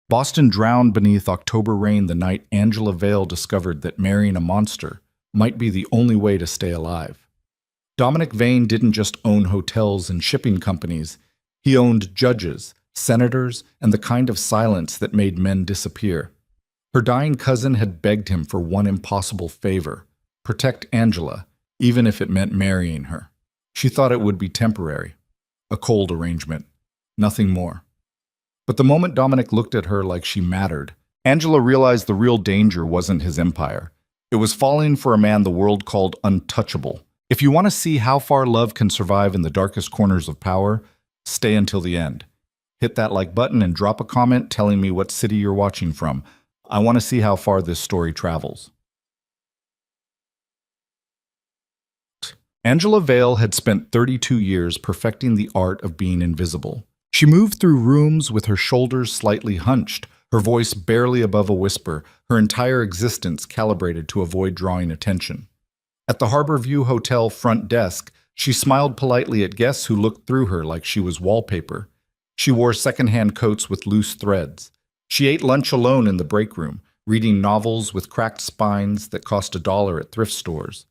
Boston drowned beneath October rain the night Angela Vale discovered that marrying a monster might be the only way to stay alive. Dominic Vane didn't just own hotels and shipping companies. He owned judges, senators, and the kind of silence that made men disappear. Her dying cousin had begged him for one impossible favor: protect Angela, even if it meant marrying her. She thought it would be temporary, a cold arrangement, nothing more. But the moment Dominic looked at her like she mattered, Angela realized the real danger wasn't his empire. It was falling for a man the world called untouchable. If you want to see how far love can survive in the darkest corners of power, stay until the end. Hit that like button and drop a comment telling me what city you're watching from. I want to see how far this story travels. Angela Vale had spent 32 years perfecting the art of being invisible. She moved through rooms with her shoulders slightly hunched, her voice barely above a whisper, her entire existence calibrated to avoid drawing attention. At the Harborview Hotel front desk, she smiled politely at guests who looked through her like she was wallpaper. She wore secondhand coats with loose threads. She ate lunch alone in the break room, reading novels with cracked spines that cost $1 at thrift stores.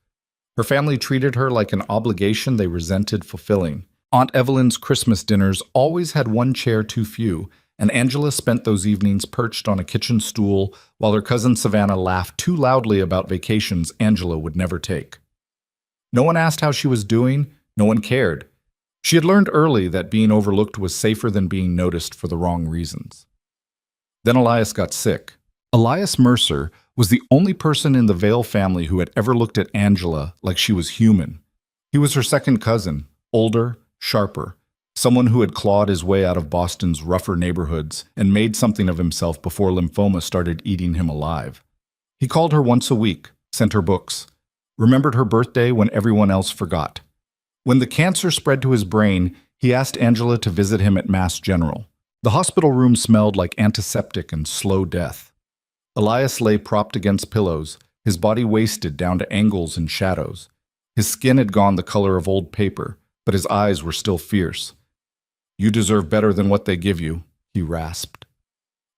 Her family treated her like an obligation they resented fulfilling. Aunt Evelyn's Christmas dinners always had one chair too few, and Angela spent those evenings perched on a kitchen stool while her cousin Savannah laughed too loudly about vacations Angela would never take. No one asked how she was doing, no one cared. She had learned early that being overlooked was safer than being noticed for the wrong reasons. Then Elias got sick. Elias Mercer was the only person in the Vale family who had ever looked at Angela like she was human. He was her second cousin, older, sharper, someone who had clawed his way out of Boston's rougher neighborhoods and made something of himself before lymphoma started eating him alive. He called her once a week, sent her books, remembered her birthday when everyone else forgot. When the cancer spread to his brain, he asked Angela to visit him at Mass General. The hospital room smelled like antiseptic and slow death. Elias lay propped against pillows, his body wasted down to angles and shadows. His skin had gone the color of old paper, but his eyes were still fierce. "You deserve better than what they give you," he rasped.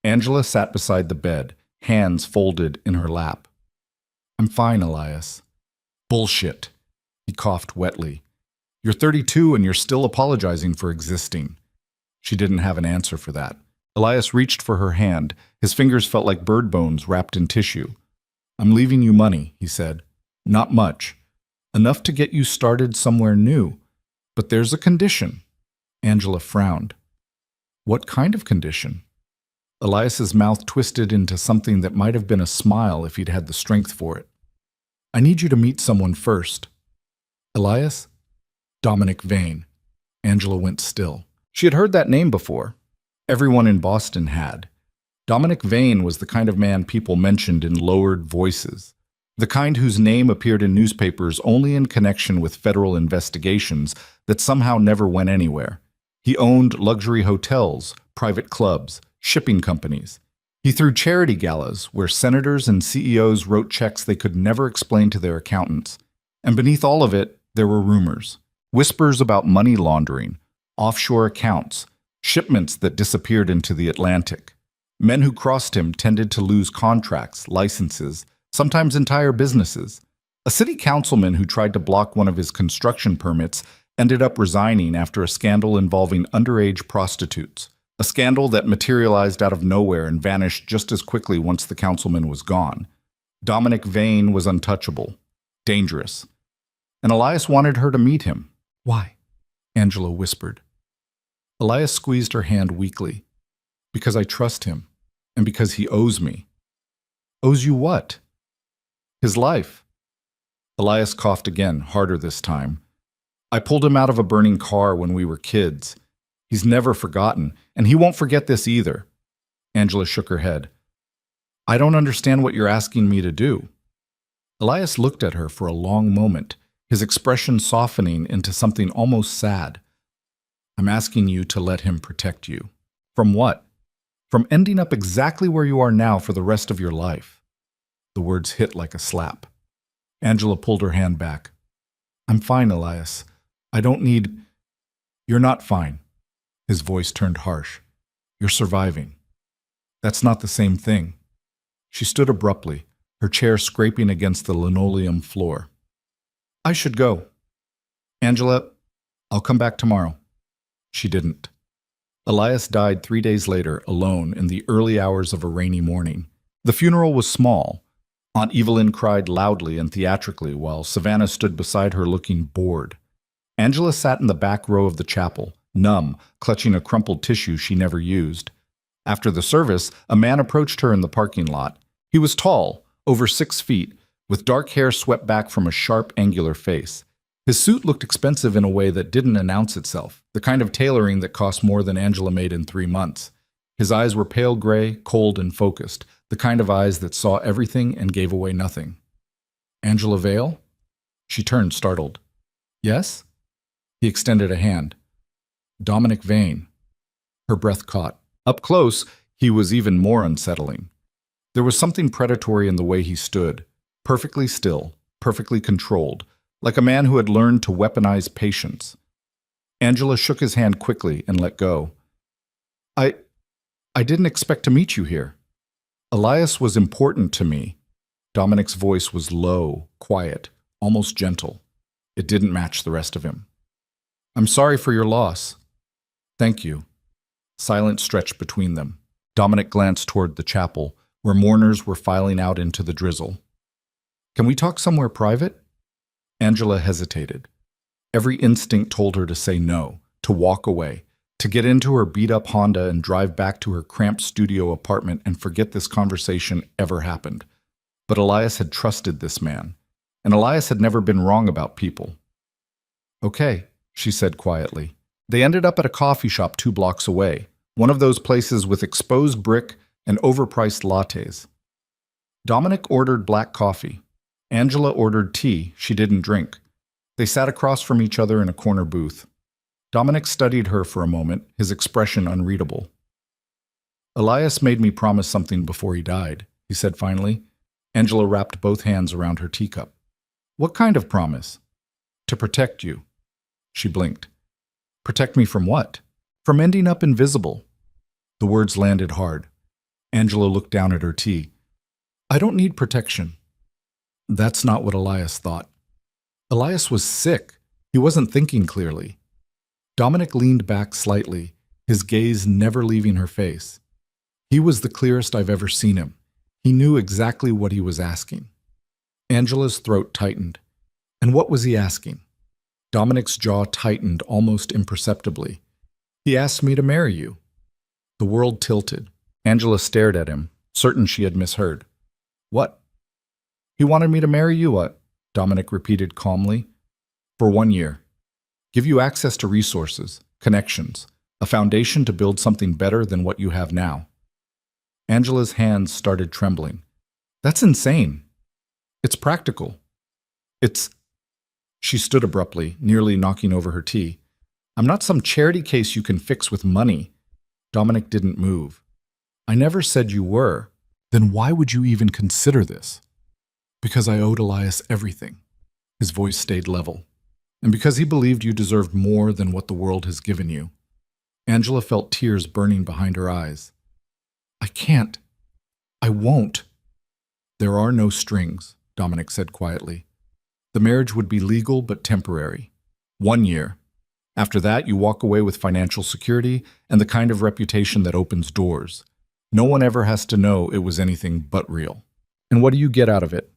Angela sat beside the bed, hands folded in her lap. "I'm fine, Elias." "Bullshit," he coughed wetly. "You're 32 and you're still apologizing for existing." She didn't have an answer for that. Elias reached for her hand. His fingers felt like bird bones wrapped in tissue. "I'm leaving you money," he said. "Not much. Enough to get you started somewhere new. But there's a condition." Angela frowned. "What kind of condition?" Elias's mouth twisted into something that might have been a smile if he'd had the strength for it. "I need you to meet someone first." "Elias?" "Dominic Vane." Angela went still. She had heard that name before. Everyone in Boston had. Dominic Vane was the kind of man people mentioned in lowered voices, the kind whose name appeared in newspapers only in connection with federal investigations that somehow never went anywhere. He owned luxury hotels, private clubs, shipping companies. He threw charity galas where senators and CEOs wrote checks they could never explain to their accountants. And beneath all of it, there were rumors. Whispers about money laundering, offshore accounts, shipments that disappeared into the Atlantic. Men who crossed him tended to lose contracts, licenses, sometimes entire businesses. A city councilman who tried to block one of his construction permits ended up resigning after a scandal involving underage prostitutes, a scandal that materialized out of nowhere and vanished just as quickly once the councilman was gone. Dominic Vane was untouchable, dangerous, and Elias wanted her to meet him. "Why?" Angela whispered. Elias squeezed her hand weakly. "Because I trust him, and because he owes me." "Owes you what?" "His life." Elias coughed again, harder this time. "I pulled him out of a burning car when we were kids. He's never forgotten, and he won't forget this either." Angela shook her head. "I don't understand what you're asking me to do." Elias looked at her for a long moment, his expression softening into something almost sad. "I'm asking you to let him protect you." "From what?" "From ending up exactly where you are now for the rest of your life." The words hit like a slap. Angela pulled her hand back. "I'm fine, Elias. I don't need—" "You're not fine." His voice turned harsh. "You're surviving." That's not the same thing. She stood abruptly, her chair scraping against the linoleum floor. I should go. Angela, I'll come back tomorrow. She didn't. Elias died 3 days later, alone, in the early hours of a rainy morning. The funeral was small. Aunt Evelyn cried loudly and theatrically while Savannah stood beside her looking bored. Angela sat in the back row of the chapel, numb, clutching a crumpled tissue she never used. After the service, a man approached her in the parking lot. He was tall, over 6 feet, with dark hair swept back from a sharp, angular face. His suit looked expensive in a way that didn't announce itself, the kind of tailoring that cost more than Angela made in 3 months. His eyes were pale gray, cold and focused, the kind of eyes that saw everything and gave away nothing. Angela Vale? She turned, startled. Yes? He extended a hand. Dominic Vane. Her breath caught. Up close, he was even more unsettling. There was something predatory in the way he stood, perfectly still, perfectly controlled, like a man who had learned to weaponize patience. Angela shook his hand quickly and let go. I didn't expect to meet you here. Elias was important to me. Dominic's voice was low, quiet, almost gentle. It didn't match the rest of him. I'm sorry for your loss. Thank you. Silence stretched between them. Dominic glanced toward the chapel, where mourners were filing out into the drizzle. Can we talk somewhere private? Angela hesitated. Every instinct told her to say no, to walk away, to get into her beat-up Honda and drive back to her cramped studio apartment and forget this conversation ever happened. But Elias had trusted this man, and Elias had never been wrong about people. Okay, she said quietly. They ended up at a coffee shop 2 blocks away, one of those places with exposed brick and overpriced lattes. Dominic ordered black coffee. Angela ordered tea she didn't drink. They sat across from each other in a corner booth. Dominic studied her for a moment, his expression unreadable. Elias made me promise something before he died, he said finally. Angela wrapped both hands around her teacup. What kind of promise? To protect you. She blinked. Protect me from what? From ending up invisible. The words landed hard. Angela looked down at her tea. I don't need protection. That's not what Elias thought. Elias was sick. He wasn't thinking clearly. Dominic leaned back slightly, his gaze never leaving her face. He was the clearest I've ever seen him. He knew exactly what he was asking. Angela's throat tightened. And what was he asking? Dominic's jaw tightened almost imperceptibly. He asked me to marry you. The world tilted. Angela stared at him, certain she had misheard. What? He wanted me to marry you, what? Dominic repeated calmly. For 1 year. Give you access to resources, connections, a foundation to build something better than what you have now. Angela's hands started trembling. That's insane. It's practical. She stood abruptly, nearly knocking over her tea. I'm not some charity case you can fix with money. Dominic didn't move. I never said you were. Then why would you even consider this? Because I owed Elias everything. His voice stayed level. And because he believed you deserved more than what the world has given you. Angela felt tears burning behind her eyes. I can't. I won't. There are no strings, Dominic said quietly. The marriage would be legal but temporary. 1 year. After that, you walk away with financial security and the kind of reputation that opens doors. No one ever has to know it was anything but real. And what do you get out of it?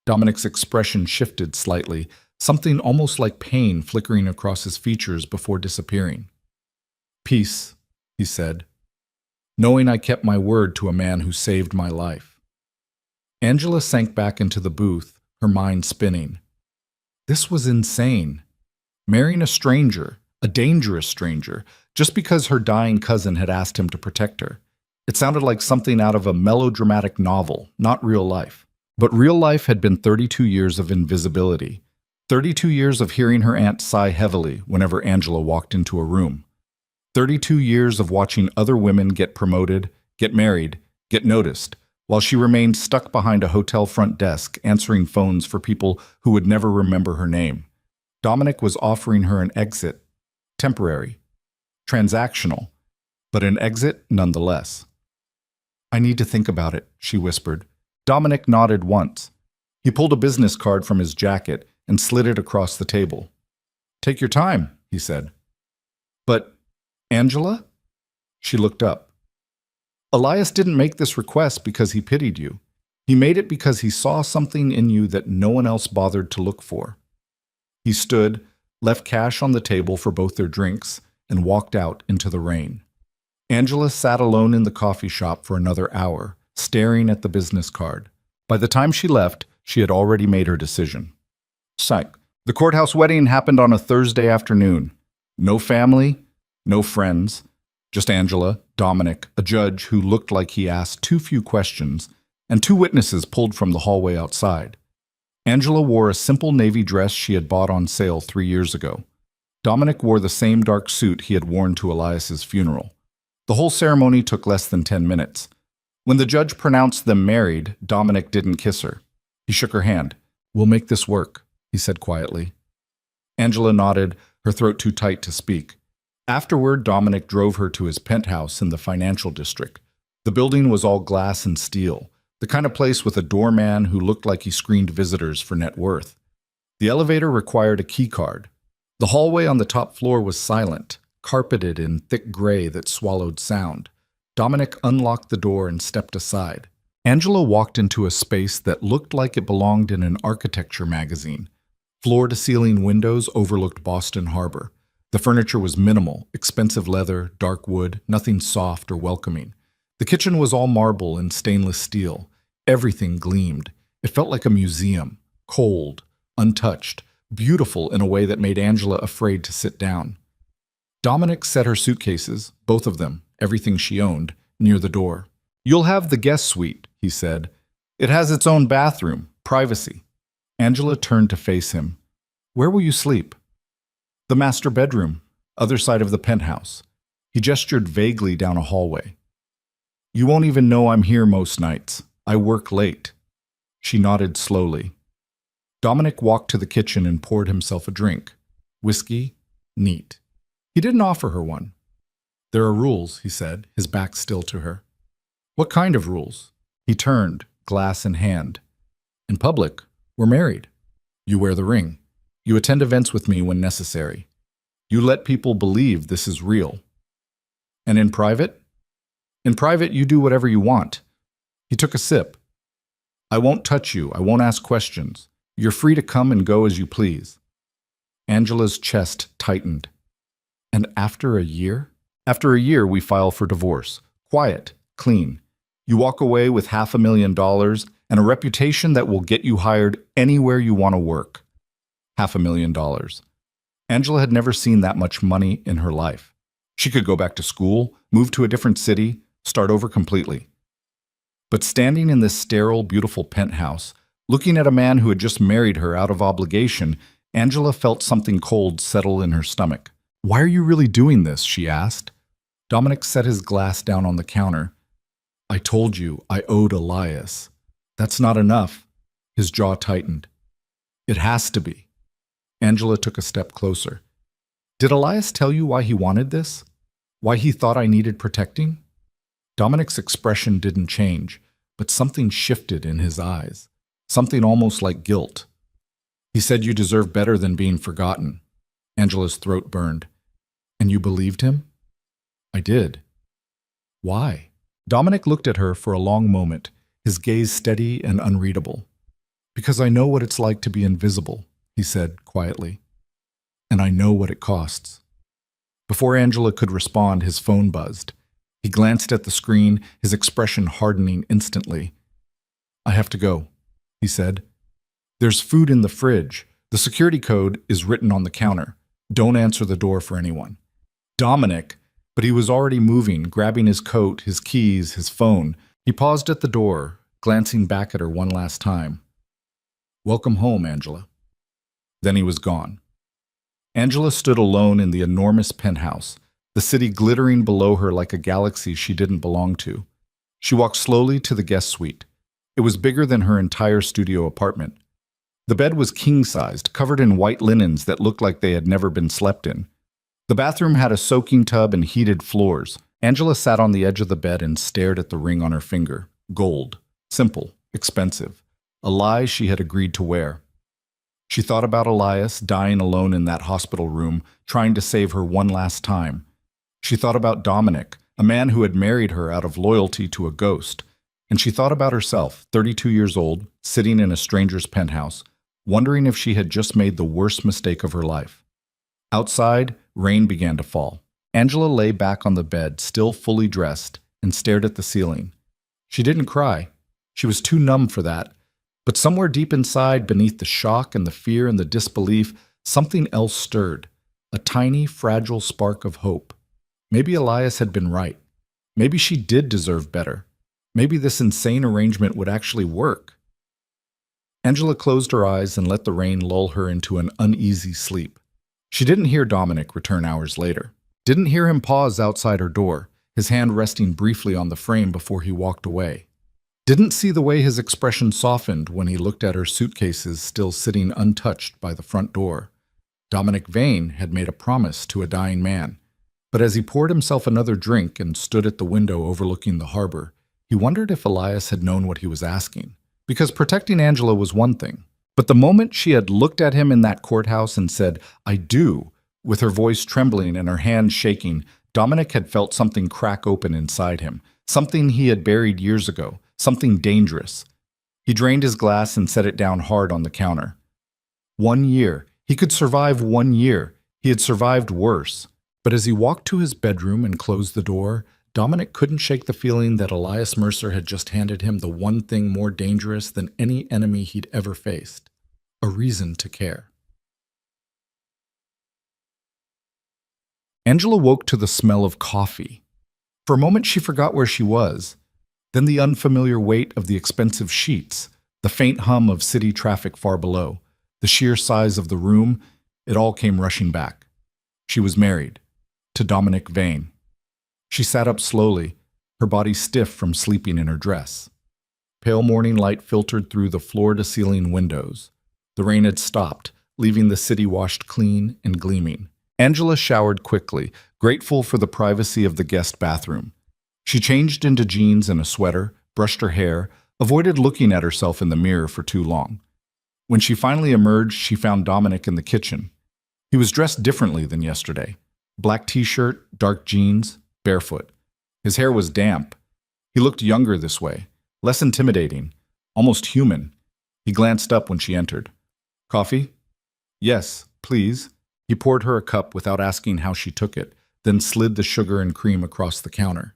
Dominic's expression shifted slightly, something almost like pain flickering across his features before disappearing. Peace, he said, knowing I kept my word to a man who saved my life. Angela sank back into the booth, her mind spinning. This was insane. Marrying a stranger, a dangerous stranger, just because her dying cousin had asked him to protect her. It sounded like something out of a melodramatic novel, not real life. But real life had been 32 years of invisibility. 32 years of hearing her aunt sigh heavily whenever Angela walked into a room. 32 years of watching other women get promoted, get married, get noticed, while she remained stuck behind a hotel front desk answering phones for people who would never remember her name. Dominic was offering her an exit, temporary, transactional, but an exit nonetheless. I need to think about it, she whispered. Dominic nodded once. He pulled a business card from his jacket and slid it across the table. Take your time, he said. But, Angela? She looked up. Elias didn't make this request because he pitied you. He made it because he saw something in you that no one else bothered to look for. He stood, left cash on the table for both their drinks, and walked out into the rain. Angela sat alone in the coffee shop for another hour, staring at the business card. By the time she left, she had already made her decision. Psych. The courthouse wedding happened on a Thursday afternoon. No family, no friends, just Angela, Dominic, a judge who looked like he asked too few questions, and two witnesses pulled from the hallway outside. Angela wore a simple navy dress she had bought on sale 3 years ago. Dominic wore the same dark suit he had worn to Elias's funeral. The whole ceremony took less than 10 minutes. When the judge pronounced them married, Dominic didn't kiss her. He shook her hand. We'll make this work, he said quietly. Angela nodded, her throat too tight to speak. Afterward, Dominic drove her to his penthouse in the financial district. The building was all glass and steel, the kind of place with a doorman who looked like he screened visitors for net worth. The elevator required a key card. The hallway on the top floor was silent, carpeted in thick gray that swallowed sound. Dominic unlocked the door and stepped aside. Angela walked into a space that looked like it belonged in an architecture magazine. Floor-to-ceiling windows overlooked Boston Harbor. The furniture was minimal, expensive leather, dark wood, nothing soft or welcoming. The kitchen was all marble and stainless steel. Everything gleamed. It felt like a museum, cold, untouched, beautiful in a way that made Angela afraid to sit down. Dominic set her suitcases, both of them, everything she owned, near the door. You'll have the guest suite, he said. It has its own bathroom, privacy. Angela turned to face him. Where will you sleep? The master bedroom, other side of the penthouse. He gestured vaguely down a hallway. You won't even know I'm here most nights. I work late. She nodded slowly. Dominic walked to the kitchen and poured himself a drink. Whiskey, neat. He didn't offer her one. There are rules, he said, his back still to her. What kind of rules? He turned, glass in hand. In public, we're married. You wear the ring. You attend events with me when necessary. You let people believe this is real. And in private? In private, you do whatever you want. He took a sip. I won't touch you. I won't ask questions. You're free to come and go as you please. Angela's chest tightened. And after a year? After a year, we file for divorce. Quiet, clean. You walk away with $500,000 and a reputation that will get you hired anywhere you want to work. $500,000. Angela had never seen that much money in her life. She could go back to school, move to a different city, start over completely. But standing in this sterile, beautiful penthouse, looking at a man who had just married her out of obligation, Angela felt something cold settle in her stomach. Why are you really doing this? She asked. Dominic set his glass down on the counter. I told you I owed Elias. That's not enough. His jaw tightened. It has to be. Angela took a step closer. Did Elias tell you why he wanted this? Why he thought I needed protecting? Dominic's expression didn't change, but something shifted in his eyes. Something almost like guilt. He said you deserve better than being forgotten. Angela's throat burned. And you believed him? I did. Why? Dominic looked at her for a long moment, his gaze steady and unreadable. Because I know what it's like to be invisible, he said quietly. And I know what it costs. Before Angela could respond, his phone buzzed. He glanced at the screen, his expression hardening instantly. I have to go, he said. There's food in the fridge. The security code is written on the counter. Don't answer the door for anyone. Dominic, but he was already moving, grabbing his coat, his keys, his phone. He paused at the door, glancing back at her one last time. Welcome home, Angela. Then he was gone. Angela stood alone in the enormous penthouse, the city glittering below her like a galaxy she didn't belong to. She walked slowly to the guest suite. It was bigger than her entire studio apartment. The bed was king-sized, covered in white linens that looked like they had never been slept in. The bathroom had a soaking tub and heated floors. Angela sat on the edge of the bed and stared at the ring on her finger. Gold. Simple. Expensive. A lie she had agreed to wear. She thought about Elias dying alone in that hospital room, trying to save her one last time. She thought about Dominic, a man who had married her out of loyalty to a ghost. And she thought about herself, 32 years old, sitting in a stranger's penthouse, wondering if she had just made the worst mistake of her life. Outside, rain began to fall. Angela lay back on the bed, still fully dressed, and stared at the ceiling. She didn't cry. She was too numb for that. But somewhere deep inside, beneath the shock and the fear and the disbelief, something else stirred. A tiny, fragile spark of hope. Maybe Elias had been right. Maybe she did deserve better. Maybe this insane arrangement would actually work. Angela closed her eyes and let the rain lull her into an uneasy sleep. She didn't hear Dominic return hours later. Didn't hear him pause outside her door, his hand resting briefly on the frame before he walked away. Didn't see the way his expression softened when he looked at her suitcases still sitting untouched by the front door. Dominic Vane had made a promise to a dying man. But as he poured himself another drink and stood at the window overlooking the harbor, he wondered if Elias had known what he was asking. Because protecting Angela was one thing. But the moment she had looked at him in that courthouse and said, "I do," with her voice trembling and her hands shaking, Dominic had felt something crack open inside him, something he had buried years ago, something dangerous. He drained his glass and set it down hard on the counter. 1 year. He could survive 1 year. He had survived worse. But as he walked to his bedroom and closed the door, Dominic couldn't shake the feeling that Elias Mercer had just handed him the one thing more dangerous than any enemy he'd ever faced: a reason to care. Angela woke to the smell of coffee. For a moment she forgot where she was. Then the unfamiliar weight of the expensive sheets, the faint hum of city traffic far below, the sheer size of the room, it all came rushing back. She was married to Dominic Vane. She sat up slowly, her body stiff from sleeping in her dress. Pale morning light filtered through the floor-to-ceiling windows. The rain had stopped, leaving the city washed clean and gleaming. Angela showered quickly, grateful for the privacy of the guest bathroom. She changed into jeans and a sweater, brushed her hair, avoided looking at herself in the mirror for too long. When she finally emerged, she found Dominic in the kitchen. He was dressed differently than yesterday. Black t-shirt, dark jeans, barefoot. His hair was damp. He looked younger this way, less intimidating, almost human. He glanced up when she entered. "Coffee?" "Yes, please." He poured her a cup without asking how she took it, then slid the sugar and cream across the counter.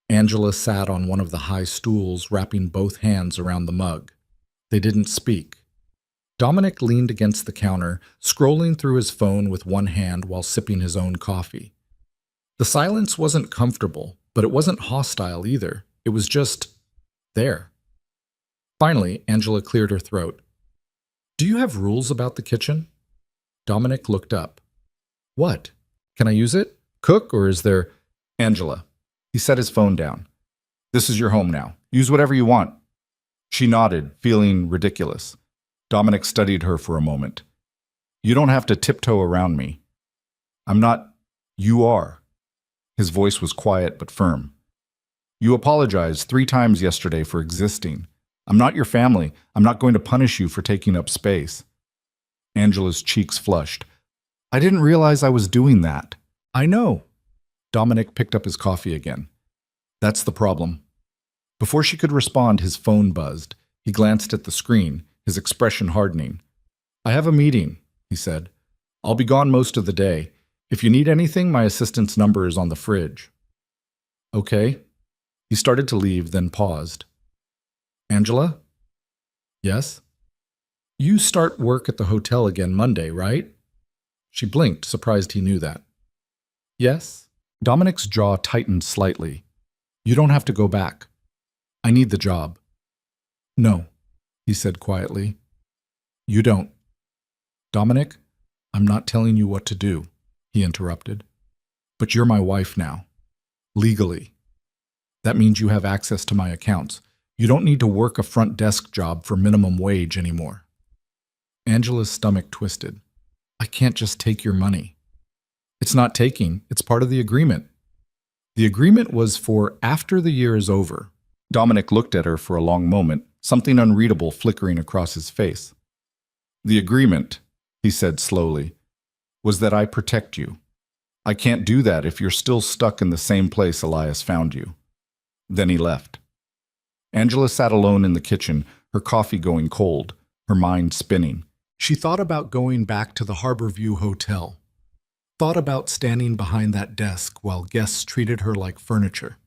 Angela sat on one of the high stools, wrapping both hands around the mug. They didn't speak. Dominic leaned against the counter, scrolling through his phone with one hand while sipping his own coffee. The silence wasn't comfortable, but it wasn't hostile either. It was just there. Finally, Angela cleared her throat. "Do you have rules about the kitchen?" Dominic looked up. "What? Can I use it? Cook, or is there—" "Angela." He set his phone down. "This is your home now. Use whatever you want." She nodded, feeling ridiculous. Dominic studied her for a moment. "You don't have to tiptoe around me." "I'm not—" "You are." His voice was quiet but firm. "You apologized 3 times yesterday for existing. I'm not your family. I'm not going to punish you for taking up space." Angela's cheeks flushed. "I didn't realize I was doing that." "I know." Dominic picked up his coffee again. "That's the problem." Before she could respond, his phone buzzed. He glanced at the screen, his expression hardening. "I have a meeting," he said. "I'll be gone most of the day. If you need anything, my assistant's number is on the fridge." "Okay." He started to leave, then paused. "Angela?" "Yes?" "You start work at the hotel again Monday, right?" She blinked, surprised he knew that. "Yes?" Dominic's jaw tightened slightly. "You don't have to go back. I need the job." "No," he said quietly. "You don't." "Dominic, I'm not telling you what to do," he interrupted. "But you're my wife now. Legally. That means you have access to my accounts. You don't need to work a front desk job for minimum wage anymore." Angela's stomach twisted. "I can't just take your money." "It's not taking. It's part of the agreement." The agreement was for after the year is over. Dominic looked at her for a long moment, something unreadable flickering across his face. The agreement, he said slowly, was that I protect you. I can't do that if you're still stuck in the same place Elias found you. Then he left. Angela sat alone in the kitchen, her coffee going cold, her mind spinning. She thought about going back to the Harborview Hotel. Thought about standing behind that desk while guests treated her like furniture.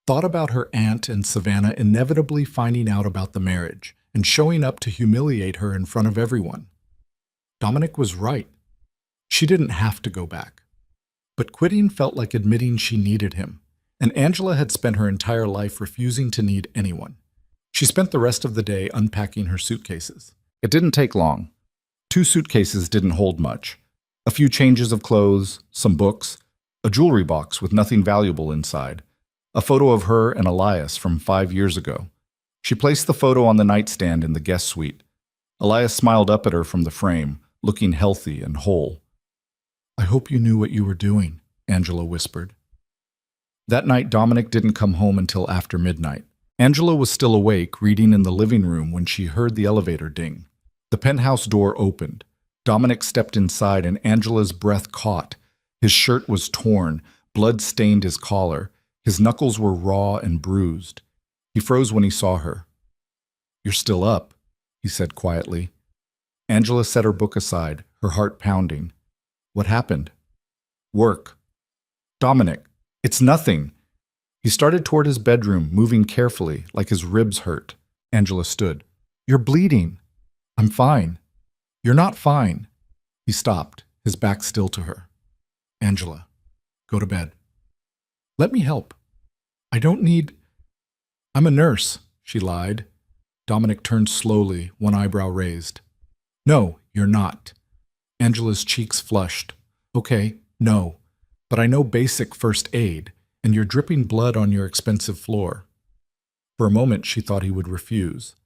Thought about her aunt and Savannah inevitably finding out about the marriage and showing up to humiliate her in front of everyone. Dominic was right. She didn't have to go back. But quitting felt like admitting she needed him, and Angela had spent her entire life refusing to need anyone. She spent the rest of the day unpacking her suitcases. It didn't take long. 2 suitcases didn't hold much. A few changes of clothes, some books, a jewelry box with nothing valuable inside, a photo of her and Elias from 5 years ago. She placed the photo on the nightstand in the guest suite. Elias smiled up at her from the frame, looking healthy and whole. "I hope you knew what you were doing," Angela whispered. That night, Dominic didn't come home until after midnight. Angela was still awake, reading in the living room when she heard the elevator ding. The penthouse door opened. Dominic stepped inside and Angela's breath caught. His shirt was torn, blood stained his collar. His knuckles were raw and bruised. He froze when he saw her. "You're still up," he said quietly. Angela set her book aside, her heart pounding. "What happened?" "Work." "Dominic, it's nothing." He started toward his bedroom, moving carefully, like his ribs hurt. Angela stood. "You're bleeding." "I'm fine." "You're not fine." He stopped, his back still to her. "Angela, go to bed." "Let me help." "I don't need—" "I'm a nurse," she lied. Dominic turned slowly, one eyebrow raised. "No, you're not." Angela's cheeks flushed. "Okay, no. But I know basic first aid, and you're dripping blood on your expensive floor." For a moment she thought he would refuse.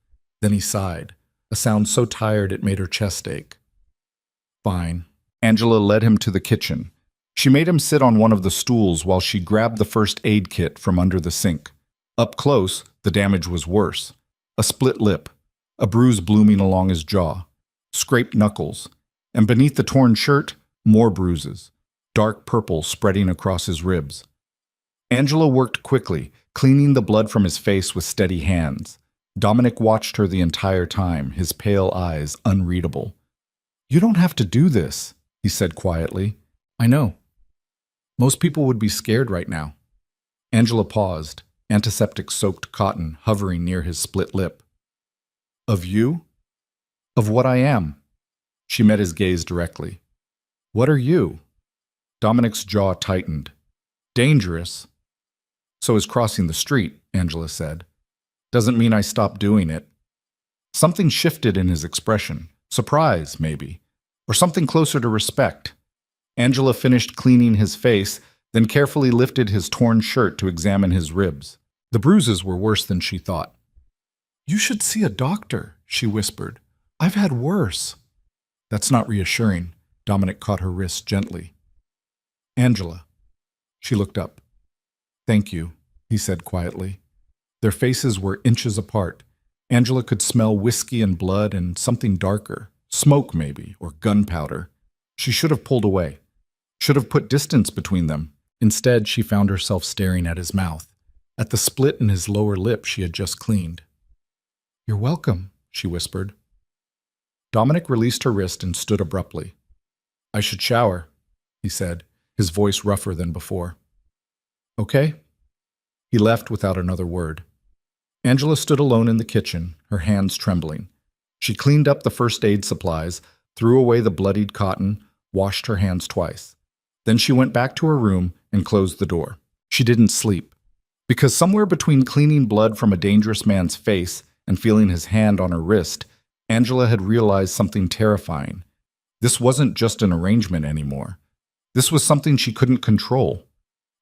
Then he sighed, a sound so tired it made her chest ache. "Fine." Angela led him to the kitchen. She made him sit on one of the stools while she grabbed the first aid kit from under the sink. Up close, the damage was worse. A split lip, a bruise blooming along his jaw, scraped knuckles, and beneath the torn shirt, more bruises, dark purple spreading across his ribs. Angela worked quickly, cleaning the blood from his face with steady hands. Dominic watched her the entire time, his pale eyes unreadable. "You don't have to do this," he said quietly. "I know. Most people would be scared right now." Angela paused, antiseptic-soaked cotton hovering near his split lip. "Of you?" "Of what I am." She met his gaze directly. "What are you?" Dominic's jaw tightened. "Dangerous." "So is crossing the street," Angela said. "Doesn't mean I stopped doing it." Something shifted in his expression. Surprise, maybe. Or something closer to respect. Angela finished cleaning his face, then carefully lifted his torn shirt to examine his ribs. The bruises were worse than she thought. "You should see a doctor," she whispered. "I've had worse." "That's not reassuring." Dominic caught her wrist gently. "Angela." She looked up. "Thank you," he said quietly. Their faces were inches apart. Angela could smell whiskey and blood and something darker. Smoke, maybe, or gunpowder. She should have pulled away. Should have put distance between them. Instead, she found herself staring at his mouth, at the split in his lower lip she had just cleaned. "You're welcome," she whispered. Dominic released her wrist and stood abruptly. "I should shower," he said, his voice rougher than before. "Okay." He left without another word. Angela stood alone in the kitchen, her hands trembling. She cleaned up the first aid supplies, threw away the bloodied cotton, washed her hands twice. Then she went back to her room and closed the door. She didn't sleep. Because somewhere between cleaning blood from a dangerous man's face and feeling his hand on her wrist, Angela had realized something terrifying. This wasn't just an arrangement anymore. This was something she couldn't control.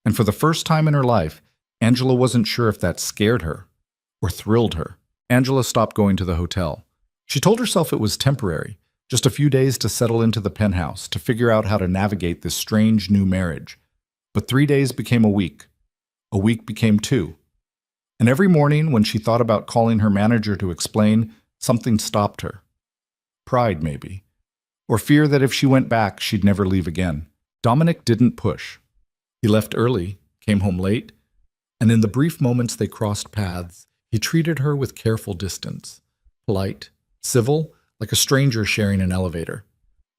And for the first time in her life, Angela wasn't sure if that scared her or thrilled her. Angela stopped going to the hotel. She told herself it was temporary, just a few days to settle into the penthouse, to figure out how to navigate this strange new marriage. But 3 days became a week. A week became 2. And every morning when she thought about calling her manager to explain, something stopped her. Pride, maybe. Or fear that if she went back, she'd never leave again. Dominic didn't push. He left early, came home late, and in the brief moments they crossed paths, he treated her with careful distance. Polite, civil, like a stranger sharing an elevator.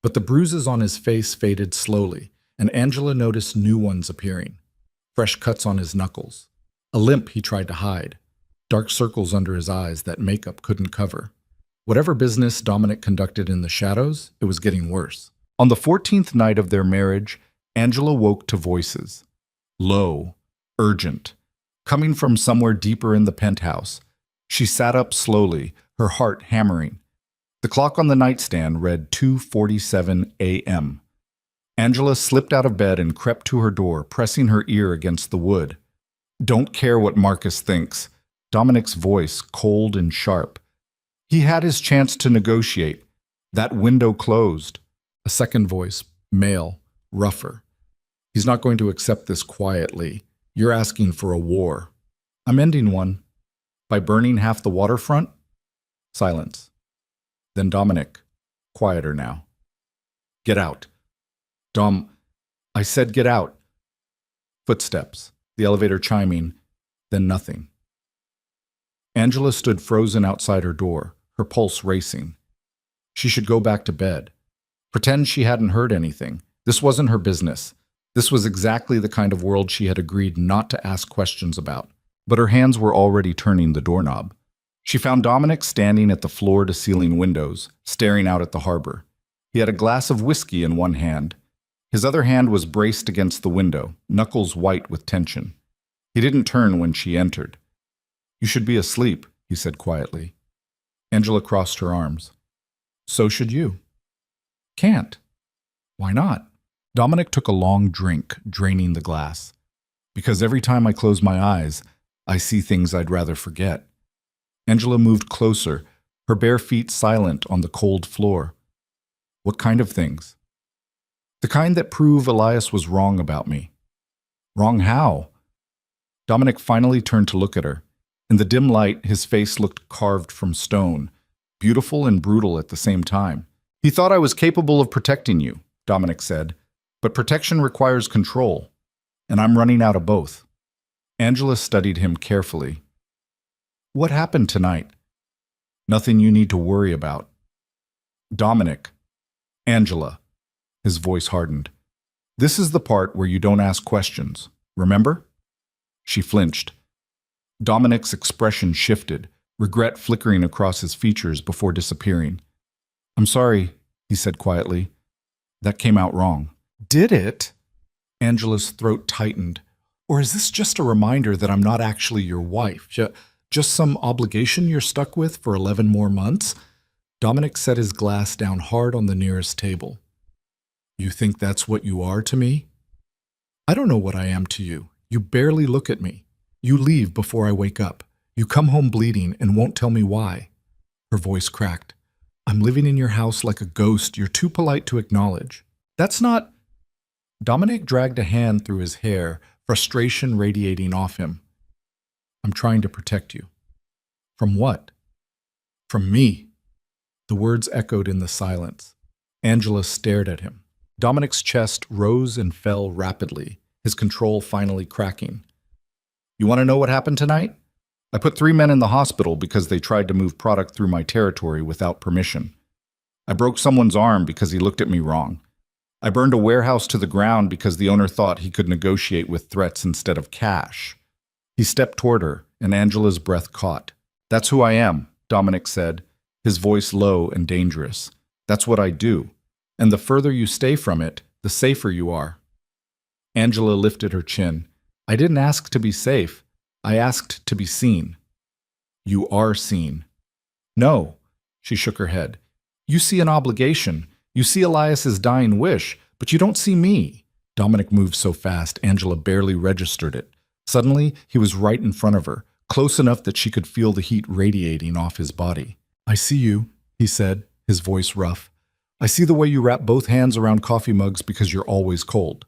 But the bruises on his face faded slowly, and Angela noticed new ones appearing. Fresh cuts on his knuckles. A limp he tried to hide. Dark circles under his eyes that makeup couldn't cover. Whatever business Dominic conducted in the shadows, it was getting worse. On the 14th night of their marriage, Angela woke to voices. Low, urgent, coming from somewhere deeper in the penthouse. She sat up slowly, her heart hammering. The clock on the nightstand read 2:47 a.m. Angela slipped out of bed and crept to her door, pressing her ear against the wood. Don't care what Marcus thinks. Dominic's voice, cold and sharp. He had his chance to negotiate. That window closed. A second voice, male, rougher. He's not going to accept this quietly. You're asking for a war. I'm ending one. By burning half the waterfront? Silence. Then Dominic, quieter now. Get out. I said get out. Footsteps, the elevator chiming, then nothing. Angela stood frozen outside her door, her pulse racing. She should go back to bed. Pretend she hadn't heard anything. This wasn't her business. This was exactly the kind of world she had agreed not to ask questions about. But her hands were already turning the doorknob. She found Dominic standing at the floor-to-ceiling windows, staring out at the harbor. He had a glass of whiskey in one hand. His other hand was braced against the window, knuckles white with tension. He didn't turn when she entered. You should be asleep, he said quietly. Angela crossed her arms. So should you. Can't. Why not? Dominic took a long drink, draining the glass. Because every time I close my eyes, I see things I'd rather forget. Angela moved closer, her bare feet silent on the cold floor. What kind of things? The kind that prove Elias was wrong about me. Wrong how? Dominic finally turned to look at her. In the dim light, his face looked carved from stone, beautiful and brutal at the same time. He thought I was capable of protecting you, Dominic said, but protection requires control, and I'm running out of both. Angela studied him carefully. What happened tonight? Nothing you need to worry about. Dominic. Angela. His voice hardened. This is the part where you don't ask questions, remember? She flinched. Dominic's expression shifted, regret flickering across his features before disappearing. I'm sorry, he said quietly. That came out wrong. Did it? Angela's throat tightened. Or is this just a reminder that I'm not actually your wife? Just some obligation you're stuck with for 11 more months? Dominic set his glass down hard on the nearest table. You think that's what you are to me? I don't know what I am to you. You barely look at me. You leave before I wake up. You come home bleeding and won't tell me why. Her voice cracked. I'm living in your house like a ghost you're too polite to acknowledge. That's not... Dominic dragged a hand through his hair, frustration radiating off him. I'm trying to protect you. From what? From me. The words echoed in the silence. Angela stared at him. Dominic's chest rose and fell rapidly, his control finally cracking. You want to know what happened tonight? I put 3 men in the hospital because they tried to move product through my territory without permission. I broke someone's arm because he looked at me wrong. I burned a warehouse to the ground because the owner thought he could negotiate with threats instead of cash. He stepped toward her, and Angela's breath caught. That's who I am, Dominic said, his voice low and dangerous. That's what I do. And the further you stay from it, the safer you are. Angela lifted her chin. I didn't ask to be safe. I asked to be seen. You are seen. No, she shook her head. You see an obligation. You see Elias's dying wish, but you don't see me. Dominic moved so fast, Angela barely registered it. Suddenly, he was right in front of her, close enough that she could feel the heat radiating off his body. I see you, he said, his voice rough. I see the way you wrap both hands around coffee mugs because you're always cold.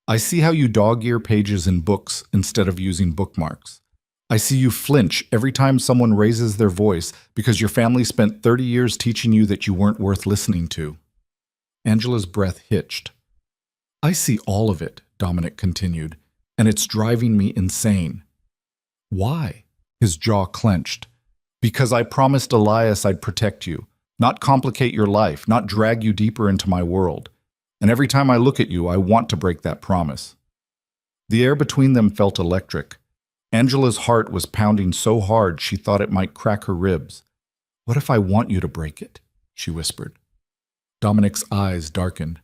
I see how you dog-ear pages in books instead of using bookmarks. I see you flinch every time someone raises their voice because your family spent 30 years teaching you that you weren't worth listening to. Angela's breath hitched. I see all of it, Dominic continued, and it's driving me insane. Why? His jaw clenched. Because I promised Elias I'd protect you, not complicate your life, not drag you deeper into my world. And every time I look at you, I want to break that promise. The air between them felt electric. Angela's heart was pounding so hard she thought it might crack her ribs. What if I want you to break it? She whispered. Dominic's eyes darkened.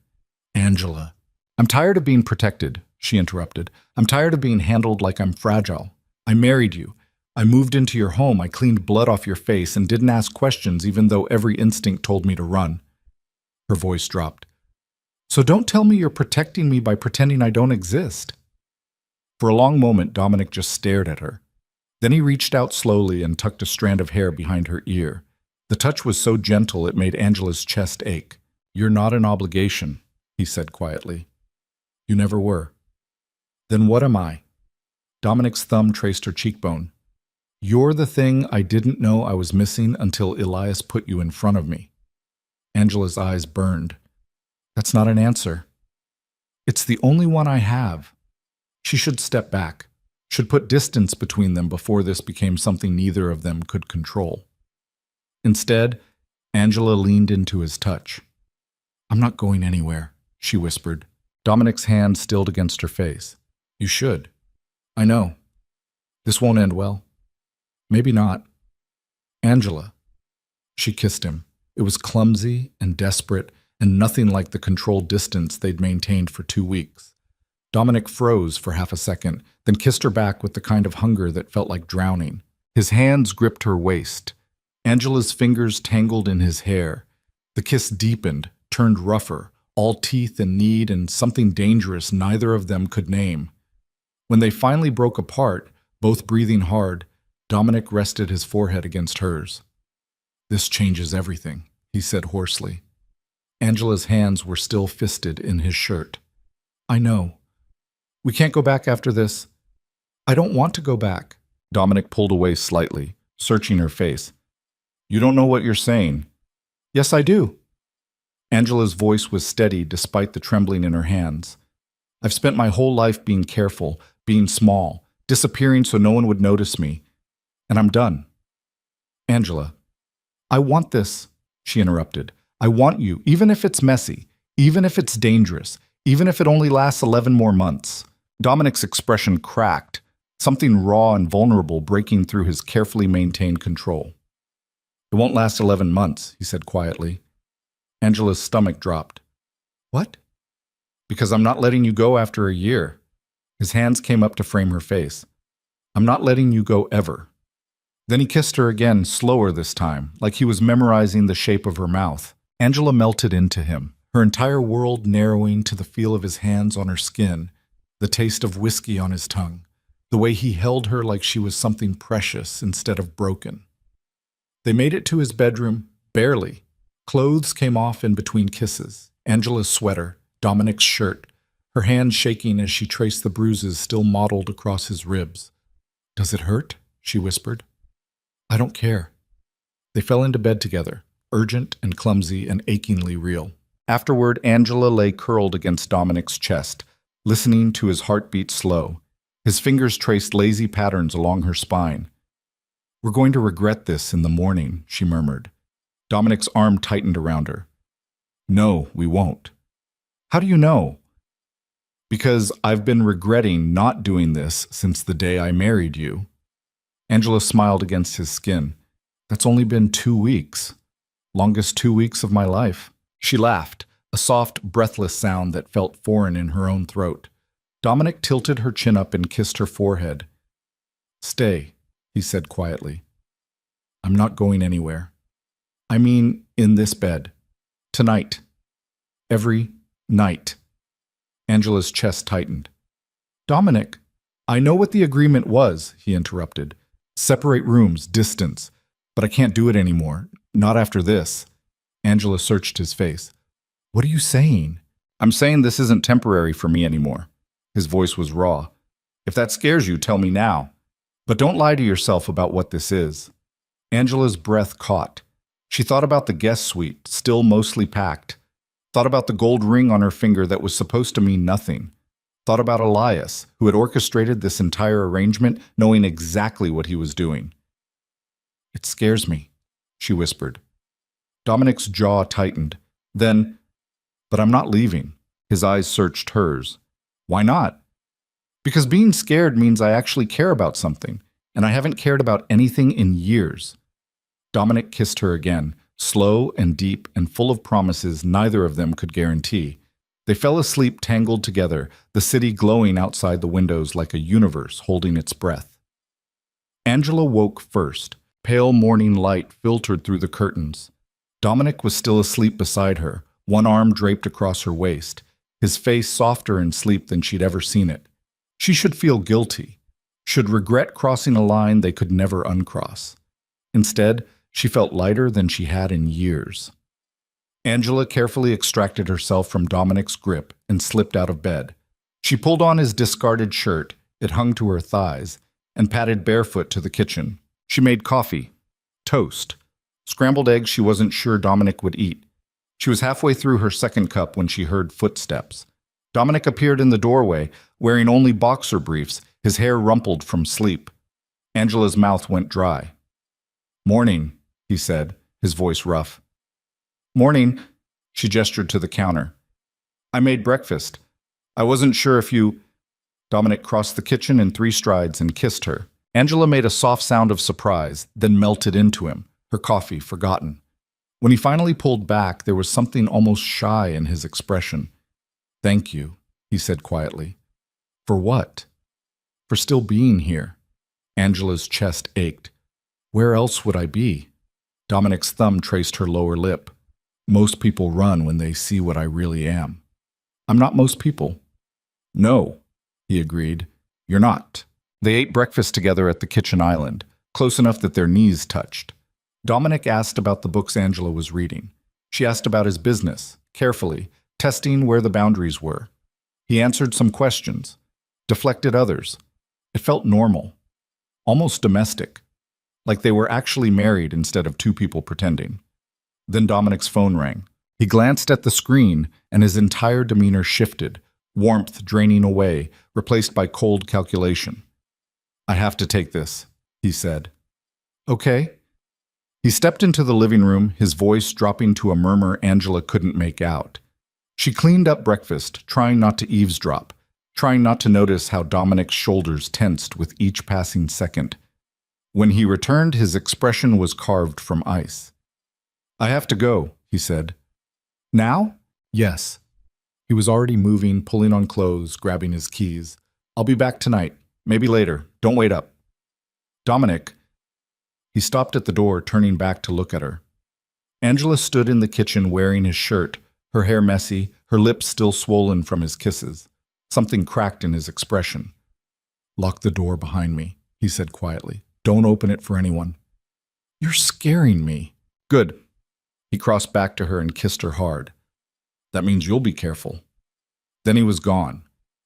Angela. I'm tired of being protected, she interrupted. I'm tired of being handled like I'm fragile. I married you. I moved into your home. I cleaned blood off your face and didn't ask questions even though every instinct told me to run. Her voice dropped. So don't tell me you're protecting me by pretending I don't exist. For a long moment, Dominic just stared at her. Then he reached out slowly and tucked a strand of hair behind her ear. The touch was so gentle it made Angela's chest ache. You're not an obligation, he said quietly. You never were. Then what am I? Dominic's thumb traced her cheekbone. You're the thing I didn't know I was missing until Elias put you in front of me. Angela's eyes burned. That's not an answer. It's the only one I have. She should step back, should put distance between them before this became something neither of them could control. Instead, Angela leaned into his touch. I'm not going anywhere, she whispered. Dominic's hand stilled against her face. You should. I know. This won't end well. Maybe not. Angela. She kissed him. It was clumsy and desperate and nothing like the controlled distance they'd maintained for 2 weeks. Dominic froze for half a second, then kissed her back with the kind of hunger that felt like drowning. His hands gripped her waist. Angela's fingers tangled in his hair. The kiss deepened, turned rougher, all teeth and need and something dangerous neither of them could name. When they finally broke apart, both breathing hard, Dominic rested his forehead against hers. This changes everything, he said hoarsely. Angela's hands were still fisted in his shirt. I know. We can't go back after this. I don't want to go back. Dominic pulled away slightly, searching her face. You don't know what you're saying. Yes, I do. Angela's voice was steady despite the trembling in her hands. I've spent my whole life being careful, being small, disappearing so no one would notice me. And I'm done. Angela, I want this, she interrupted. I want you, even if it's messy, even if it's dangerous, even if it only lasts 11 more months. Dominic's expression cracked, something raw and vulnerable breaking through his carefully maintained control. It won't last 11 months, he said quietly. Angela's stomach dropped. What? Because I'm not letting you go after a year. His hands came up to frame her face. I'm not letting you go ever. Then he kissed her again, slower this time, like he was memorizing the shape of her mouth. Angela melted into him, her entire world narrowing to the feel of his hands on her skin, the taste of whiskey on his tongue, the way he held her like she was something precious instead of broken. They made it to his bedroom, barely. Clothes came off in between kisses. Angela's sweater, Dominic's shirt, her hand shaking as she traced the bruises still mottled across his ribs. Does it hurt? She whispered. I don't care. They fell into bed together, urgent and clumsy and achingly real. Afterward, Angela lay curled against Dominic's chest, listening to his heartbeat slow. His fingers traced lazy patterns along her spine. We're going to regret this in the morning, she murmured. Dominic's arm tightened around her. No, we won't. How do you know? Because I've been regretting not doing this since the day I married you. Angela smiled against his skin. That's only been 2 weeks. Longest 2 weeks of my life. She laughed, a soft, breathless sound that felt foreign in her own throat. Dominic tilted her chin up and kissed her forehead. Stay, he said quietly. I'm not going anywhere. I mean, in this bed. Tonight. Every night. Angela's chest tightened. Dominic, I know what the agreement was, he interrupted. Separate rooms, distance. But I can't do it anymore. Not after this. Angela searched his face. What are you saying? I'm saying this isn't temporary for me anymore. His voice was raw. If that scares you, tell me now. But don't lie to yourself about what this is. Angela's breath caught. She thought about the guest suite, still mostly packed. Thought about the gold ring on her finger that was supposed to mean nothing. Thought about Elias, who had orchestrated this entire arrangement, knowing exactly what he was doing. It scares me, she whispered. Dominic's jaw tightened. Then, but I'm not leaving. His eyes searched hers. Why not? Because being scared means I actually care about something, and I haven't cared about anything in years. Dominic kissed her again, slow and deep and full of promises neither of them could guarantee. They fell asleep tangled together, the city glowing outside the windows like a universe holding its breath. Angela woke first. Pale morning light filtered through the curtains. Dominic was still asleep beside her, one arm draped across her waist, his face softer in sleep than she'd ever seen it. She should feel guilty, should regret crossing a line they could never uncross. Instead, she felt lighter than she had in years. Angela carefully extracted herself from Dominic's grip and slipped out of bed. She pulled on his discarded shirt, it hung to her thighs, and padded barefoot to the kitchen. She made coffee, toast, scrambled eggs she wasn't sure Dominic would eat. She was halfway through her second cup when she heard footsteps. Dominic appeared in the doorway, wearing only boxer briefs, his hair rumpled from sleep. Angela's mouth went dry. "Morning," he said, his voice rough. "Morning," she gestured to the counter. "I made breakfast. I wasn't sure if you—" Dominic crossed the kitchen in 3 strides and kissed her. Angela made a soft sound of surprise, then melted into him, her coffee forgotten. When he finally pulled back, there was something almost shy in his expression. "Thank you," he said quietly. "For what?" "For still being here." Angela's chest ached. "Where else would I be?" Dominic's thumb traced her lower lip. "Most people run when they see what I really am." "I'm not most people." "No," he agreed. "You're not." They ate breakfast together at the kitchen island, close enough that their knees touched. Dominic asked about the books Angela was reading. She asked about his business, carefully, testing where the boundaries were. He answered some questions, deflected others. It felt normal, almost domestic, like they were actually married instead of 2 people pretending. Then Dominic's phone rang. He glanced at the screen, and his entire demeanor shifted, warmth draining away, replaced by cold calculation. "I have to take this," he said. "Okay." He stepped into the living room, his voice dropping to a murmur Angela couldn't make out. She cleaned up breakfast, trying not to eavesdrop, trying not to notice how Dominic's shoulders tensed with each passing second. When he returned, his expression was carved from ice. "I have to go," he said. "Now?" "Yes." He was already moving, pulling on clothes, grabbing his keys. "I'll be back tonight. Maybe later. Don't wait up." "Dominic." He stopped at the door, turning back to look at her. Angela stood in the kitchen wearing his shirt, her hair messy, her lips still swollen from his kisses. Something cracked in his expression. "Lock the door behind me," he said quietly. "Don't open it for anyone." "You're scaring me." "Good." He crossed back to her and kissed her hard. "That means you'll be careful." Then he was gone.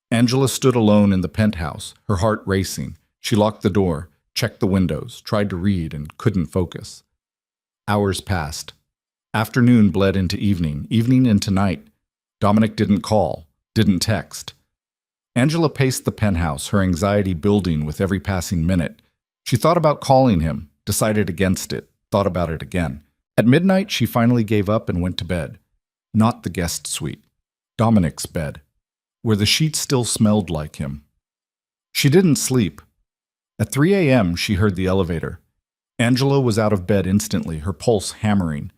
Angela stood alone in the penthouse, her heart racing. She locked the door, checked the windows, tried to read, and couldn't focus. Hours passed. Afternoon bled into evening, evening into night. Dominic didn't call, didn't text. Angela paced the penthouse, her anxiety building with every passing minute. She thought about calling him, decided against it, thought about it again. At midnight, she finally gave up and went to bed. Not the guest suite. Dominic's bed, where the sheets still smelled like him. She didn't sleep. At 3 a.m., she heard the elevator. Angela was out of bed instantly, her pulse hammering.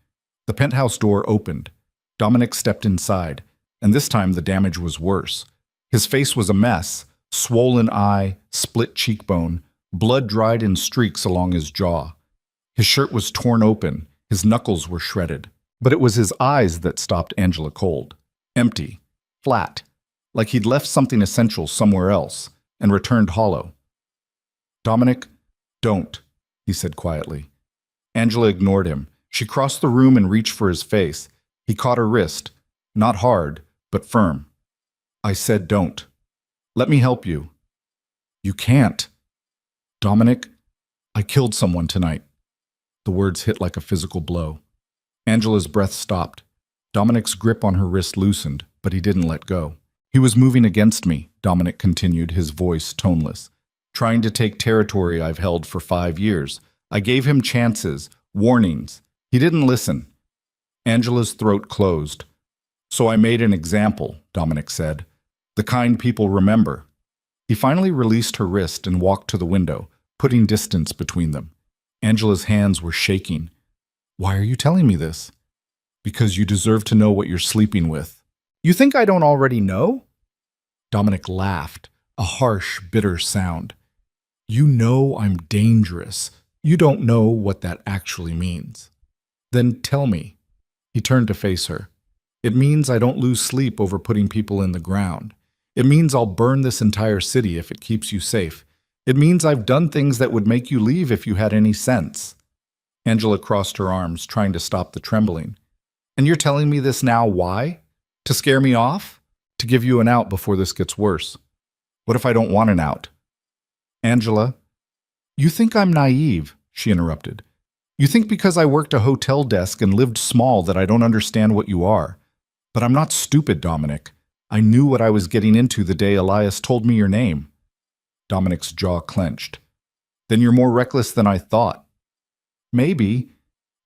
The penthouse door opened. Dominic stepped inside, and this time the damage was worse. His face was a mess, swollen eye, split cheekbone, blood dried in streaks along his jaw. His shirt was torn open, his knuckles were shredded. But it was his eyes that stopped Angela cold. Empty, flat, like he'd left something essential somewhere else, and returned hollow. "Dominic, don't," he said quietly. Angela ignored him. She crossed the room and reached for his face. He caught her wrist, not hard, but firm. "I said don't." Let me help you. You can't. Dominic, I killed someone tonight. The words hit like a physical blow. Angela's breath stopped. Dominic's grip on her wrist loosened, but he didn't let go. He was moving against me, Dominic continued, his voice toneless. Trying to take territory I've held for 5 years. I gave him chances, warnings. He didn't listen. Angela's throat closed. So I made an example, Dominic said. The kind people remember. He finally released her wrist and walked to the window, putting distance between them. Angela's hands were shaking. Why are you telling me this? Because you deserve to know what you're sleeping with. You think I don't already know? Dominic laughed, a harsh, bitter sound. You know I'm dangerous. You don't know what that actually means. Then tell me. He turned to face her. It means I don't lose sleep over putting people in the ground. It means I'll burn this entire city if it keeps you safe. It means I've done things that would make you leave if you had any sense. Angela crossed her arms, trying to stop the trembling. And you're telling me this now, why? To scare me off? To give you an out before this gets worse? What if I don't want an out? Angela, you think I'm naive, she interrupted. You think because I worked a hotel desk and lived small that I don't understand what you are. But I'm not stupid, Dominic. I knew what I was getting into the day Elias told me your name. Dominic's jaw clenched. Then you're more reckless than I thought. Maybe,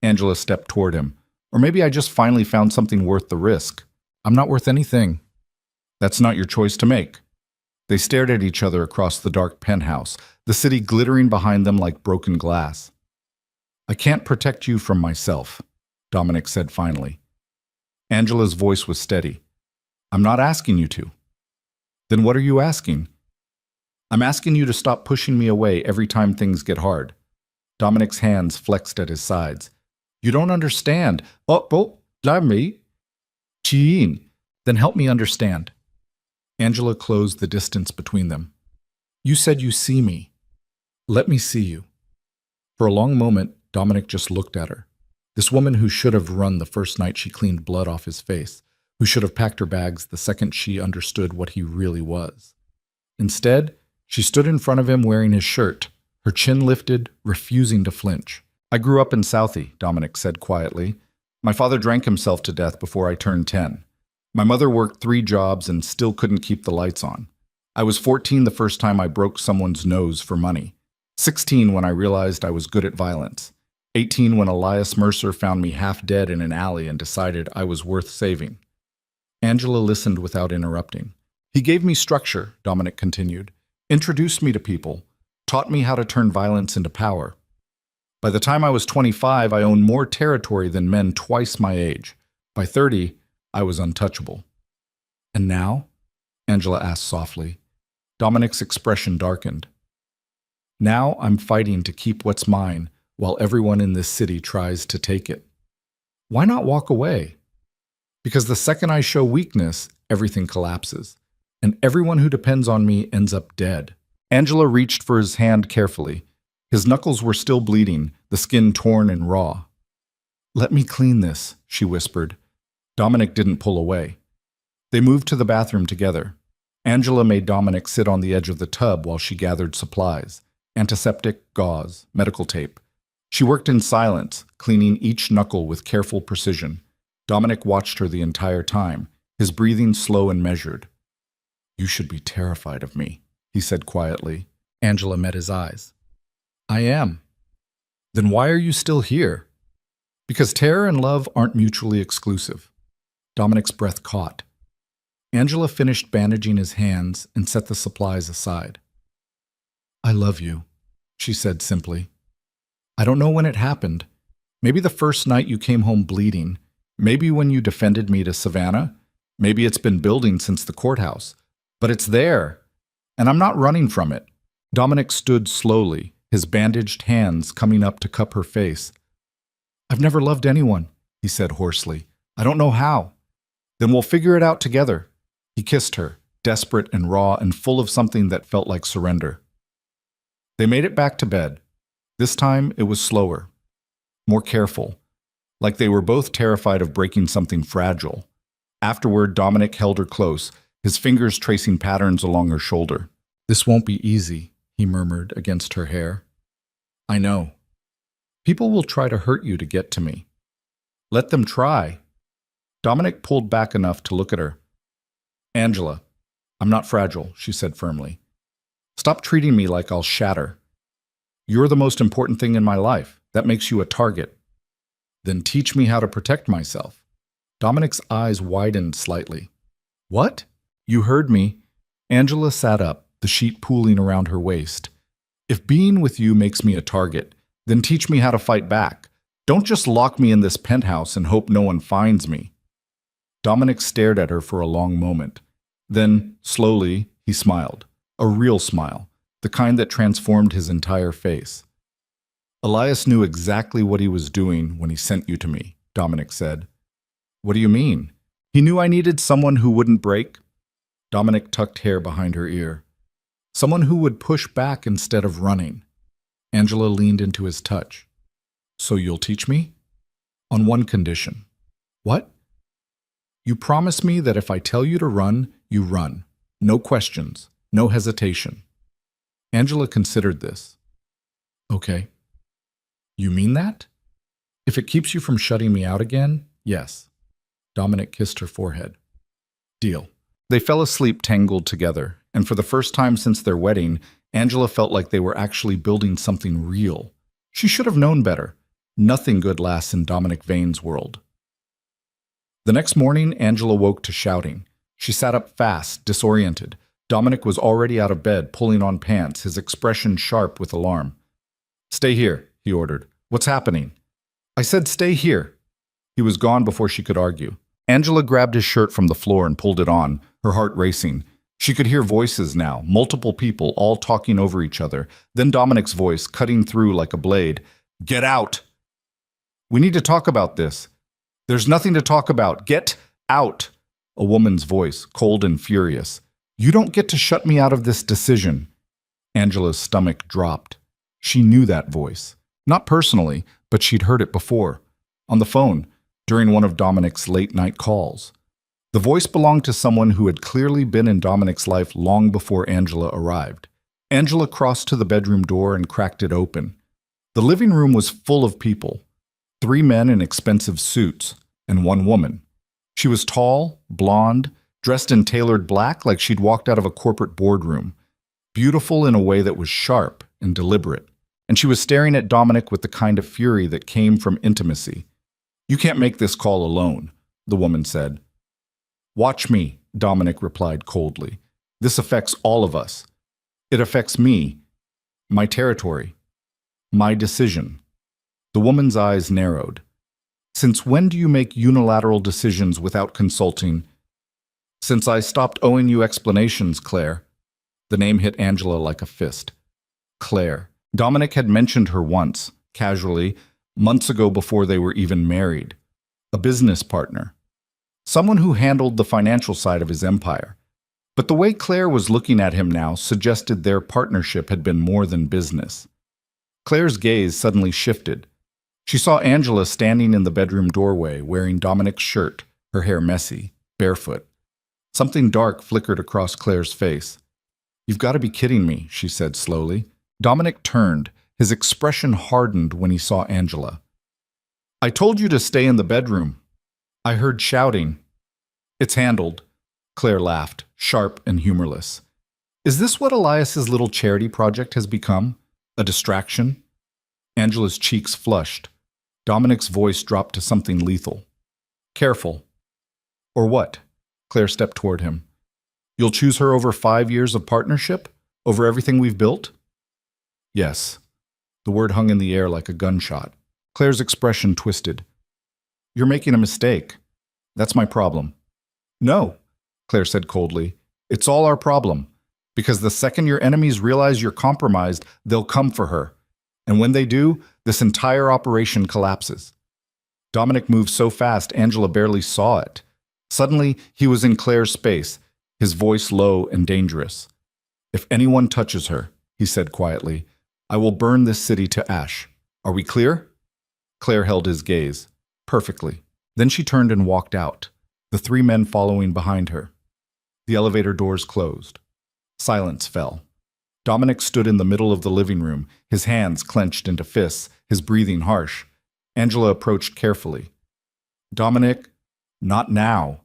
Angela stepped toward him, or maybe I just finally found something worth the risk. I'm not worth anything. That's not your choice to make. They stared at each other across the dark penthouse, the city glittering behind them like broken glass. I can't protect you from myself, Dominic said finally. Angela's voice was steady. I'm not asking you to. Then what are you asking? I'm asking you to stop pushing me away every time things get hard. Dominic's hands flexed at his sides. You don't understand. Let me. Jean, then help me understand. Angela closed the distance between them. You said you see me. Let me see you. For a long moment, Dominic just looked at her. This woman who should have run the first night she cleaned blood off his face, who should have packed her bags the second she understood what he really was. Instead, she stood in front of him wearing his shirt, her chin lifted, refusing to flinch. I grew up in Southie, Dominic said quietly. My father drank himself to death before I turned 10. My mother worked 3 jobs and still couldn't keep the lights on. I was 14 the first time I broke someone's nose for money. 16 when I realized I was good at violence. 18 when Elias Mercer found me half dead in an alley and decided I was worth saving. Angela listened without interrupting. He gave me structure, Dominic continued, introduced me to people, taught me how to turn violence into power. By the time I was 25, I owned more territory than men twice my age. By 30, I was untouchable. And now? Angela asked softly. Dominic's expression darkened. Now I'm fighting to keep what's mine while everyone in this city tries to take it. Why not walk away? Because the second I show weakness, everything collapses, and everyone who depends on me ends up dead. Angela reached for his hand carefully. His knuckles were still bleeding, the skin torn and raw. Let me clean this, she whispered. Dominic didn't pull away. They moved to the bathroom together. Angela made Dominic sit on the edge of the tub while she gathered supplies, antiseptic, gauze, medical tape. She worked in silence, cleaning each knuckle with careful precision. Dominic watched her the entire time, his breathing slow and measured. You should be terrified of me, he said quietly. Angela met his eyes. I am. Then why are you still here? Because terror and love aren't mutually exclusive. Dominic's breath caught. Angela finished bandaging his hands and set the supplies aside. I love you, she said simply. I don't know when it happened. Maybe the first night you came home bleeding. Maybe when you defended me to Savannah. Maybe it's been building since the courthouse. But it's there, and I'm not running from it. Dominic stood slowly, his bandaged hands coming up to cup her face. I've never loved anyone, he said hoarsely. I don't know how. Then we'll figure it out together. He kissed her, desperate and raw and full of something that felt like surrender. They made it back to bed. This time it was slower, more careful, like they were both terrified of breaking something fragile. Afterward, Dominic held her close, his fingers tracing patterns along her shoulder. "This won't be easy," he murmured against her hair. "I know. People will try to hurt you to get to me." "Let them try." Dominic pulled back enough to look at her. "Angela, I'm not fragile," she said firmly. "Stop treating me like I'll shatter. You're the most important thing in my life. That makes you a target. Then teach me how to protect myself." Dominic's eyes widened slightly. "What?" "You heard me." Angela sat up, the sheet pooling around her waist. "If being with you makes me a target, then teach me how to fight back. Don't just lock me in this penthouse and hope no one finds me." Dominic stared at her for a long moment. Then, slowly, he smiled. A real smile, the kind that transformed his entire face. "Elias knew exactly what he was doing when he sent you to me," Dominic said. "What do you mean?" "He knew I needed someone who wouldn't break." Dominic tucked hair behind her ear. "Someone who would push back instead of running." Angela leaned into his touch. "So you'll teach me?" "On one condition." "What?" "You promise me that if I tell you to run, you run. No questions, no hesitation." Angela considered this. "Okay. You mean that?" "If it keeps you from shutting me out again, yes." Dominic kissed her forehead. "Deal." They fell asleep tangled together, and for the first time since their wedding, Angela felt like they were actually building something real. She should have known better. Nothing good lasts in Dominic Vane's world. The next morning, Angela woke to shouting. She sat up fast, disoriented. Dominic was already out of bed, pulling on pants, his expression sharp with alarm. "Stay here," he ordered. "What's happening?" "I said stay here." He was gone before she could argue. Angela grabbed his shirt from the floor and pulled it on, her heart racing. She could hear voices now, multiple people, all talking over each other. Then Dominic's voice, cutting through like a blade. "Get out! We need to talk about this." "There's nothing to talk about. Get out!" A woman's voice, cold and furious. "You don't get to shut me out of this decision." Angela's stomach dropped. She knew that voice. Not personally, but she'd heard it before. On the phone, during one of Dominic's late-night calls. The voice belonged to someone who had clearly been in Dominic's life long before Angela arrived. Angela crossed to the bedroom door and cracked it open. The living room was full of people. 3 men in expensive suits, and 1 woman. She was tall, blonde, dressed in tailored black like she'd walked out of a corporate boardroom. Beautiful in a way that was sharp and deliberate. And she was staring at Dominic with the kind of fury that came from intimacy. "You can't make this call alone," the woman said. "Watch me," Dominic replied coldly. "This affects all of us. It affects me, my territory, my decision." The woman's eyes narrowed. "Since when do you make unilateral decisions without consulting?" "Since I stopped owing you explanations, Claire." The name hit Angela like a fist. Claire. Dominic had mentioned her once, casually, months ago before they were even married. A business partner. Someone who handled the financial side of his empire. But the way Claire was looking at him now suggested their partnership had been more than business. Claire's gaze suddenly shifted. She saw Angela standing in the bedroom doorway, wearing Dominic's shirt, her hair messy, barefoot. Something dark flickered across Claire's face. "You've got to be kidding me," she said slowly. Dominic turned. His expression hardened when he saw Angela. "I told you to stay in the bedroom." "I heard shouting." "It's handled." Claire laughed, sharp and humorless. "Is this what Elias's little charity project has become? A distraction?" Angela's cheeks flushed. Dominic's voice dropped to something lethal. "Careful." "Or what?" Claire stepped toward him. "You'll choose her over 5 years of partnership? Over everything we've built?" "Yes." The word hung in the air like a gunshot. Claire's expression twisted. "You're making a mistake. That's my problem." "No," Claire said coldly. "It's all our problem. Because the second your enemies realize you're compromised, they'll come for her. And when they do, this entire operation collapses." Dominic moved so fast Angela barely saw it. Suddenly, he was in Claire's space, his voice low and dangerous. "If anyone touches her," he said quietly, "I will burn this city to ash. Are we clear?" Claire held his gaze. "Perfectly." Then she turned and walked out, the 3 men following behind her. The elevator doors closed. Silence fell. Dominic stood in the middle of the living room, his hands clenched into fists, his breathing harsh. Angela approached carefully. Dominic, not now.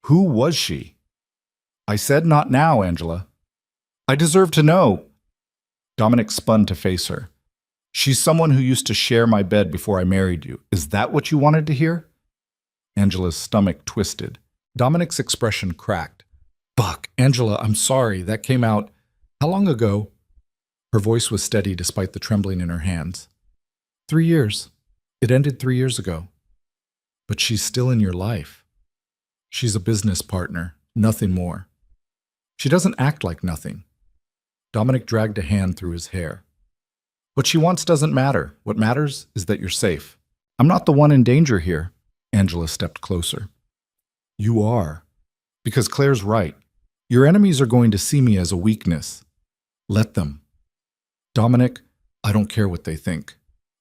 Who was she? I said not now, Angela. I deserve to know. Dominic spun to face her. She's someone who used to share my bed before I married you. Is that what you wanted to hear? Angela's stomach twisted. Dominic's expression cracked. Fuck, Angela, I'm sorry. That came out. How long ago? Her voice was steady despite the trembling in her hands. 3 years. It ended 3 years ago. But she's still in your life. She's a business partner, nothing more. She doesn't act like nothing. Dominic dragged a hand through his hair. What she wants doesn't matter. What matters is that you're safe. I'm not the one in danger here. Angela stepped closer. You are. Because Claire's right. Your enemies are going to see me as a weakness. Let them. Dominic, I don't care what they think.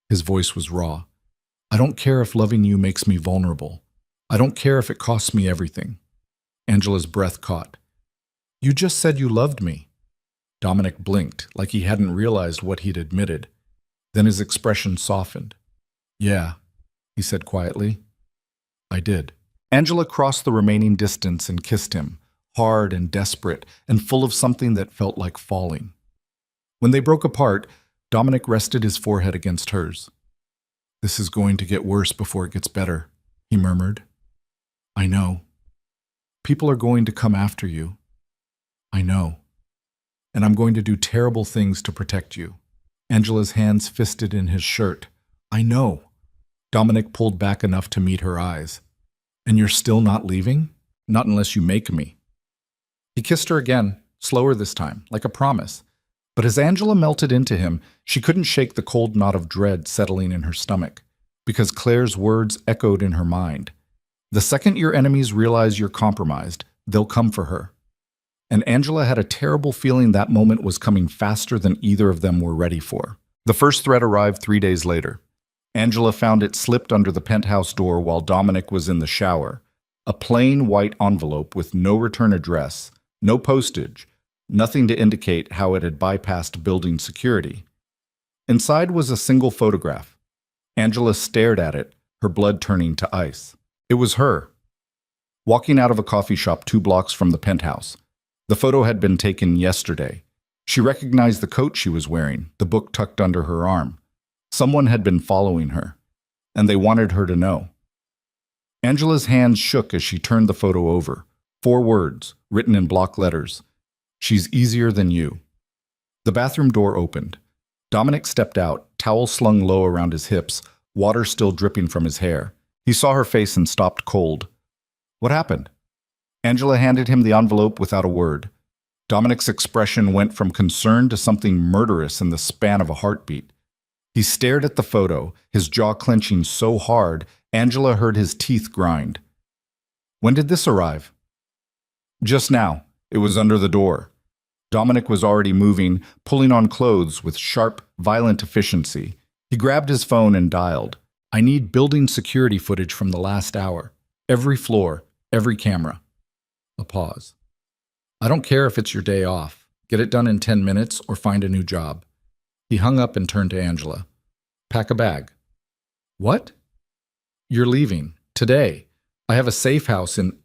His voice was raw. I don't care if loving you makes me vulnerable. I don't care if it costs me everything. Angela's breath caught. You just said you loved me. Dominic blinked, like he hadn't realized what he'd admitted. Then his expression softened. Yeah, he said quietly. I did. Angela crossed the remaining distance and kissed him, hard and desperate, and full of something that felt like falling. When they broke apart, Dominic rested his forehead against hers. This is going to get worse before it gets better, he murmured. I know. People are going to come after you. I know. And I'm going to do terrible things to protect you. Angela's hands fisted in his shirt. I know. Dominic pulled back enough to meet her eyes. And you're still not leaving? Not unless you make me. He kissed her again, slower this time, like a promise. But as Angela melted into him, she couldn't shake the cold knot of dread settling in her stomach, because Claire's words echoed in her mind. The second your enemies realize you're compromised, they'll come for her. And Angela had a terrible feeling that moment was coming faster than either of them were ready for. The first threat arrived 3 days later. Angela found it slipped under the penthouse door while Dominic was in the shower. A plain white envelope with no return address, no postage, nothing to indicate how it had bypassed building security. Inside was a single photograph. Angela stared at it, her blood turning to ice. It was her, walking out of a coffee shop 2 blocks from the penthouse. The photo had been taken yesterday. She recognized the coat she was wearing, the book tucked under her arm. Someone had been following her, and they wanted her to know. Angela's hands shook as she turned the photo over. 4 words, written in block letters. She's easier than you. The bathroom door opened. Dominic stepped out, towel slung low around his hips, water still dripping from his hair. He saw her face and stopped cold. What happened? Angela handed him the envelope without a word. Dominic's expression went from concern to something murderous in the span of a heartbeat. He stared at the photo, his jaw clenching so hard, Angela heard his teeth grind. When did this arrive? Just now. It was under the door. Dominic was already moving, pulling on clothes with sharp, violent efficiency. He grabbed his phone and dialed. I need building security footage from the last hour. Every floor, every camera. A pause. I don't care if it's your day off. Get it done in 10 minutes or find a new job. He hung up and turned to Angela. Pack a bag. What? You're leaving. Today. I have a safe house in...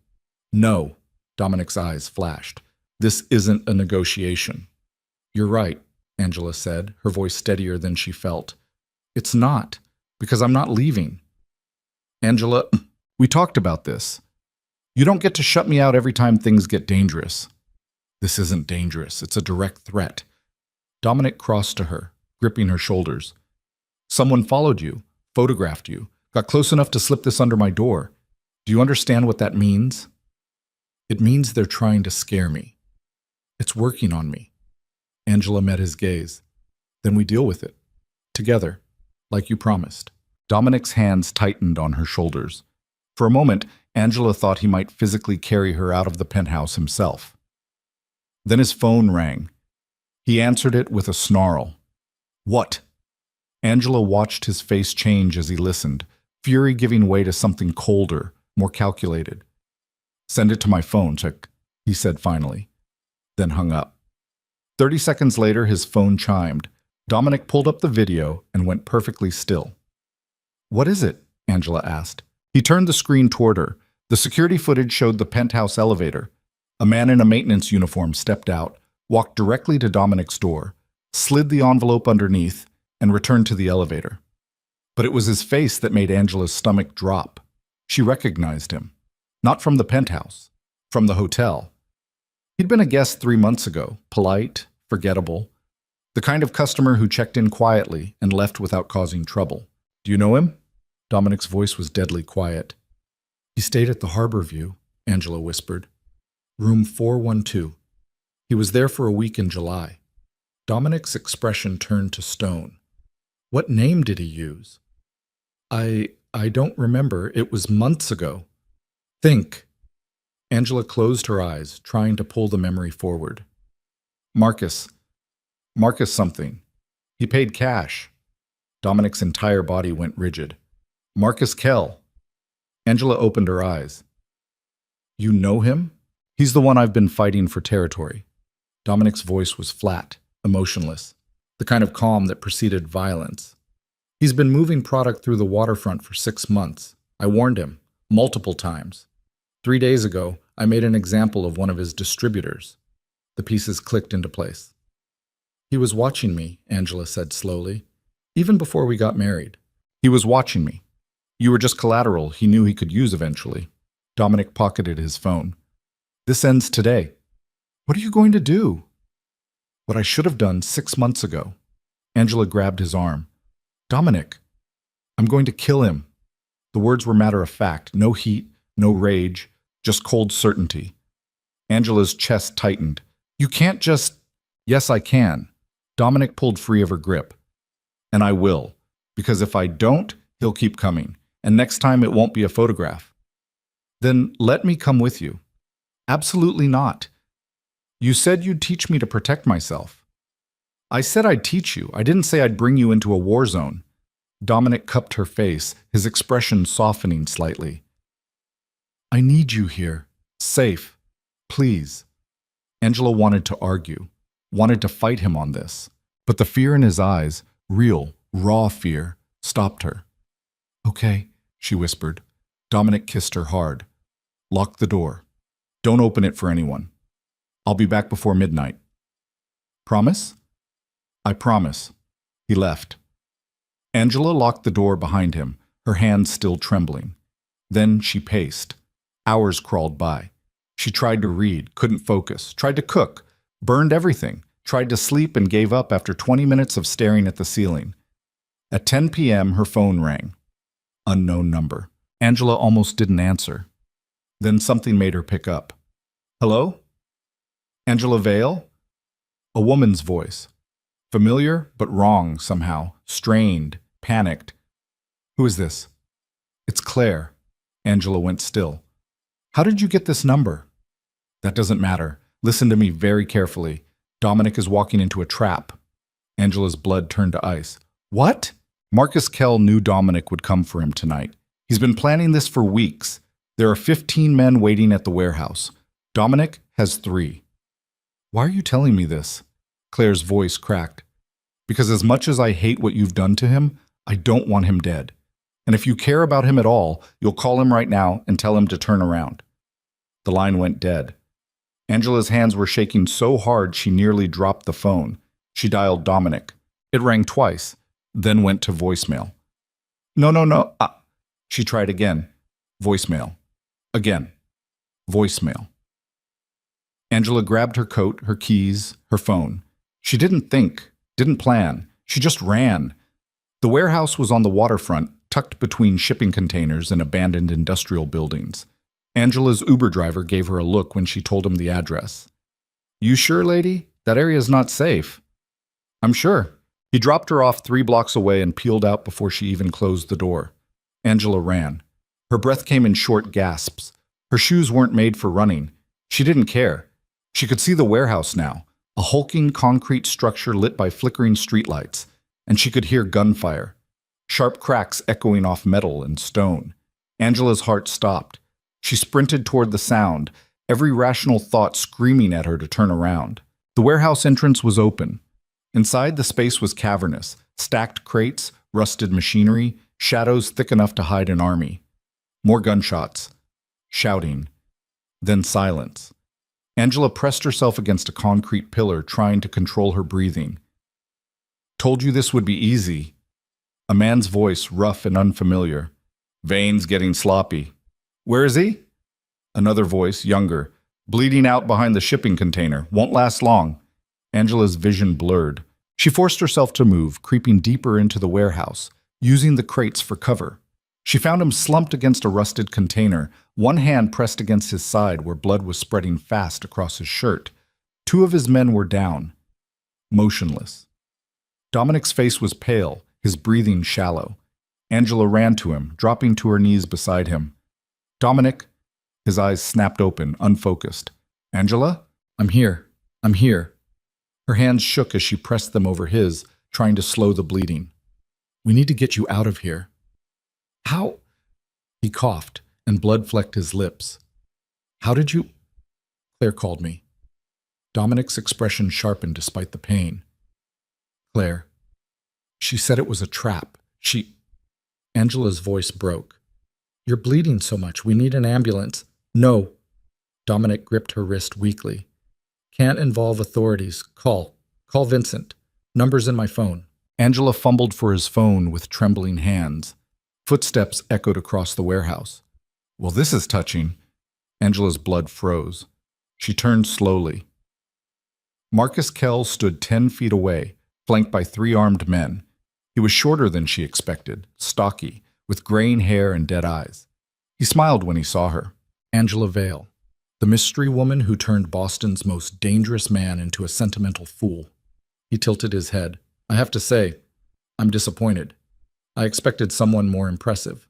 No. Dominic's eyes flashed. This isn't a negotiation. You're right, Angela said, her voice steadier than she felt. It's not, because I'm not leaving. Angela, we talked about this. You don't get to shut me out every time things get dangerous. This isn't dangerous. It's a direct threat. Dominic crossed to her, gripping her shoulders. Someone followed you, photographed you, got close enough to slip this under my door. Do you understand what that means? It means they're trying to scare me. It's working on me. Angela met his gaze. Then we deal with it. Together, like you promised. Dominic's hands tightened on her shoulders. For a moment, Angela thought he might physically carry her out of the penthouse himself. Then his phone rang. He answered it with a snarl. What? Angela watched his face change as he listened, fury giving way to something colder, more calculated. Send it to my phone, check. he said finally, then hung up. 30 seconds later, his phone chimed. Dominic pulled up the video and went perfectly still. "What is it?" Angela asked. He turned the screen toward her. The security footage showed the penthouse elevator. A man in a maintenance uniform stepped out, walked directly to Dominic's door, slid the envelope underneath, and returned to the elevator. But it was his face that made Angela's stomach drop. She recognized him. Not from the penthouse, from the hotel. He'd been a guest 3 months ago, polite, forgettable, the kind of customer who checked in quietly and left without causing trouble. "Do you know him?" Dominic's voice was deadly quiet. "He stayed at the Harbor View," Angela whispered. "Room 412. He was there for a week in July." Dominic's expression turned to stone. "What name did he use?" I don't remember. It was months ago." "Think." Angela closed her eyes, trying to pull the memory forward. Marcus something. He paid cash." Dominic's entire body went rigid. "Marcus Kell." Angela opened her eyes. "You know him?" "He's the one I've been fighting for territory." Dominic's voice was flat, emotionless, the kind of calm that preceded violence. "He's been moving product through the waterfront for 6 months. I warned him, multiple times. 3 days ago, I made an example of one of his distributors." The pieces clicked into place. "He was watching me," Angela said slowly, "even before we got married. He was watching me. You were just collateral he knew he could use eventually." Dominic pocketed his phone. "This ends today." "What are you going to do?" "What I should have done 6 months ago." Angela grabbed his arm. "Dominic, I'm going to kill him." The words were matter of fact, no heat, no rage, just cold certainty. Angela's chest tightened. "You can't just—" "Yes, I can." Dominic pulled free of her grip. "And I will, because if I don't, he'll keep coming, and next time it won't be a photograph." "Then let me come with you." "Absolutely not. You said you'd teach me to protect myself." "I said I'd teach you. I didn't say I'd bring you into a war zone." Dominic cupped her face, his expression softening slightly. "I need you here. Safe. Please." Angela wanted to argue, wanted to fight him on this, but the fear in his eyes, real, raw fear, stopped her. "Okay," she whispered. Dominic kissed her hard. "Lock the door. Don't open it for anyone. I'll be back before midnight." "Promise?" "I promise." He left. Angela locked the door behind him, her hands still trembling. Then she paced. Hours crawled by. She tried to read, couldn't focus, tried to cook, burned everything, tried to sleep and gave up after 20 minutes of staring at the ceiling. At 10 p.m., her phone rang. Unknown number. Angela almost didn't answer. Then something made her pick up. "Hello? Angela Vale?" A woman's voice. Familiar, but wrong somehow, strained, panicked. "Who is this?" "It's Claire." Angela went still. "How did you get this number?" "That doesn't matter. Listen to me very carefully. Dominic is walking into a trap." Angela's blood turned to ice. "What?" Marcus Kell knew Dominic would come for him tonight. He's been planning this for weeks. There are 15 men waiting at the warehouse. Dominic has 3. "Why are you telling me this?" Claire's voice cracked. "Because as much as I hate what you've done to him, I don't want him dead. And if you care about him at all, you'll call him right now and tell him to turn around." The line went dead. Angela's hands were shaking so hard she nearly dropped the phone. She dialed Dominic. It rang twice, then went to voicemail. No. She tried again. Voicemail. Again. Voicemail. Angela grabbed her coat, her keys, her phone. She didn't think, didn't plan. She just ran. The warehouse was on the waterfront, tucked between shipping containers and abandoned industrial buildings. Angela's Uber driver gave her a look when she told him the address. "You sure, lady? That area's not safe." "I'm sure." He dropped her off 3 blocks away and peeled out before she even closed the door. Angela ran. Her breath came in short gasps. Her shoes weren't made for running. She didn't care. She could see the warehouse now, a hulking concrete structure lit by flickering streetlights, and she could hear gunfire, sharp cracks echoing off metal and stone. Angela's heart stopped. She sprinted toward the sound, every rational thought screaming at her to turn around. The warehouse entrance was open. Inside, the space was cavernous, stacked crates, rusted machinery, shadows thick enough to hide an army. More gunshots, shouting, then silence. Angela pressed herself against a concrete pillar, trying to control her breathing. "Told you this would be easy." A man's voice, rough and unfamiliar. "Veins getting sloppy." "Where is he?" Another voice, younger. "Bleeding out behind the shipping container. Won't last long." Angela's vision blurred. She forced herself to move, creeping deeper into the warehouse, using the crates for cover. She found him slumped against a rusted container, one hand pressed against his side where blood was spreading fast across his shirt. Two of his men were down, motionless. Dominic's face was pale, his breathing shallow. Angela ran to him, dropping to her knees beside him. "Dominic." His eyes snapped open, unfocused. "Angela? I'm here. I'm here." Her hands shook as she pressed them over his, trying to slow the bleeding. "We need to get you out of here." "How?" He coughed, and blood flecked his lips. "How did you—" "Claire called me." Dominic's expression sharpened despite the pain. "Claire. She said it was a trap. Angela's voice broke. "You're bleeding so much. We need an ambulance." "No." Dominic gripped her wrist weakly. "Can't involve authorities. Call Vincent. Number's in my phone." Angela fumbled for his phone with trembling hands. Footsteps echoed across the warehouse. "Well, this is touching." Angela's blood froze. She turned slowly. Marcus Kell stood 10 feet away, flanked by 3 armed men. He was shorter than she expected, stocky, with graying hair and dead eyes. He smiled when he saw her. Angela Vale, the mystery woman who turned Boston's most dangerous man into a sentimental fool. He tilted his head. "I have to say, I'm disappointed. I expected someone more impressive."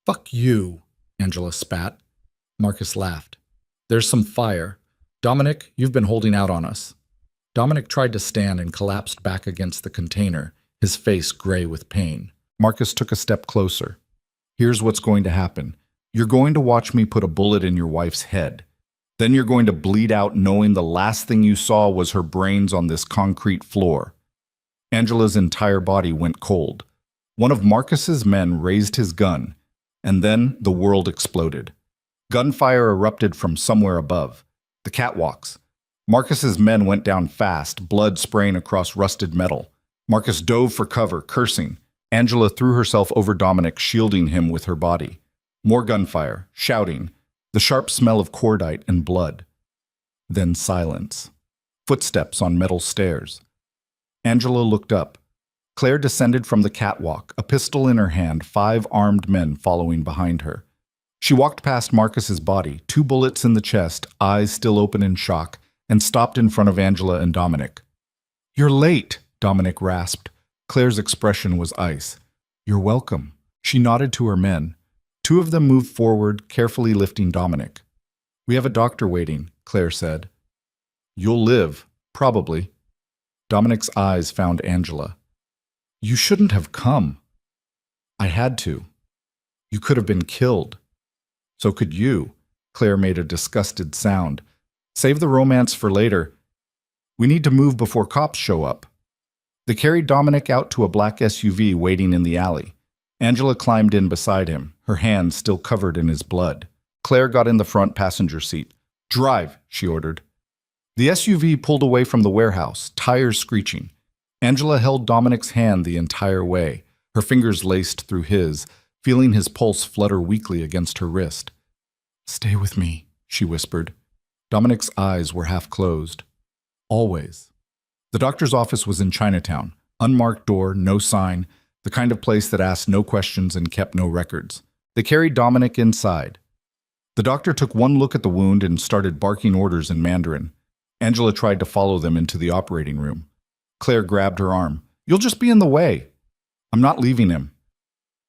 "Fuck you," Angela spat. Marcus laughed. "There's some fire. Dominic, you've been holding out on us." Dominic tried to stand and collapsed back against the container, his face gray with pain. Marcus took a step closer. "Here's what's going to happen. You're going to watch me put a bullet in your wife's head. Then you're going to bleed out knowing the last thing you saw was her brains on this concrete floor." Angela's entire body went cold. One of Marcus's men raised his gun, and then the world exploded. Gunfire erupted from somewhere above. The catwalks. Marcus's men went down fast, blood spraying across rusted metal. Marcus dove for cover, cursing. Angela threw herself over Dominic, shielding him with her body. More gunfire, shouting, the sharp smell of cordite and blood. Then silence. Footsteps on metal stairs. Angela looked up. Claire descended from the catwalk, a pistol in her hand, 5 armed men following behind her. She walked past Marcus's body, 2 bullets in the chest, eyes still open in shock, and stopped in front of Angela and Dominic. "You're late," Dominic rasped. Claire's expression was ice. "You're welcome." She nodded to her men. 2 of them moved forward, carefully lifting Dominic. "We have a doctor waiting," Claire said. "You'll live, probably." Dominic's eyes found Angela. "You shouldn't have come." "I had to." "You could have been killed." "So could you." Claire made a disgusted sound. "Save the romance for later. We need to move before cops show up." They carried Dominic out to a black SUV waiting in the alley. Angela climbed in beside him, her hands still covered in his blood. Claire got in the front passenger seat. "Drive," she ordered. The SUV pulled away from the warehouse, tires screeching. Angela held Dominic's hand the entire way, her fingers laced through his, feeling his pulse flutter weakly against her wrist. "Stay with me," she whispered. Dominic's eyes were half closed. Always. The doctor's office was in Chinatown. Unmarked door, no sign, the kind of place that asked no questions and kept no records. They carried Dominic inside. The doctor took one look at the wound and started barking orders in Mandarin. Angela tried to follow them into the operating room. Claire grabbed her arm. "You'll just be in the way." "I'm not leaving him."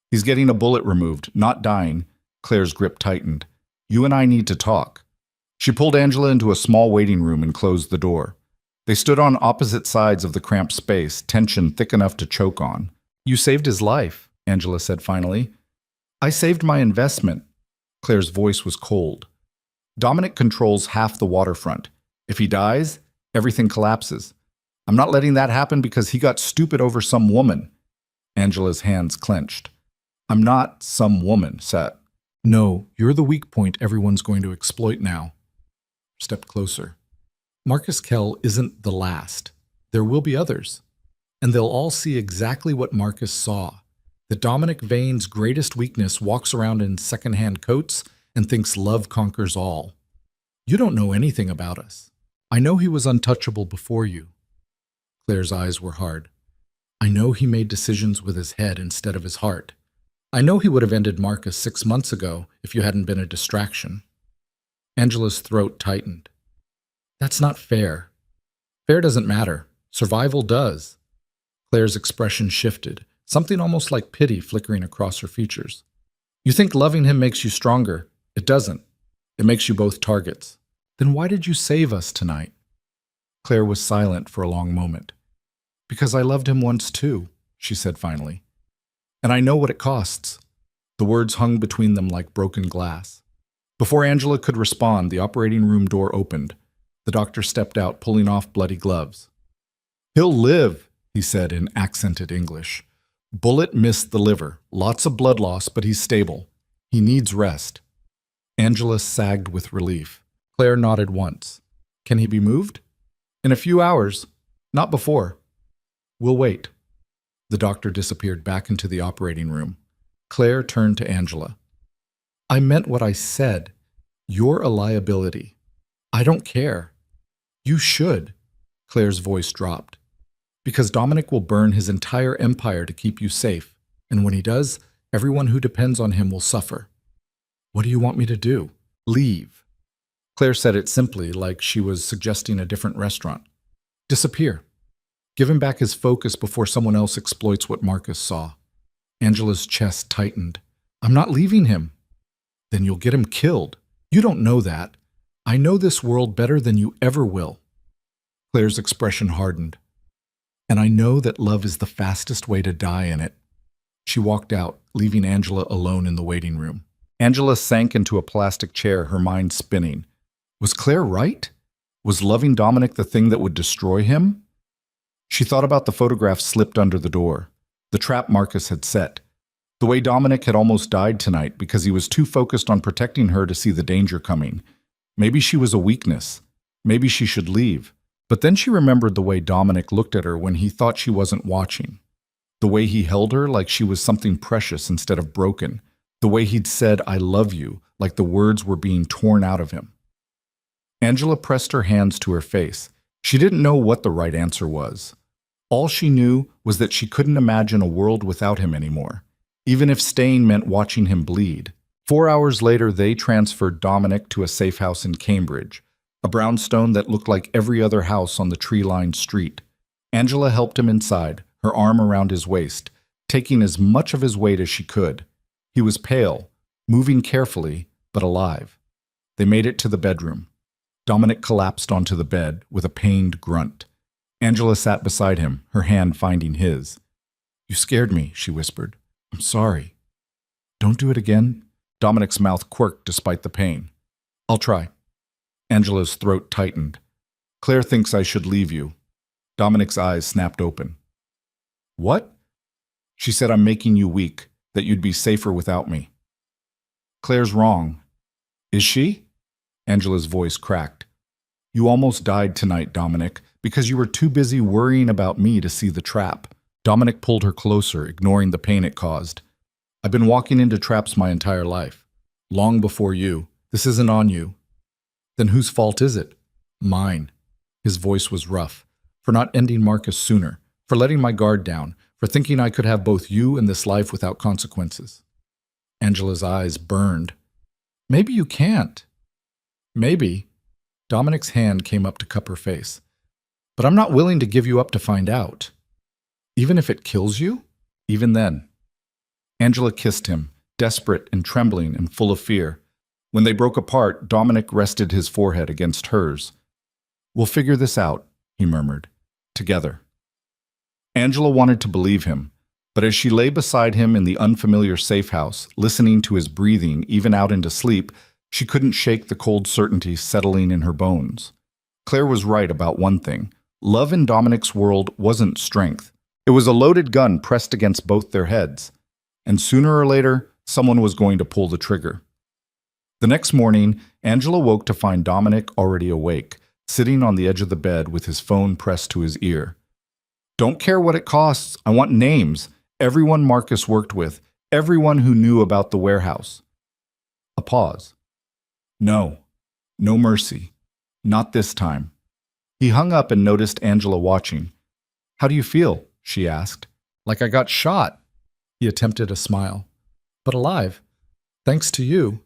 "He's getting a bullet removed, not dying." Claire's grip tightened. "You and I need to talk." She pulled Angela into a small waiting room and closed the door. They stood on opposite sides of the cramped space, tension thick enough to choke on. "You saved his life," Angela said finally. "I saved my investment." Claire's voice was cold. Dominic controls half the waterfront. If he dies, everything collapses. I'm not letting that happen because he got stupid over some woman. Angela's hands clenched. I'm not some woman, Sat. No, you're the weak point everyone's going to exploit now. Step closer. Marcus Kell isn't the last. There will be others. And they'll all see exactly what Marcus saw. That Dominic Vane's greatest weakness walks around in second-hand coats and thinks love conquers all. You don't know anything about us. I know he was untouchable before you. Claire's eyes were hard. I know he made decisions with his head instead of his heart. I know he would have ended Marcus 6 months ago if you hadn't been a distraction. Angela's throat tightened. That's not fair. Fair doesn't matter. Survival does. Claire's expression shifted, something almost like pity flickering across her features. You think loving him makes you stronger. It doesn't. It makes you both targets. Then why did you save us tonight? Claire was silent for a long moment. Because I loved him once too, she said finally. And I know what it costs. The words hung between them like broken glass. Before Angela could respond, the operating room door opened. The doctor stepped out, pulling off bloody gloves. He'll live, he said in accented English. Bullet missed the liver. Lots of blood loss, but he's stable. He needs rest. Angela sagged with relief. Claire nodded once. Can he be moved? In a few hours. Not before. We'll wait. The doctor disappeared back into the operating room. Claire turned to Angela. I meant what I said. You're a liability. I don't care. You should. Claire's voice dropped. Because Dominic will burn his entire empire to keep you safe, and when he does, everyone who depends on him will suffer. What do you want me to do? Leave. Claire said it simply, like she was suggesting a different restaurant. Disappear. Give him back his focus before someone else exploits what Marcus saw. Angela's chest tightened. I'm not leaving him. Then you'll get him killed. You don't know that. I know this world better than you ever will. Claire's expression hardened. And I know that love is the fastest way to die in it. She walked out, leaving Angela alone in the waiting room. Angela sank into a plastic chair, her mind spinning. Was Claire right? Was loving Dominic the thing that would destroy him? She thought about the photograph slipped under the door, the trap Marcus had set, the way Dominic had almost died tonight because he was too focused on protecting her to see the danger coming. Maybe she was a weakness. Maybe she should leave. But then she remembered the way Dominic looked at her when he thought she wasn't watching. The way he held her like she was something precious instead of broken. The way he'd said, I love you, like the words were being torn out of him. Angela pressed her hands to her face. She didn't know what the right answer was. All she knew was that she couldn't imagine a world without him anymore, even if staying meant watching him bleed. 4 hours later, they transferred Dominic to a safe house in Cambridge, a brownstone that looked like every other house on the tree-lined street. Angela helped him inside, her arm around his waist, taking as much of his weight as she could. He was pale, moving carefully, but alive. They made it to the bedroom. Dominic collapsed onto the bed with a pained grunt. Angela sat beside him, her hand finding his. You scared me, she whispered. I'm sorry. Don't do it again. Dominic's mouth quirked despite the pain. I'll try. Angela's throat tightened. Claire thinks I should leave you. Dominic's eyes snapped open. What? She said I'm making you weak, that you'd be safer without me. Claire's wrong. Is she? Angela's voice cracked. You almost died tonight, Dominic, because you were too busy worrying about me to see the trap. Dominic pulled her closer, ignoring the pain it caused. I've been walking into traps my entire life. Long before you. This isn't on you. Then whose fault is it? Mine. His voice was rough. For not ending Marcus sooner. For letting my guard down. For thinking I could have both you and this life without consequences. Angela's eyes burned. Maybe you can't. Maybe. Dominic's hand came up to cup her face. But I'm not willing to give you up to find out. Even if it kills you? Even then. Angela kissed him, desperate and trembling and full of fear. When they broke apart, Dominic rested his forehead against hers. We'll figure this out, he murmured. Together. Angela wanted to believe him, but as she lay beside him in the unfamiliar safe house, listening to his breathing even out into sleep, She couldn't shake the cold certainty settling in her bones. Claire was right about one thing. Love in Dominic's world wasn't strength. It was a loaded gun pressed against both their heads. And sooner or later, someone was going to pull the trigger. The next morning, Angela woke to find Dominic already awake, sitting on the edge of the bed with his phone pressed to his ear. "Don't care what it costs. I want names. Everyone Marcus worked with. Everyone who knew about the warehouse." A pause. No. No mercy. Not this time. He hung up and noticed Angela watching. "How do you feel?" she asked. "Like I got shot." He attempted a smile. "But alive. Thanks to you."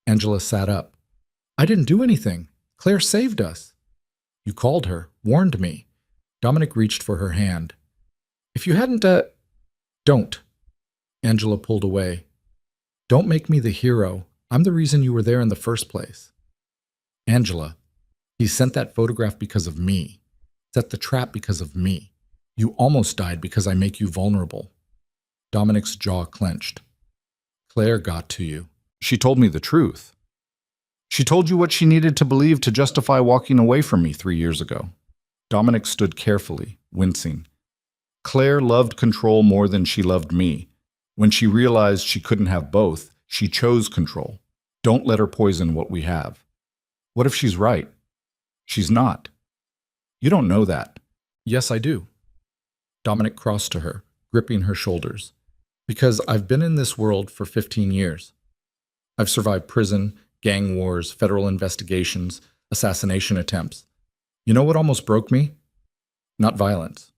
Angela sat up. "I didn't do anything. Claire saved us." "You called her, warned me." Dominic reached for her hand. "If you hadn't, Don't." Angela pulled away. "Don't make me the hero. I'm the reason you were there in the first place." "Angela, he sent that photograph because of me. Set the trap because of me. You almost died because I make you vulnerable." Dominic's jaw clenched. "Claire got to you. She told me the truth. She told you what she needed to believe to justify walking away from me 3 years ago." Dominic stood carefully, wincing. Claire loved control more than she loved me. When she realized she couldn't have both, she chose control. Don't let her poison what we have. What if she's right? She's not. You don't know that. Yes, I do. Dominic crossed to her, gripping her shoulders. Because I've been in this world for 15 years. I've survived prison, gang wars, federal investigations, assassination attempts. You know what almost broke me? Not violence.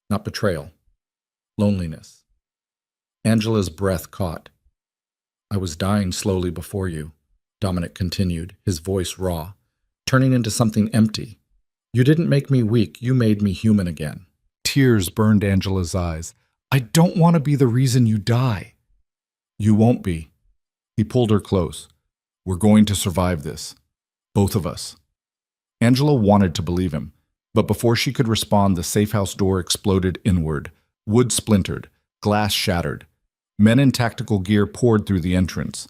Not betrayal. Loneliness. Angela's breath caught. "I was dying slowly before you," Dominic continued, his voice raw, "turning into something empty. You didn't make me weak, you made me human again." Tears burned Angela's eyes. "I don't want to be the reason you die." "You won't be." He pulled her close. "We're going to survive this. Both of us." Angela wanted to believe him, but before she could respond, the safehouse door exploded inward. Wood splintered, glass shattered. Men in tactical gear poured through the entrance.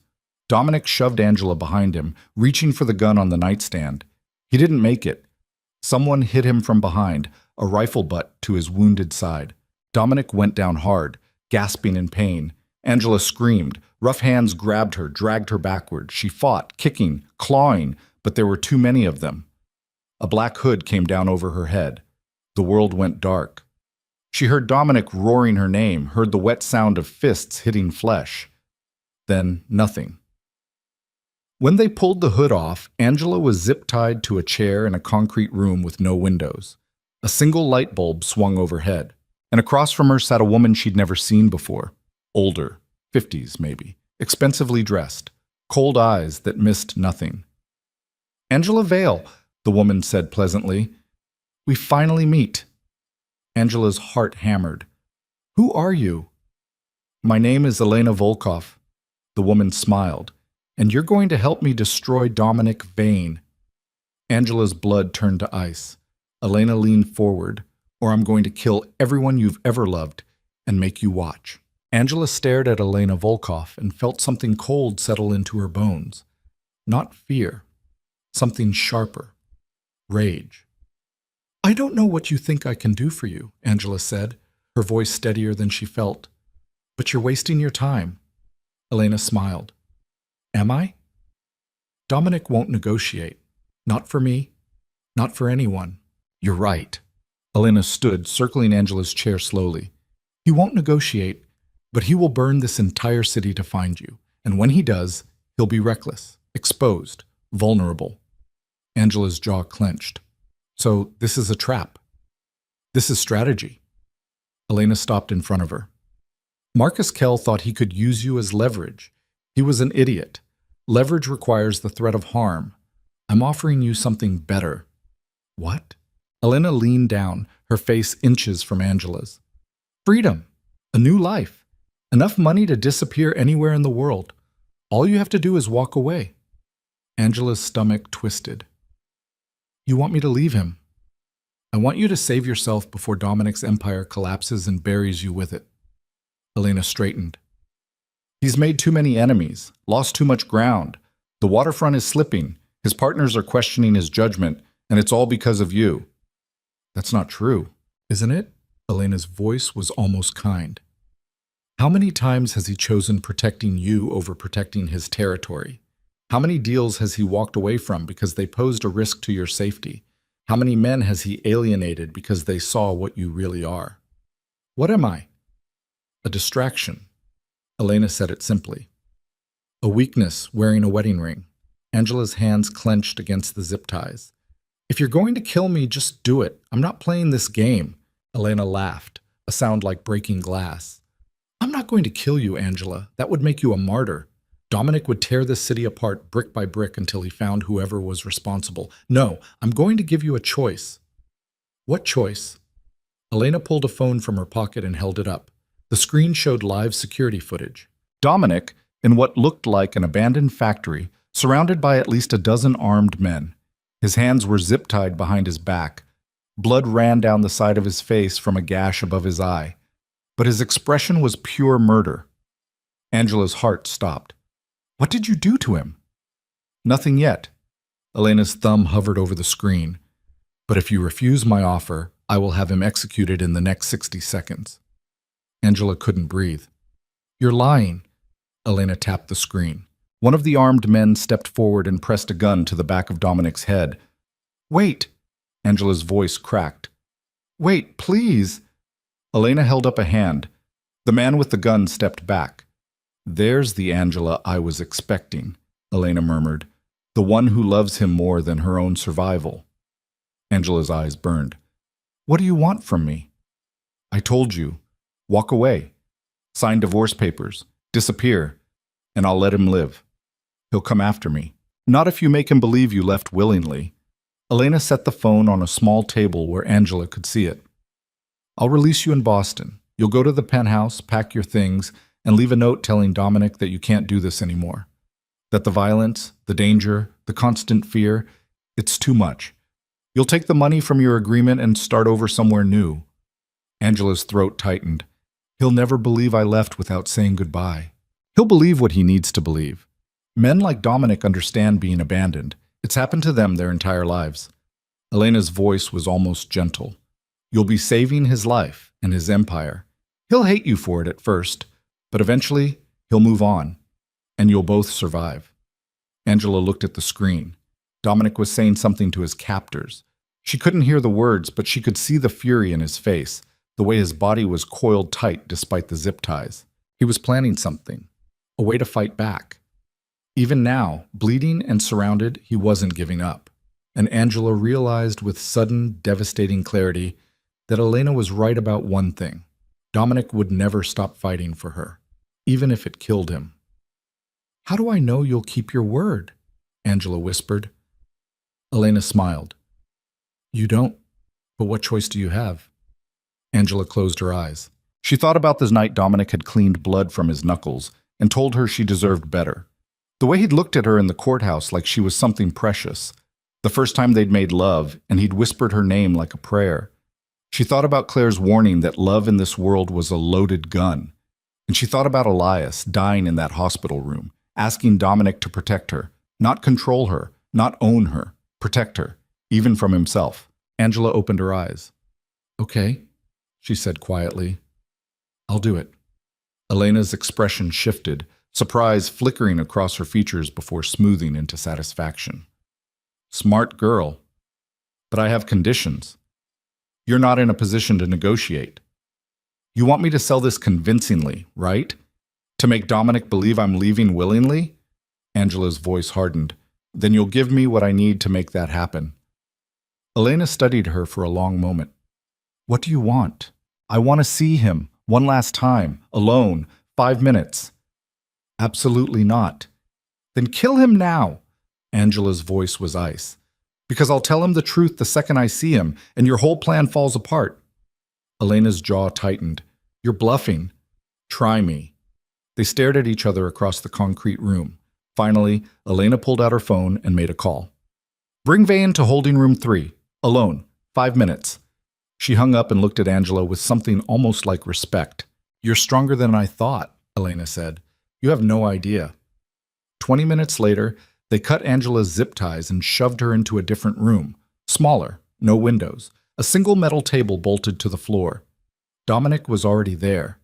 Dominic shoved Angela behind him, reaching for the gun on the nightstand. He didn't make it. Someone hit him from behind, a rifle butt to his wounded side. Dominic went down hard, gasping in pain. Angela screamed. Rough hands grabbed her, dragged her backward. She fought, kicking, clawing, but there were too many of them. A black hood came down over her head. The world went dark. She heard Dominic roaring her name, heard the wet sound of fists hitting flesh. Then nothing. When they pulled the hood off, Angela was zip-tied to a chair in a concrete room with no windows. A single light bulb swung overhead, and across from her sat a woman she'd never seen before. Older, 50s maybe, expensively dressed, cold eyes that missed nothing. "Angela Vale," the woman said pleasantly. "We finally meet." Angela's heart hammered. "Who are you?" "My name is Elena Volkov." The woman smiled. "And you're going to help me destroy Dominic Vane." Angela's blood turned to ice. Elena leaned forward. "Or I'm going to kill everyone you've ever loved and make you watch." Angela stared at Elena Volkov and felt something cold settle into her bones. Not fear. Something sharper. Rage. "I don't know what you think I can do for you," Angela said, her voice steadier than she felt. "But you're wasting your time." Elena smiled. "Am I?" "Dominic won't negotiate. Not for me. Not for anyone." "You're right." Elena stood, circling Angela's chair slowly. "He won't negotiate, but he will burn this entire city to find you. And when he does, he'll be reckless, exposed, vulnerable." Angela's jaw clenched. "So this is a trap. This is strategy." Elena stopped in front of her. "Marcus Kell thought he could use you as leverage. He was an idiot. Leverage requires the threat of harm. I'm offering you something better." "What?" Elena leaned down, her face inches from Angela's. "Freedom. A new life. Enough money to disappear anywhere in the world. All you have to do is walk away." Angela's stomach twisted. "You want me to leave him?" "I want you to save yourself before Dominic's empire collapses and buries you with it." Elena straightened. "He's made too many enemies, lost too much ground. The waterfront is slipping. His partners are questioning his judgment, and it's all because of you. That's not true, isn't it? Elena's voice was almost kind. How many times has he chosen protecting you over protecting his territory? How many deals has he walked away from because they posed a risk to your safety? How many men has he alienated because they saw what you really are? What am I? A distraction. Elena said it simply. A weakness wearing a wedding ring. Angela's hands clenched against the zip ties. If you're going to kill me, just do it. I'm not playing this game. Elena laughed, a sound like breaking glass. I'm not going to kill you, Angela. That would make you a martyr. Dominic would tear this city apart brick by brick until he found whoever was responsible. No, I'm going to give you a choice. What choice? Elena pulled a phone from her pocket and held it up. The screen showed live security footage. Dominic, in what looked like an abandoned factory, surrounded by at least a dozen armed men. His hands were zip-tied behind his back. Blood ran down the side of his face from a gash above his eye. But his expression was pure murder. Angela's heart stopped. What did you do to him? Nothing yet. Elena's thumb hovered over the screen. But if you refuse my offer, I will have him executed in the next 60 seconds. Angela couldn't breathe. You're lying. Elena tapped the screen. One of the armed men stepped forward and pressed a gun to the back of Dominic's head. Wait! Angela's voice cracked. Wait, please! Elena held up a hand. The man with the gun stepped back. There's the Angela I was expecting, Elena murmured. The one who loves him more than her own survival. Angela's eyes burned. What do you want from me? I told you. Walk away. Sign divorce papers. Disappear. And I'll let him live. He'll come after me. Not if you make him believe you left willingly. Elena set the phone on a small table where Angela could see it. I'll release you in Boston. You'll go to the penthouse, pack your things, and leave a note telling Dominic that you can't do this anymore. That the violence, the danger, the constant fear, it's too much. You'll take the money from your agreement and start over somewhere new. Angela's throat tightened. He'll never believe I left without saying goodbye. He'll believe what he needs to believe. Men like Dominic understand being abandoned. It's happened to them their entire lives. Elena's voice was almost gentle. You'll be saving his life and his empire. He'll hate you for it at first, but eventually he'll move on, and you'll both survive. Angela looked at the screen. Dominic was saying something to his captors. She couldn't hear the words, but she could see the fury in his face, the way his body was coiled tight despite the zip ties. He was planning something, a way to fight back. Even now, bleeding and surrounded, he wasn't giving up. And Angela realized with sudden, devastating clarity that Elena was right about one thing. Dominic would never stop fighting for her, even if it killed him. How do I know you'll keep your word? Angela whispered. Elena smiled. You don't, but what choice do you have? Angela closed her eyes. She thought about the night Dominic had cleaned blood from his knuckles and told her she deserved better. The way he'd looked at her in the courthouse like she was something precious. The first time they'd made love, and he'd whispered her name like a prayer. She thought about Claire's warning that love in this world was a loaded gun. And she thought about Elias dying in that hospital room, asking Dominic to protect her, not control her, not own her, protect her, even from himself. Angela opened her eyes. Okay, she said quietly. I'll do it. Elena's expression shifted, surprise flickering across her features before smoothing into satisfaction. Smart girl. But I have conditions. You're not in a position to negotiate. You want me to sell this convincingly, right? To make Dominic believe I'm leaving willingly? Angela's voice hardened. Then you'll give me what I need to make that happen. Elena studied her for a long moment. What do you want? I want to see him, one last time, alone, 5 minutes. Absolutely not. Then kill him now. Angela's voice was ice. Because I'll tell him the truth the second I see him, and your whole plan falls apart. Elena's jaw tightened. You're bluffing. Try me. They stared at each other across the concrete room. Finally, Elena pulled out her phone and made a call. Bring Vane to holding room 3. Alone. 5 minutes. She hung up and looked at Angela with something almost like respect. You're stronger than I thought, Elena said. You have no idea. 20 minutes later, They cut Angela's zip ties and shoved her into a different room. Smaller, no windows, a single metal table bolted to the floor. Dominic was already there.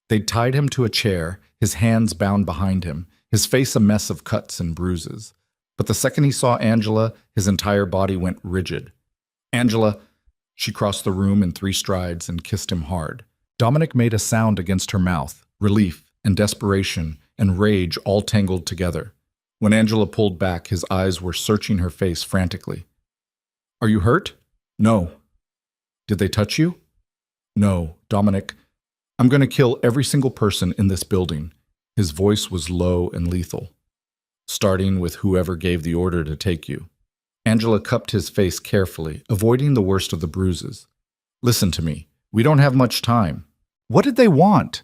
They'd tied him to a chair, his hands bound behind him, his face a mess of cuts and bruises. But the second he saw Angela, his entire body went rigid. Angela, she crossed the room in 3 strides and kissed him hard. Dominic made a sound against her mouth, relief and desperation and rage all tangled together. When Angela pulled back, his eyes were searching her face frantically. Are you hurt? No. Did they touch you? No, Dominic. I'm going to kill every single person in this building. His voice was low and lethal. Starting with whoever gave the order to take you. Angela cupped his face carefully, avoiding the worst of the bruises. Listen to me. We don't have much time. What did they want?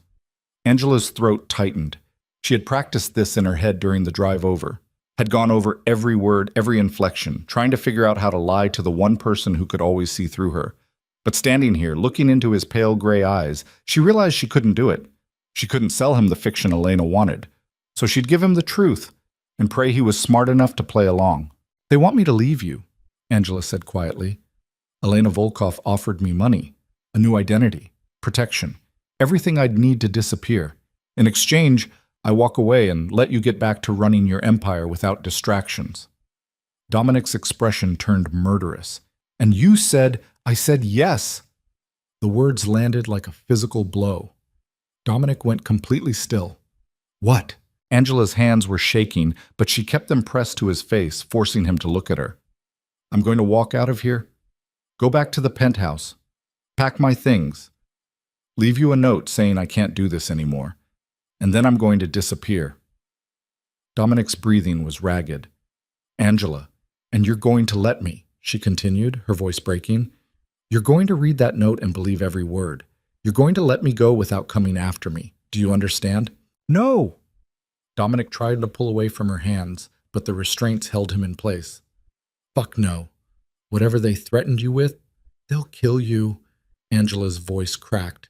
Angela's throat tightened. She had practiced this in her head during the drive over, had gone over every word, every inflection, trying to figure out how to lie to the one person who could always see through her. But standing here, looking into his pale gray eyes, she realized she couldn't do it. She couldn't sell him the fiction Elena wanted. So she'd give him the truth and pray he was smart enough to play along. They want me to leave you, Angela said quietly. Elena Volkov offered me money, a new identity, protection, everything I'd need to disappear. In exchange, I walk away and let you get back to running your empire without distractions. Dominic's expression turned murderous. And you said, I said yes. The words landed like a physical blow. Dominic went completely still. What? Angela's hands were shaking, but she kept them pressed to his face, forcing him to look at her. I'm going to walk out of here. Go back to the penthouse. Pack my things. Leave you a note saying I can't do this anymore. And then I'm going to disappear. Dominic's breathing was ragged. Angela, and you're going to let me, she continued, her voice breaking. You're going to read that note and believe every word. You're going to let me go without coming after me. Do you understand? No! Dominic tried to pull away from her hands, but the restraints held him in place. Fuck no. Whatever they threatened you with, they'll kill you. Angela's voice cracked.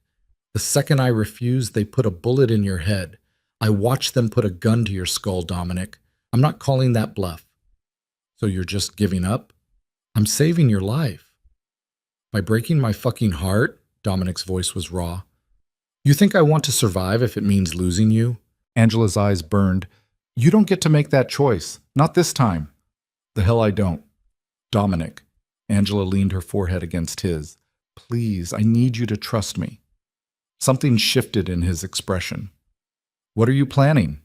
The second I refused, they put a bullet in your head. I watched them put a gun to your skull, Dominic. I'm not calling that bluff. So you're just giving up? I'm saving your life. By breaking my fucking heart? Dominic's voice was raw. You think I want to survive if it means losing you? Angela's eyes burned. You don't get to make that choice. Not this time. The hell I don't. Dominic. Angela leaned her forehead against his. Please, I need you to trust me. Something shifted in his expression. What are you planning?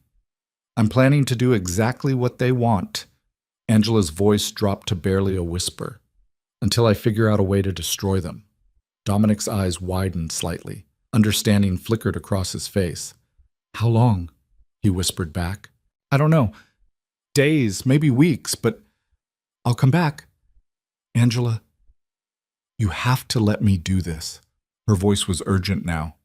I'm planning to do exactly what they want. Angela's voice dropped to barely a whisper. Until I figure out a way to destroy them. Dominic's eyes widened slightly. Understanding flickered across his face. How long? He whispered back. I don't know. Days, maybe weeks, but I'll come back. Angela, you have to let me do this. Her voice was urgent now.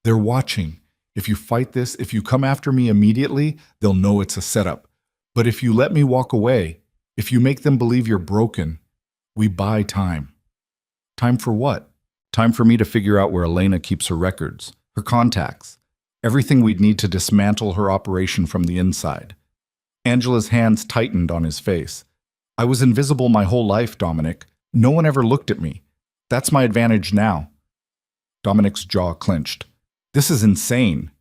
They're watching. If you fight this, if you come after me immediately, they'll know it's a setup. But if you let me walk away, if you make them believe you're broken, we buy time. Time for what? Time for me to figure out where Elena keeps her records, her contacts, everything we'd need to dismantle her operation from the inside. Angela's hands tightened on his face. I was invisible my whole life, Dominic. No one ever looked at me. That's my advantage now. Dominic's jaw clenched. This is insane.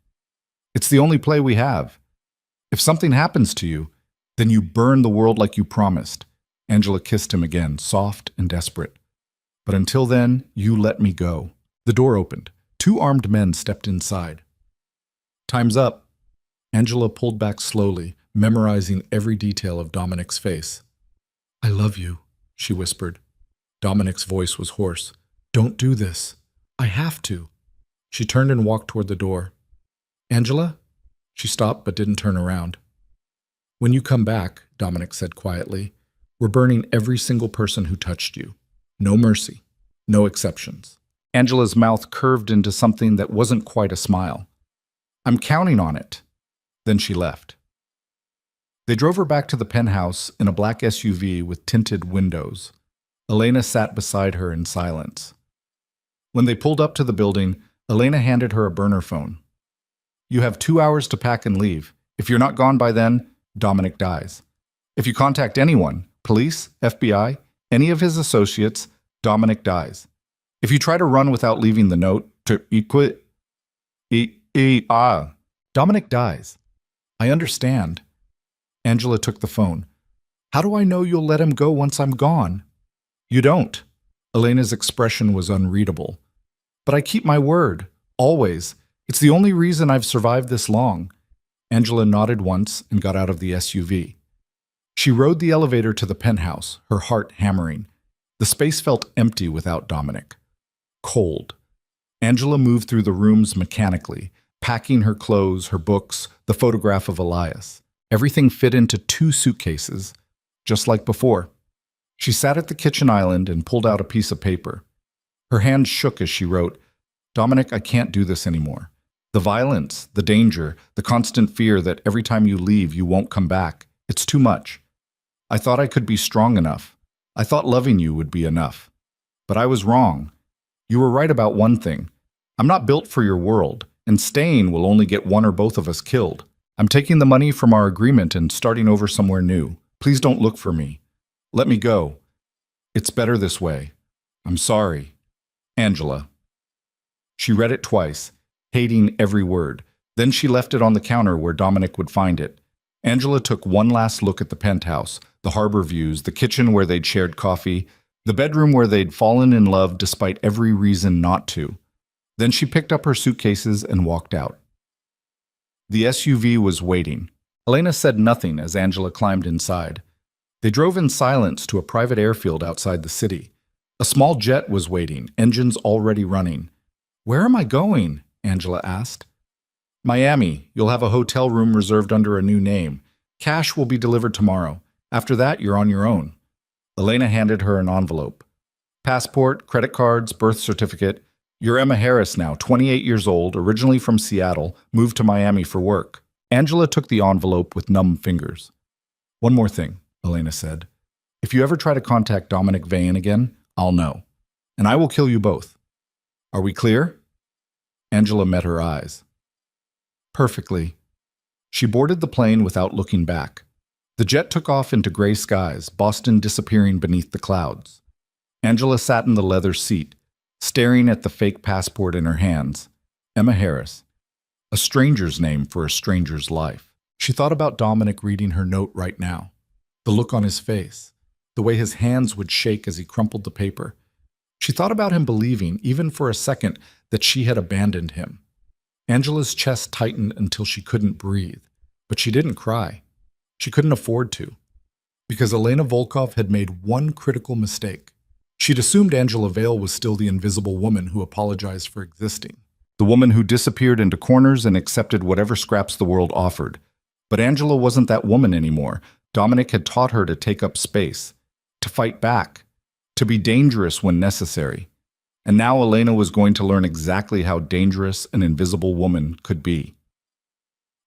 It's the only play we have. If something happens to you, then you burn the world like you promised. Angela kissed him again, soft and desperate. But until then, you let me go. The door opened. 2 armed men stepped inside. Time's up. Angela pulled back slowly, memorizing every detail of Dominic's face. I love you, she whispered. Dominic's voice was hoarse. Don't do this. I have to. She turned and walked toward the door. Angela? She stopped but didn't turn around. When you come back, Dominic said quietly, we're burning every single person who touched you. No mercy. No exceptions. Angela's mouth curved into something that wasn't quite a smile. I'm counting on it. Then she left. They drove her back to the penthouse in a black SUV with tinted windows. Elena sat beside her in silence. When they pulled up to the building, Elena handed her a burner phone. You have 2 hours to pack and leave. If you're not gone by then, Dominic dies. If you contact anyone, police, FBI, any of his associates, Dominic dies. If you try to run without leaving the note to Dominic dies. I understand. Angela took the phone. How do I know you'll let him go once I'm gone? You don't. Elena's expression was unreadable. But I keep my word. Always. It's the only reason I've survived this long. Angela nodded once and got out of the SUV. She rode the elevator to the penthouse, her heart hammering. The space felt empty without Dominic. Cold. Angela moved through the rooms mechanically, packing her clothes, her books, the photograph of Elias. Everything fit into 2 suitcases, just like before. She sat at the kitchen island and pulled out a piece of paper. Her hands shook as she wrote, Dominic, I can't do this anymore. The violence, the danger, the constant fear that every time you leave, you won't come back. It's too much. I thought I could be strong enough. I thought loving you would be enough. But I was wrong. You were right about one thing. I'm not built for your world, and staying will only get one or both of us killed. I'm taking the money from our agreement and starting over somewhere new. Please don't look for me. Let me go. It's better this way. I'm sorry. Angela. She read it twice, hating every word. Then she left it on the counter where Dominic would find it. Angela took one last look at the penthouse, the harbor views, the kitchen where they'd shared coffee, the bedroom where they'd fallen in love despite every reason not to. Then she picked up her suitcases and walked out. The SUV was waiting. Elena said nothing as Angela climbed inside. They drove in silence to a private airfield outside the city. A small jet was waiting, engines already running. Where am I going? Angela asked. Miami. You'll have a hotel room reserved under a new name. Cash will be delivered tomorrow. After that, you're on your own. Elena handed her an envelope. Passport, credit cards, birth certificate. You're Emma Harris now, 28 years old, originally from Seattle, moved to Miami for work. Angela took the envelope with numb fingers. One more thing, Elena said. If you ever try to contact Dominic Vane again, I'll know. And I will kill you both. Are we clear? Angela met her eyes. Perfectly. She boarded the plane without looking back. The jet took off into gray skies, Boston disappearing beneath the clouds. Angela sat in the leather seat, staring at the fake passport in her hands. Emma Harris. A stranger's name for a stranger's life. She thought about Dominic reading her note right now. The look on his face. The way his hands would shake as he crumpled the paper. She thought about him believing, even for a second, that she had abandoned him. Angela's chest tightened until she couldn't breathe, but she didn't cry. She couldn't afford to, because Elena Volkov had made one critical mistake. She'd assumed Angela Vale was still the invisible woman who apologized for existing, the woman who disappeared into corners and accepted whatever scraps the world offered. But Angela wasn't that woman anymore. Dominic had taught her to take up space, to fight back, to be dangerous when necessary. And now Elena was going to learn exactly how dangerous an invisible woman could be.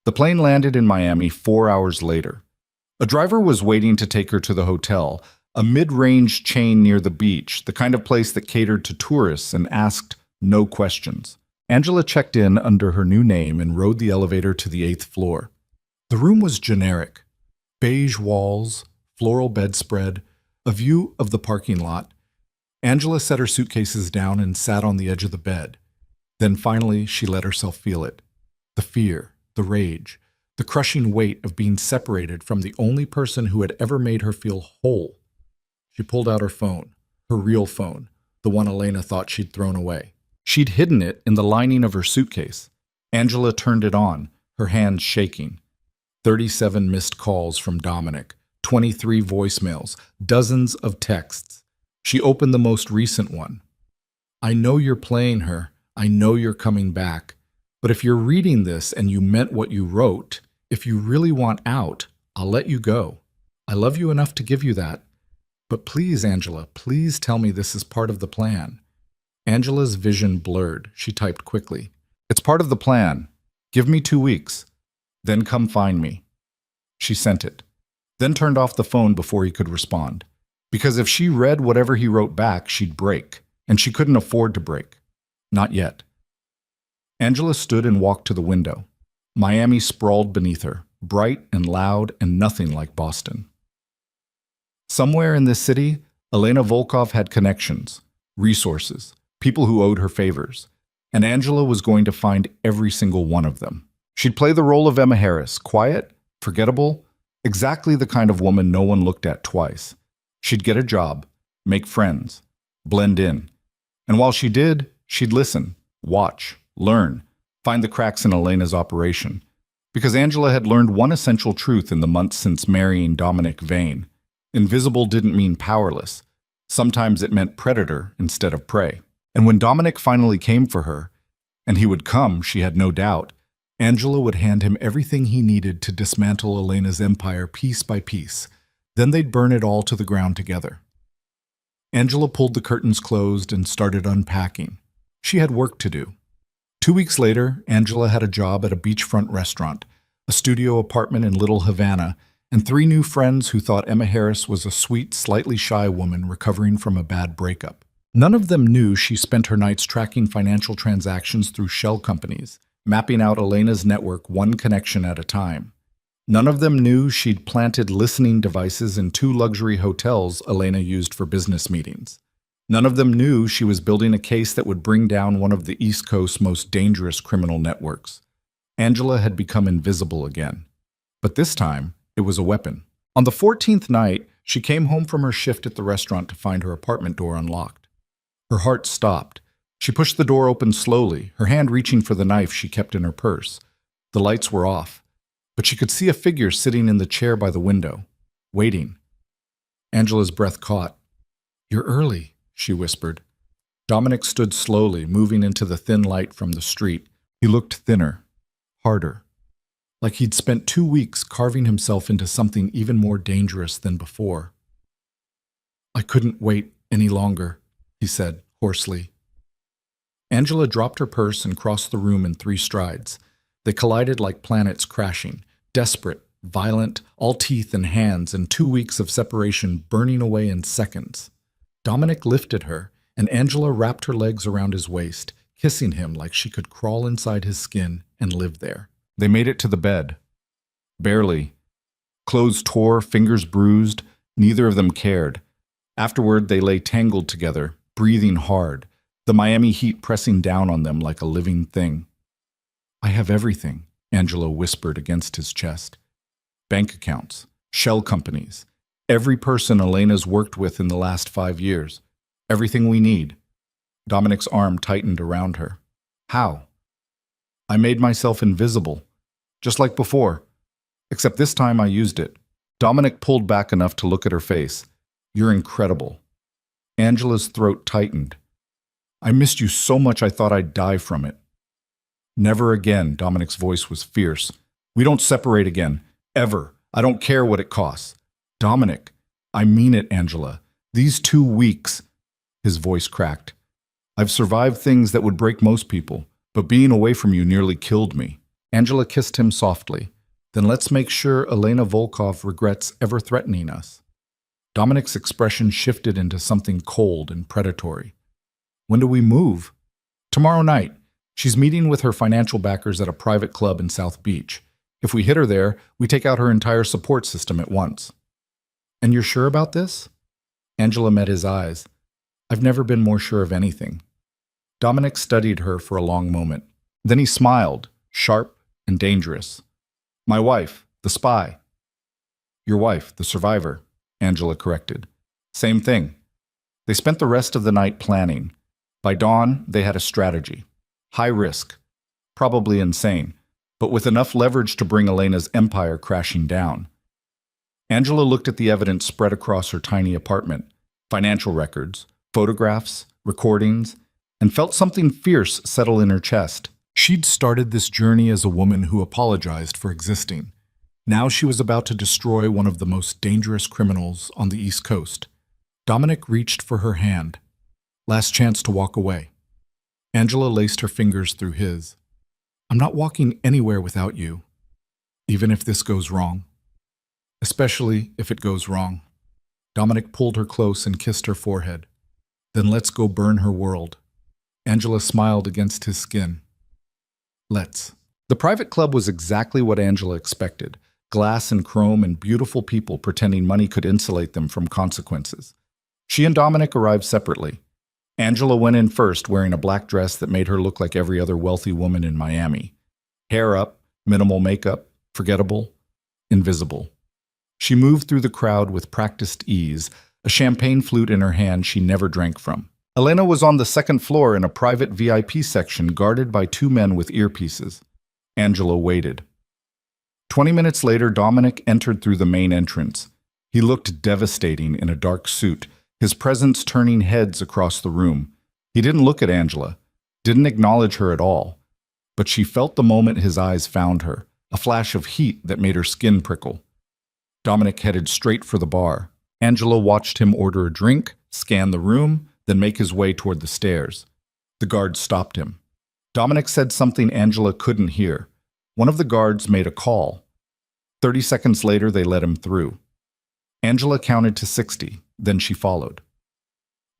The plane landed in Miami 4 hours later. A driver was waiting to take her to the hotel, a mid-range chain near the beach, the kind of place that catered to tourists and asked no questions. Angela checked in under her new name and rode the elevator to the 8th floor. The room was generic. Beige walls, floral bedspread, a view of the parking lot. Angela set her suitcases down and sat on the edge of the bed. Then finally, she let herself feel it. The fear, the rage, the crushing weight of being separated from the only person who had ever made her feel whole. She pulled out her phone, her real phone, the one Elena thought she'd thrown away. She'd hidden it in the lining of her suitcase. Angela turned it on, her hands shaking. 37 missed calls from Dominic, 23 voicemails, dozens of texts. She opened the most recent one. I know you're playing her. I know you're coming back. But if you're reading this and you meant what you wrote, if you really want out, I'll let you go. I love you enough to give you that. But please, Angela, please tell me this is part of the plan. Angela's vision blurred. She typed quickly. It's part of the plan. Give me 2 weeks. Then come find me. She sent it, then turned off the phone before he could respond. Because if she read whatever he wrote back, she'd break, and she couldn't afford to break. Not yet. Angela stood and walked to the window. Miami sprawled beneath her, bright and loud and nothing like Boston. Somewhere in this city, Elena Volkov had connections, resources, people who owed her favors, and Angela was going to find every single one of them. She'd play the role of Emma Harris, quiet, forgettable, exactly the kind of woman no one looked at twice. She'd get a job, make friends, blend in. And while she did, she'd listen, watch, learn, find the cracks in Elena's operation. Because Angela had learned one essential truth in the months since marrying Dominic Vane. Invisible didn't mean powerless. Sometimes it meant predator instead of prey. And when Dominic finally came for her, and he would come, she had no doubt, Angela would hand him everything he needed to dismantle Elena's empire piece by piece. Then they'd burn it all to the ground together. Angela pulled the curtains closed and started unpacking. She had work to do. 2 weeks later, Angela had a job at a beachfront restaurant, a studio apartment in Little Havana, and 3 new friends who thought Emma Harris was a sweet, slightly shy woman recovering from a bad breakup. None of them knew she spent her nights tracking financial transactions through shell companies, mapping out Elena's network one connection at a time. None of them knew she'd planted listening devices in 2 luxury hotels Elena used for business meetings. None of them knew she was building a case that would bring down one of the East Coast's most dangerous criminal networks. Angela had become invisible again. But this time, it was a weapon. On the 14th night, she came home from her shift at the restaurant to find her apartment door unlocked. Her heart stopped. She pushed the door open slowly, her hand reaching for the knife she kept in her purse. The lights were off, but she could see a figure sitting in the chair by the window, waiting. Angela's breath caught. "You're early," she whispered. Dominic stood slowly, moving into the thin light from the street. He looked thinner, harder, like he'd spent 2 weeks carving himself into something even more dangerous than before. "I couldn't wait any longer," he said, hoarsely. Angela dropped her purse and crossed the room in 3 strides. They collided like planets crashing, desperate, violent, all teeth and hands, and 2 weeks of separation burning away in seconds. Dominic lifted her, and Angela wrapped her legs around his waist, kissing him like she could crawl inside his skin and live there. They made it to the bed. Barely. Clothes tore, fingers bruised, neither of them cared. Afterward, they lay tangled together, breathing hard, the Miami heat pressing down on them like a living thing. "I have everything," Angela whispered against his chest. "Bank accounts, shell companies, every person Elena's worked with in the last 5 years. Everything we need." Dominic's arm tightened around her. "How?" "I made myself invisible, just like before, except this time I used it." Dominic pulled back enough to look at her face. "You're incredible." Angela's throat tightened. "I missed you so much I thought I'd die from it." "Never again," Dominic's voice was fierce. "We don't separate again, ever. I don't care what it costs." "Dominic, I mean it, Angela. These 2 weeks," his voice cracked. "I've survived things that would break most people, but being away from you nearly killed me." Angela kissed him softly. "Then let's make sure Elena Volkov regrets ever threatening us." Dominic's expression shifted into something cold and predatory. "When do we move?" "Tomorrow night. She's meeting with her financial backers at a private club in South Beach. If we hit her there, we take out her entire support system at once." "And you're sure about this?" Angela met his eyes. "I've never been more sure of anything." Dominic studied her for a long moment. Then he smiled, sharp and dangerous. "My wife, the spy." "Your wife, the survivor," Angela corrected. "Same thing." They spent the rest of the night planning. By dawn, they had a strategy. High risk, probably insane, but with enough leverage to bring Elena's empire crashing down. Angela looked at the evidence spread across her tiny apartment, financial records, photographs, recordings, and felt something fierce settle in her chest. She'd started this journey as a woman who apologized for existing. Now she was about to destroy one of the most dangerous criminals on the East Coast. Dominic reached for her hand. Last chance to walk away. Angela laced her fingers through his. "I'm not walking anywhere without you, even if this goes wrong. Especially if it goes wrong." Dominic pulled her close and kissed her forehead. "Then let's go burn her world." Angela smiled against his skin. "Let's." The private club was exactly what Angela expected. glass and chrome and beautiful people pretending money could insulate them from consequences. She and Dominic arrived separately. Angela went in first, wearing a black dress that made her look like every other wealthy woman in Miami. Hair up, minimal makeup, forgettable, invisible. She moved through the crowd with practiced ease, a champagne flute in her hand she never drank from. Elena was on the second floor in a private VIP section guarded by two men with earpieces. Angela waited. 20 minutes later, Dominic entered through the main entrance. He looked devastating in a dark suit, his presence turning heads across the room. He didn't look at Angela, didn't acknowledge her at all, but she felt the moment his eyes found her, a flash of heat that made her skin prickle. Dominic headed straight for the bar. Angela watched him order a drink, scan the room, then make his way toward the stairs. The guard stopped him. Dominic said something Angela couldn't hear. One of the guards made a call. 30 seconds later, they let him through. Angela counted to 60, then she followed.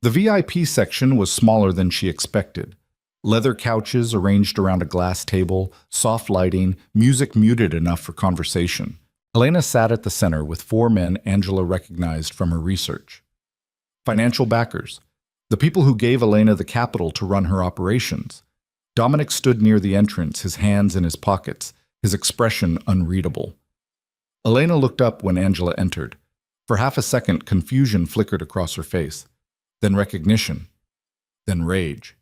The VIP section was smaller than she expected. Leather couches arranged around a glass table, soft lighting, music muted enough for conversation. Elena sat at the center with four men Angela recognized from her research. Financial backers, the people who gave Elena the capital to run her operations. Dominic stood near the entrance, his hands in his pockets, his expression unreadable. Elena looked up when Angela entered. For half a second, confusion flickered across her face, then recognition, then rage.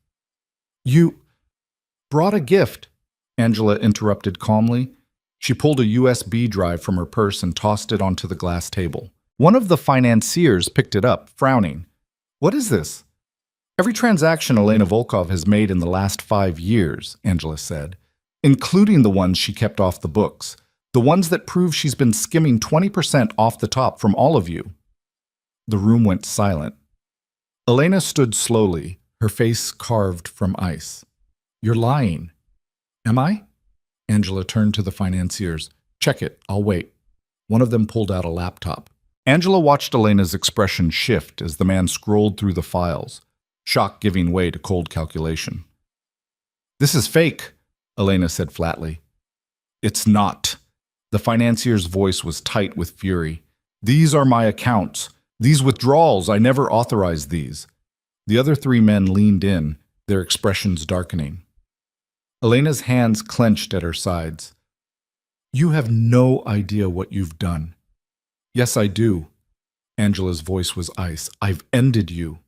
"You brought a gift," Angela interrupted calmly. She pulled a USB drive from her purse and tossed it onto the glass table. One of the financiers picked it up, frowning. "What is this?" "Every transaction Elena Volkov has made in the last 5 years," Angela said, "including the ones she kept off the books. The ones that prove she's been skimming 20% off the top from all of you." The room went silent. Elena stood slowly, her face carved from ice. "You're lying." "Am I?" Angela turned to the financiers. "Check it, I'll wait." One of them pulled out a laptop. Angela watched Elena's expression shift as the man scrolled through the files, shock giving way to cold calculation. "This is fake," Elena said flatly. "It's not." The financier's voice was tight with fury. "These are my accounts. These withdrawals, I never authorized these." The other three men leaned in, their expressions darkening. Elena's hands clenched at her sides. "You have no idea what you've done." "Yes, I do." Angela's voice was ice. "I've ended you."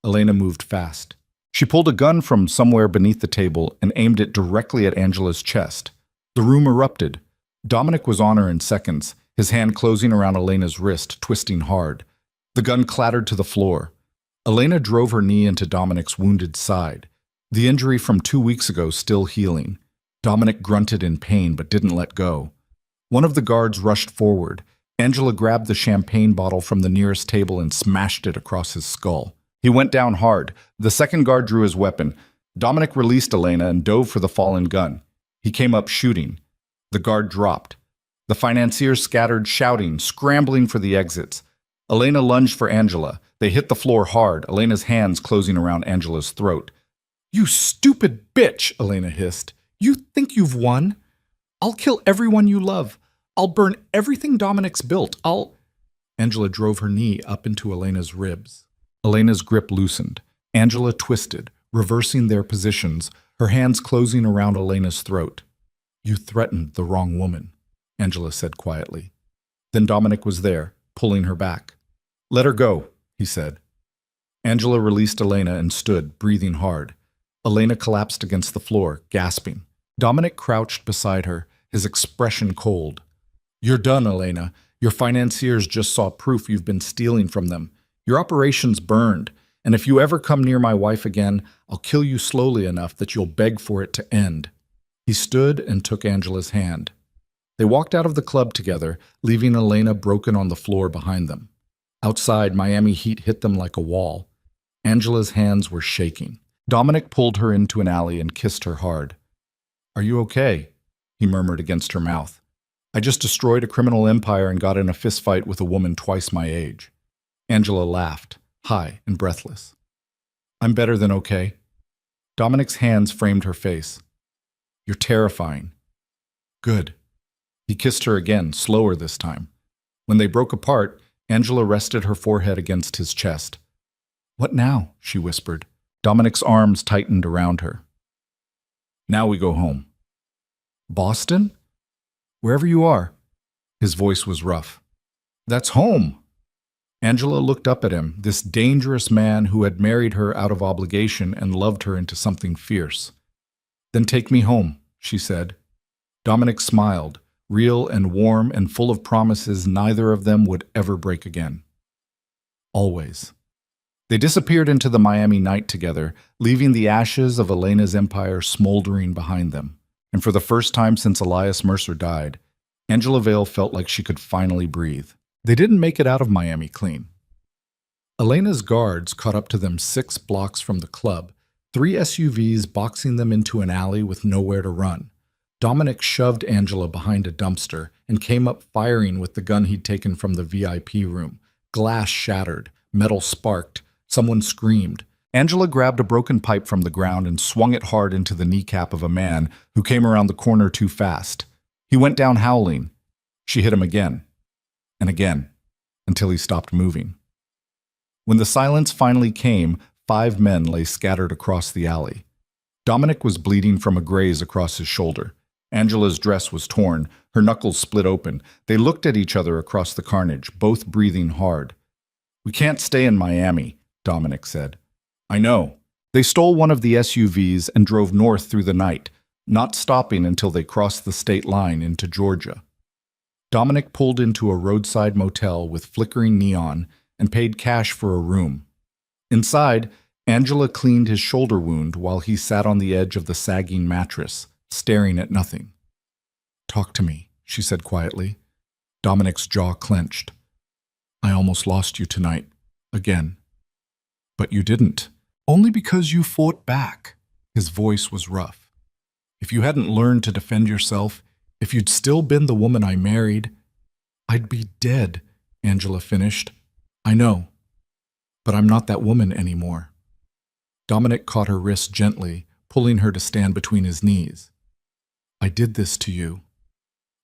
Elena moved fast. She pulled a gun from somewhere beneath the table and aimed it directly at Angela's chest. The room erupted. Dominic was on her in seconds, his hand closing around Elena's wrist, twisting hard. The gun clattered to the floor. Elena drove her knee into Dominic's wounded side. The injury from 2 weeks ago still healing. Dominic grunted in pain but didn't let go. One of the guards rushed forward. Angela grabbed the champagne bottle from the nearest table and smashed it across his skull. He went down hard. The second guard drew his weapon. Dominic released Elena and dove for the fallen gun. He came up shooting. The guard dropped. The financiers scattered, shouting, scrambling for the exits. Elena lunged for Angela. They hit the floor hard, Elena's hands closing around Angela's throat. "You stupid bitch," Elena hissed. "You think you've won? I'll kill everyone you love. I'll burn everything Dominic's built. Angela drove her knee up into Elena's ribs. Elena's grip loosened. Angela twisted, reversing their positions, her hands closing around Elena's throat. "You threatened the wrong woman," Angela said quietly. Then Dominic was there, pulling her back. "Let her go," he said. Angela released Elena and stood, breathing hard. Elena collapsed against the floor, gasping. Dominic crouched beside her, his expression cold. "You're done, Elena. Your financiers just saw proof you've been stealing from them. Your operation's burned, and if you ever come near my wife again, I'll kill you slowly enough that you'll beg for it to end." He stood and took Angela's hand. They walked out of the club together, leaving Elena broken on the floor behind them. Outside, Miami heat hit them like a wall. Angela's hands were shaking. Dominic pulled her into an alley and kissed her hard. "Are you okay?" he murmured against her mouth. "I just destroyed a criminal empire and got in a fistfight with a woman twice my age." Angela laughed, high and breathless. "I'm better than okay." Dominic's hands framed her face. "You're terrifying." "Good." He kissed her again, slower this time. When they broke apart, Angela rested her forehead against his chest. "What now?" she whispered. Dominic's arms tightened around her. "Now we go home." "Boston?" "Wherever you are." His voice was rough. "That's home." Angela looked up at him, this dangerous man who had married her out of obligation and loved her into something fierce. "Then take me home," she said. Dominic smiled, real and warm and full of promises neither of them would ever break again. Always. They disappeared into the Miami night together, leaving the ashes of Elena's empire smoldering behind them. And for the first time since Elias Mercer died, Angela Vale felt like she could finally breathe. They didn't make it out of Miami clean. Elena's guards caught up to them 6 blocks from the club, 3 SUVs boxing them into an alley with nowhere to run. Dominic shoved Angela behind a dumpster and came up firing with the gun he'd taken from the VIP room. Glass shattered, metal sparked, someone screamed. Angela grabbed a broken pipe from the ground and swung it hard into the kneecap of a man who came around the corner too fast. He went down howling. She hit him again, and again, until he stopped moving. When the silence finally came, 5 men lay scattered across the alley. Dominic was bleeding from a graze across his shoulder. Angela's dress was torn, her knuckles split open. They looked at each other across the carnage, both breathing hard. "We can't stay in Miami," Dominic said. "I know." They stole one of the SUVs and drove north through the night, not stopping until they crossed the state line into Georgia. Dominic pulled into a roadside motel with flickering neon and paid cash for a room. Inside, Angela cleaned his shoulder wound while he sat on the edge of the sagging mattress, staring at nothing. "Talk to me," she said quietly. Dominic's jaw clenched. "I almost lost you tonight. Again." "But you didn't. Only because you fought back." His voice was rough. "If you hadn't learned to defend yourself, if you'd still been the woman I married, I'd be dead," Angela finished. "I know. But I'm not that woman anymore." Dominic caught her wrist gently, pulling her to stand between his knees. "I did this to you."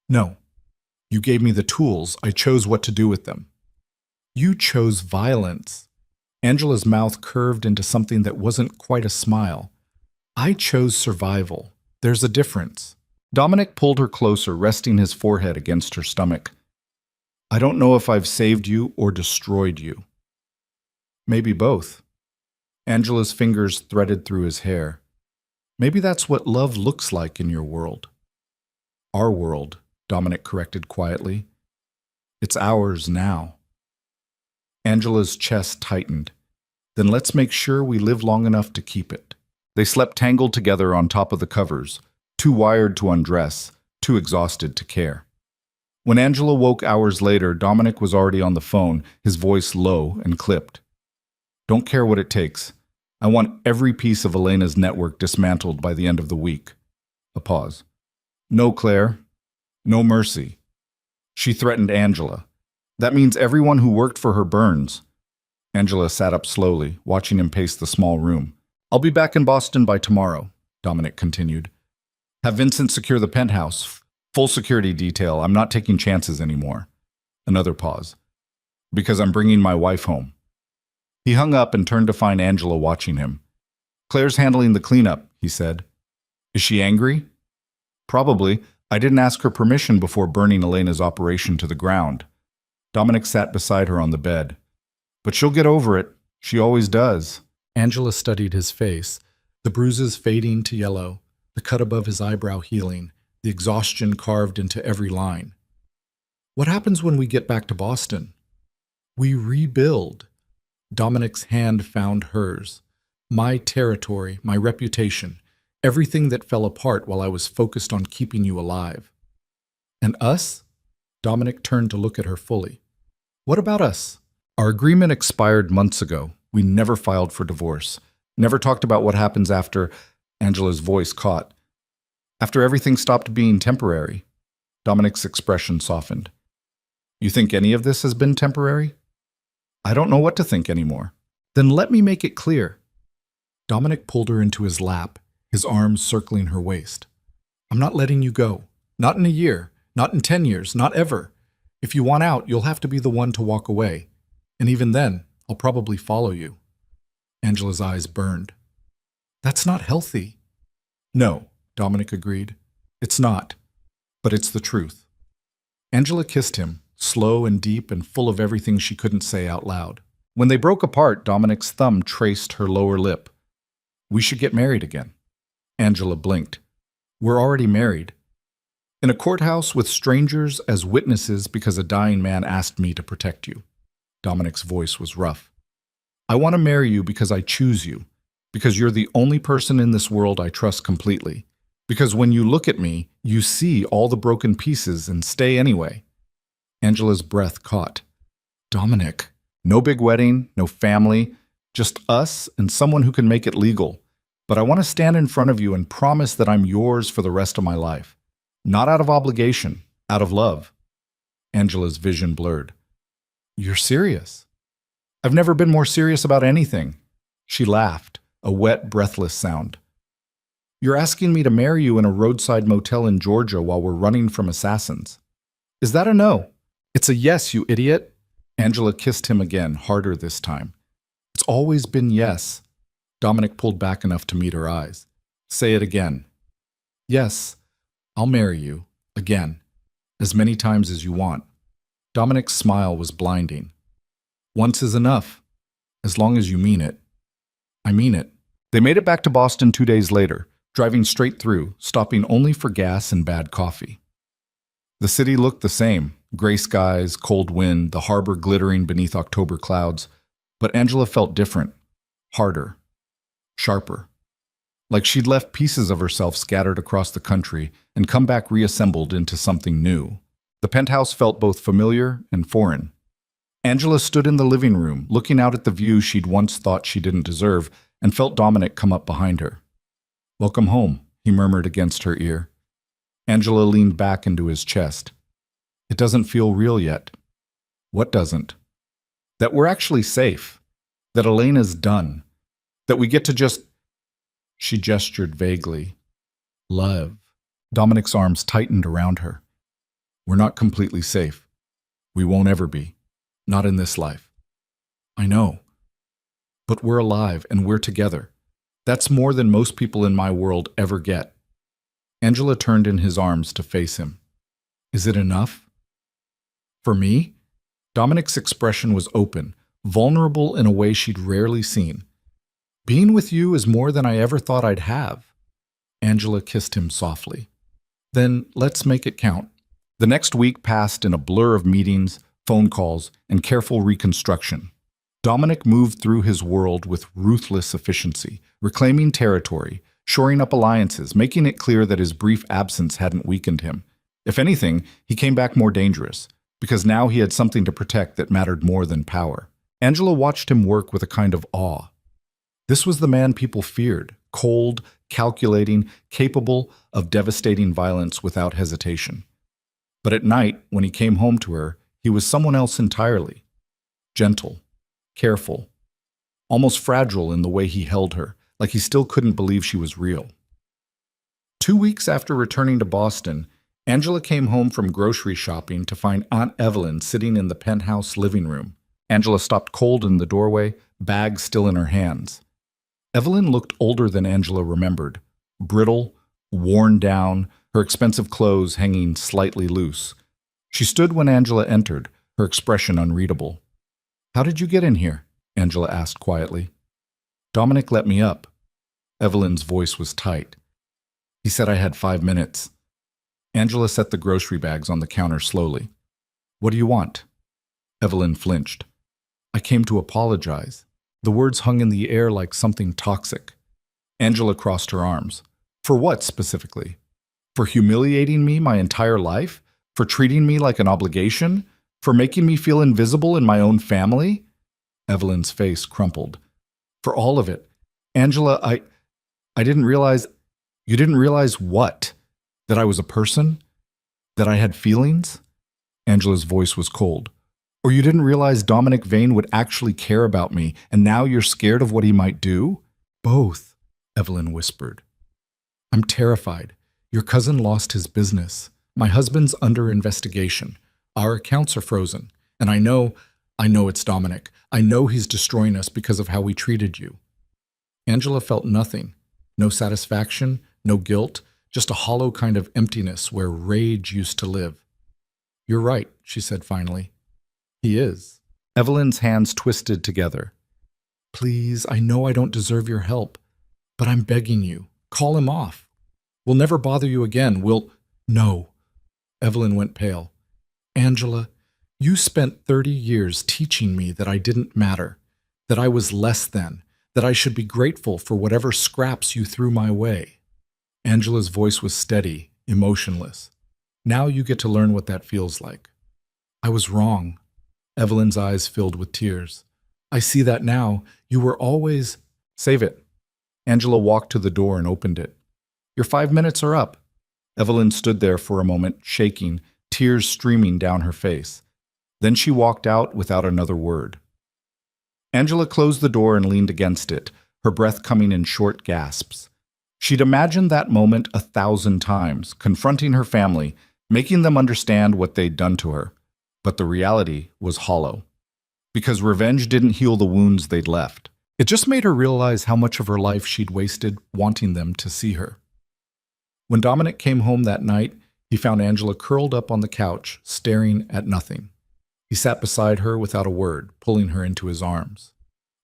"No. You gave me the tools. I chose what to do with them." "You chose violence." Angela's mouth curved into something that wasn't quite a smile. "I chose survival. There's a difference." Dominic pulled her closer, resting his forehead against her stomach. "I don't know if I've saved you or destroyed you." "Maybe both." Angela's fingers threaded through his hair. "Maybe that's what love looks like in your world." "Our world," Dominic corrected quietly. "It's ours now." Angela's chest tightened. "Then let's make sure we live long enough to keep it." They slept tangled together on top of the covers, too wired to undress, too exhausted to care. When Angela woke hours later, Dominic was already on the phone, his voice low and clipped. "Don't care what it takes. I want every piece of Elena's network dismantled by the end of the week." A pause. "No, Claire. No mercy." She threatened Angela. "That means everyone who worked for her burns." Angela sat up slowly, watching him pace the small room. "I'll be back in Boston by tomorrow," Dominic continued. "Have Vincent secure the penthouse. Full security detail. I'm not taking chances anymore." Another pause. "Because I'm bringing my wife home." He hung up and turned to find Angela watching him. "Claire's handling the cleanup," he said. "Is she angry?" "Probably. I didn't ask her permission before burning Elena's operation to the ground." Dominic sat beside her on the bed. "But she'll get over it. She always does." Angela studied his face, the bruises fading to yellow, the cut above his eyebrow healing, the exhaustion carved into every line. "What happens when we get back to Boston?" "We rebuild." Dominic's hand found hers. "My territory, my reputation, everything that fell apart while I was focused on keeping you alive." "And us?" Dominic turned to look at her fully. "What about us?" "Our agreement expired months ago. We never filed for divorce. Never talked about what happens after—" Angela's voice caught. "After everything stopped being temporary." Dominic's expression softened. "You think any of this has been temporary?" "I don't know what to think anymore." "Then let me make it clear." Dominic pulled her into his lap, his arms circling her waist. "I'm not letting you go. Not in a year. Not in 10 years, not ever. If you want out, you'll have to be the one to walk away. And even then, I'll probably follow you. Angela's eyes burned. That's not healthy. No, Dominic agreed. It's not. But it's the truth. Angela kissed him, slow and deep and full of everything she couldn't say out loud. When they broke apart, Dominic's thumb traced her lower lip. We should get married again. Angela blinked. We're already married. In a courthouse with strangers as witnesses because a dying man asked me to protect you. Dominic's voice was rough. I want to marry you because I choose you, because you're the only person in this world I trust completely, because when you look at me, you see all the broken pieces and stay anyway. Angela's breath caught. Dominic, no big wedding, no family, just us and someone who can make it legal. But I want to stand in front of you and promise that I'm yours for the rest of my life. Not out of obligation, out of love. Angela's vision blurred. You're serious? I've never been more serious about anything. She laughed, a wet, breathless sound. You're asking me to marry you in a roadside motel in Georgia while we're running from assassins. Is that a no? It's a yes, you idiot. Angela kissed him again, harder this time. It's always been yes. Dominic pulled back enough to meet her eyes. Say it again. Yes, I'll marry you, again, as many times as you want. Dominic's smile was blinding. Once is enough, as long as you mean it. I mean it. They made it back to Boston 2 days later, driving straight through, stopping only for gas and bad coffee. The city looked the same, gray skies, cold wind, the harbor glittering beneath October clouds, but Angela felt different, harder, sharper. Like she'd left pieces of herself scattered across the country and come back reassembled into something new. The penthouse felt both familiar and foreign. Angela stood in the living room, looking out at the view she'd once thought she didn't deserve, and felt Dominic come up behind her. Welcome home, he murmured against her ear. Angela leaned back into his chest. It doesn't feel real yet. What doesn't? That we're actually safe. That Elena's done. That we get to just... She gestured vaguely. Love. Dominic's arms tightened around her. We're not completely safe. We won't ever be. Not in this life. I know. But we're alive and we're together. That's more than most people in my world ever get. Angela turned in his arms to face him. Is it enough? For me? Dominic's expression was open, vulnerable in a way she'd rarely seen. Being with you is more than I ever thought I'd have. Angela kissed him softly. Then let's make it count. The next week passed in a blur of meetings, phone calls, and careful reconstruction. Dominic moved through his world with ruthless efficiency, reclaiming territory, shoring up alliances, making it clear that his brief absence hadn't weakened him. If anything, he came back more dangerous, because now he had something to protect that mattered more than power. Angela watched him work with a kind of awe. This was the man people feared, cold, calculating, capable of devastating violence without hesitation. But at night, when he came home to her, he was someone else entirely. Gentle, careful, almost fragile in the way he held her, like he still couldn't believe she was real. 2 weeks after returning to Boston, Angela came home from grocery shopping to find Aunt Evelyn sitting in the penthouse living room. Angela stopped cold in the doorway, bag still in her hands. Evelyn looked older than Angela remembered, brittle, worn down, her expensive clothes hanging slightly loose. She stood when Angela entered, her expression unreadable. How did you get in here? Angela asked quietly. Dominic let me up. Evelyn's voice was tight. He said I had 5 minutes. Angela set the grocery bags on the counter slowly. What do you want? Evelyn flinched. I came to apologize. The words hung in the air like something toxic. Angela crossed her arms. For what specifically? For humiliating me my entire life? For treating me like an obligation? For making me feel invisible in my own family? Evelyn's face crumpled. For all of it. Angela, I didn't realize... You didn't realize what? That I was a person? That I had feelings? Angela's voice was cold. Or you didn't realize Dominic Vane would actually care about me, and now you're scared of what he might do? Both, Evelyn whispered. I'm terrified. Your cousin lost his business. My husband's under investigation. Our accounts are frozen. And I know it's Dominic. I know he's destroying us because of how we treated you. Angela felt nothing. No satisfaction, no guilt, just a hollow kind of emptiness where rage used to live. You're right, she said finally. He is. Evelyn's hands twisted together. Please, I know I don't deserve your help, but I'm begging you, call him off. We'll never bother you again. No. Evelyn went pale. Angela, you spent 30 years teaching me that I didn't matter, that I was less than, that I should be grateful for whatever scraps you threw my way. Angela's voice was steady, emotionless. Now you get to learn what that feels like. I was wrong. Evelyn's eyes filled with tears. I see that now. You were always... Save it. Angela walked to the door and opened it. Your 5 minutes are up. Evelyn stood there for a moment, shaking, tears streaming down her face. Then she walked out without another word. Angela closed the door and leaned against it, her breath coming in short gasps. She'd imagined that moment 1,000 times, confronting her family, making them understand what they'd done to her. But the reality was hollow. Because revenge didn't heal the wounds they'd left. It just made her realize how much of her life she'd wasted wanting them to see her. When Dominic came home that night, he found Angela curled up on the couch, staring at nothing. He sat beside her without a word, pulling her into his arms.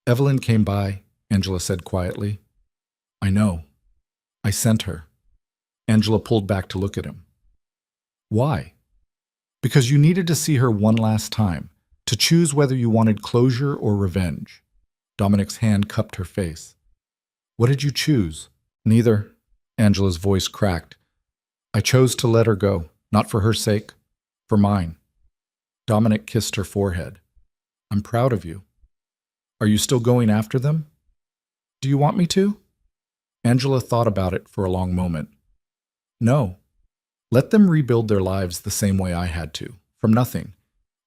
Evelyn came by, Angela said quietly. I know. I sent her. Angela pulled back to look at him. Why? Because you needed to see her one last time, to choose whether you wanted closure or revenge. Dominic's hand cupped her face. What did you choose? Neither. Angela's voice cracked. I chose to let her go, not for her sake, for mine. Dominic kissed her forehead. I'm proud of you. Are you still going after them? Do you want me to? Angela thought about it for a long moment. No. Let them rebuild their lives the same way I had to, from nothing.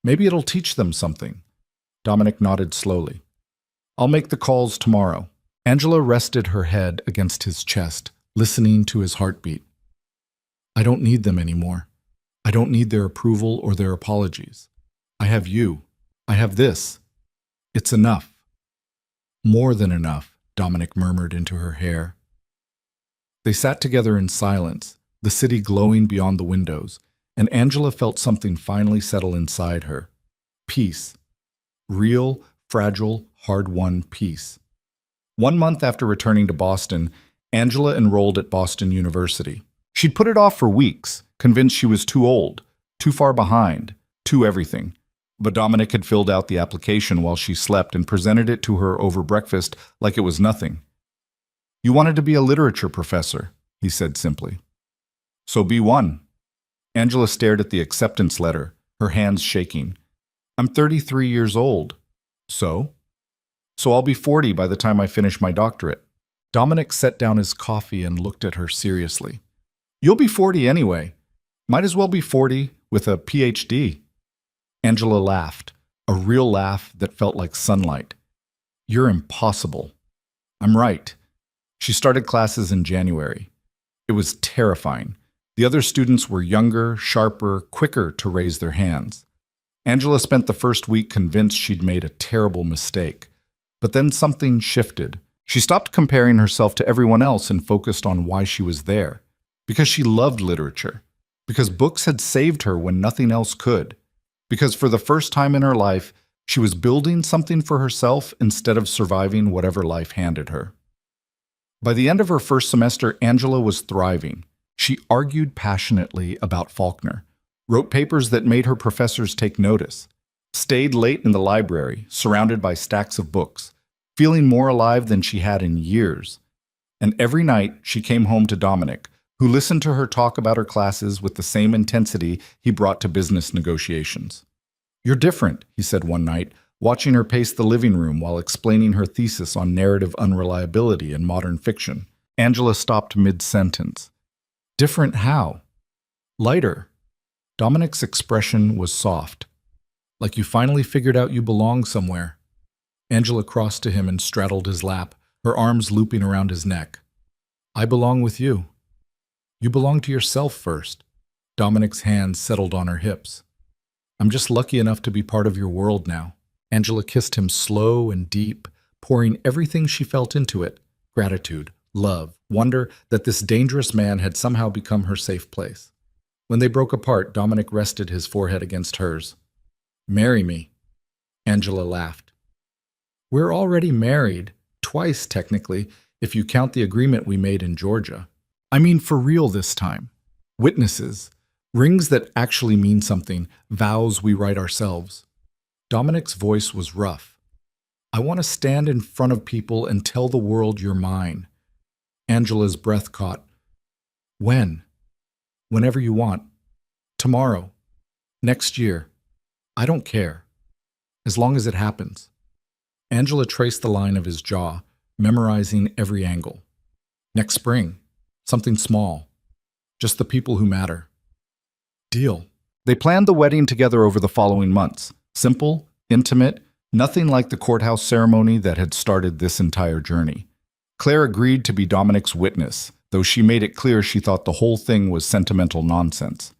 Maybe it'll teach them something. Dominic nodded slowly. I'll make the calls tomorrow. Angela rested her head against his chest, listening to his heartbeat. I don't need them anymore. I don't need their approval or their apologies. I have you. I have this. It's enough. More than enough, Dominic murmured into her hair. They sat together in silence, the city glowing beyond the windows, and Angela felt something finally settle inside her. Peace. Real, fragile, hard-won peace. 1 month after returning to Boston, Angela enrolled at Boston University. She'd put it off for weeks, convinced she was too old, too far behind, too everything. But Dominic had filled out the application while she slept and presented it to her over breakfast like it was nothing. You wanted to be a literature professor, he said simply. So be one. Angela stared at the acceptance letter, her hands shaking. I'm 33 years old. So? So I'll be 40 by the time I finish my doctorate. Dominic set down his coffee and looked at her seriously. You'll be 40 anyway. Might as well be 40 with a PhD. Angela laughed, a real laugh that felt like sunlight. You're impossible. I'm right. She started classes in January. It was terrifying. The other students were younger, sharper, quicker to raise their hands. Angela spent the first week convinced she'd made a terrible mistake. But then something shifted. She stopped comparing herself to everyone else and focused on why she was there. Because she loved literature. Because books had saved her when nothing else could. Because for the first time in her life, she was building something for herself instead of surviving whatever life handed her. By the end of her first semester, Angela was thriving. She argued passionately about Faulkner, wrote papers that made her professors take notice, stayed late in the library, surrounded by stacks of books, feeling more alive than she had in years. And every night, she came home to Dominic, who listened to her talk about her classes with the same intensity he brought to business negotiations. You're different, he said one night, watching her pace the living room while explaining her thesis on narrative unreliability in modern fiction. Angela stopped mid-sentence. Different how? Lighter. Dominic's expression was soft. Like you finally figured out you belong somewhere. Angela crossed to him and straddled his lap, her arms looping around his neck. I belong with you. You belong to yourself first. Dominic's hands settled on her hips. I'm just lucky enough to be part of your world now. Angela kissed him slow and deep, pouring everything she felt into it. Gratitude, love, wonder that this dangerous man had somehow become her safe place. When they broke apart, Dominic rested his forehead against hers. Marry me. Angela laughed. We're already married, twice technically, if you count the agreement we made in Georgia. I mean for real this time. Witnesses, rings that actually mean something, vows we write ourselves. Dominic's voice was rough. I want to stand in front of people and tell the world you're mine. Angela's breath caught. When? Whenever you want. Tomorrow. Next year. I don't care. As long as it happens. Angela traced the line of his jaw, memorizing every angle. Next spring. Something small. Just the people who matter. Deal. They planned the wedding together over the following months. Simple, intimate, nothing like the courthouse ceremony that had started this entire journey. Claire agreed to be Dominic's witness, though she made it clear she thought the whole thing was sentimental nonsense.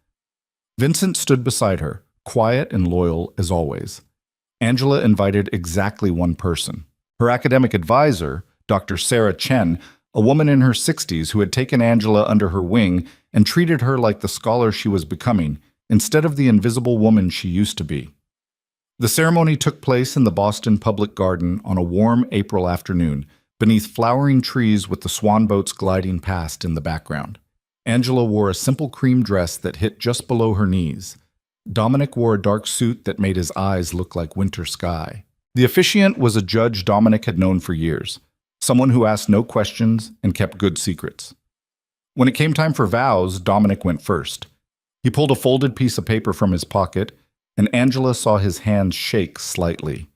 Vincent stood beside her, quiet and loyal as always. Angela invited exactly one person. Her academic advisor, Dr. Sarah Chen, a woman in her 60s who had taken Angela under her wing and treated her like the scholar she was becoming, instead of the invisible woman she used to be. The ceremony took place in the Boston Public Garden on a warm April afternoon, beneath flowering trees with the swan boats gliding past in the background. Angela wore a simple cream dress that hit just below her knees. Dominic wore a dark suit that made his eyes look like winter sky. The officiant was a judge Dominic had known for years, someone who asked no questions and kept good secrets. When it came time for vows, Dominic went first. He pulled a folded piece of paper from his pocket, and Angela saw his hands shake slightly.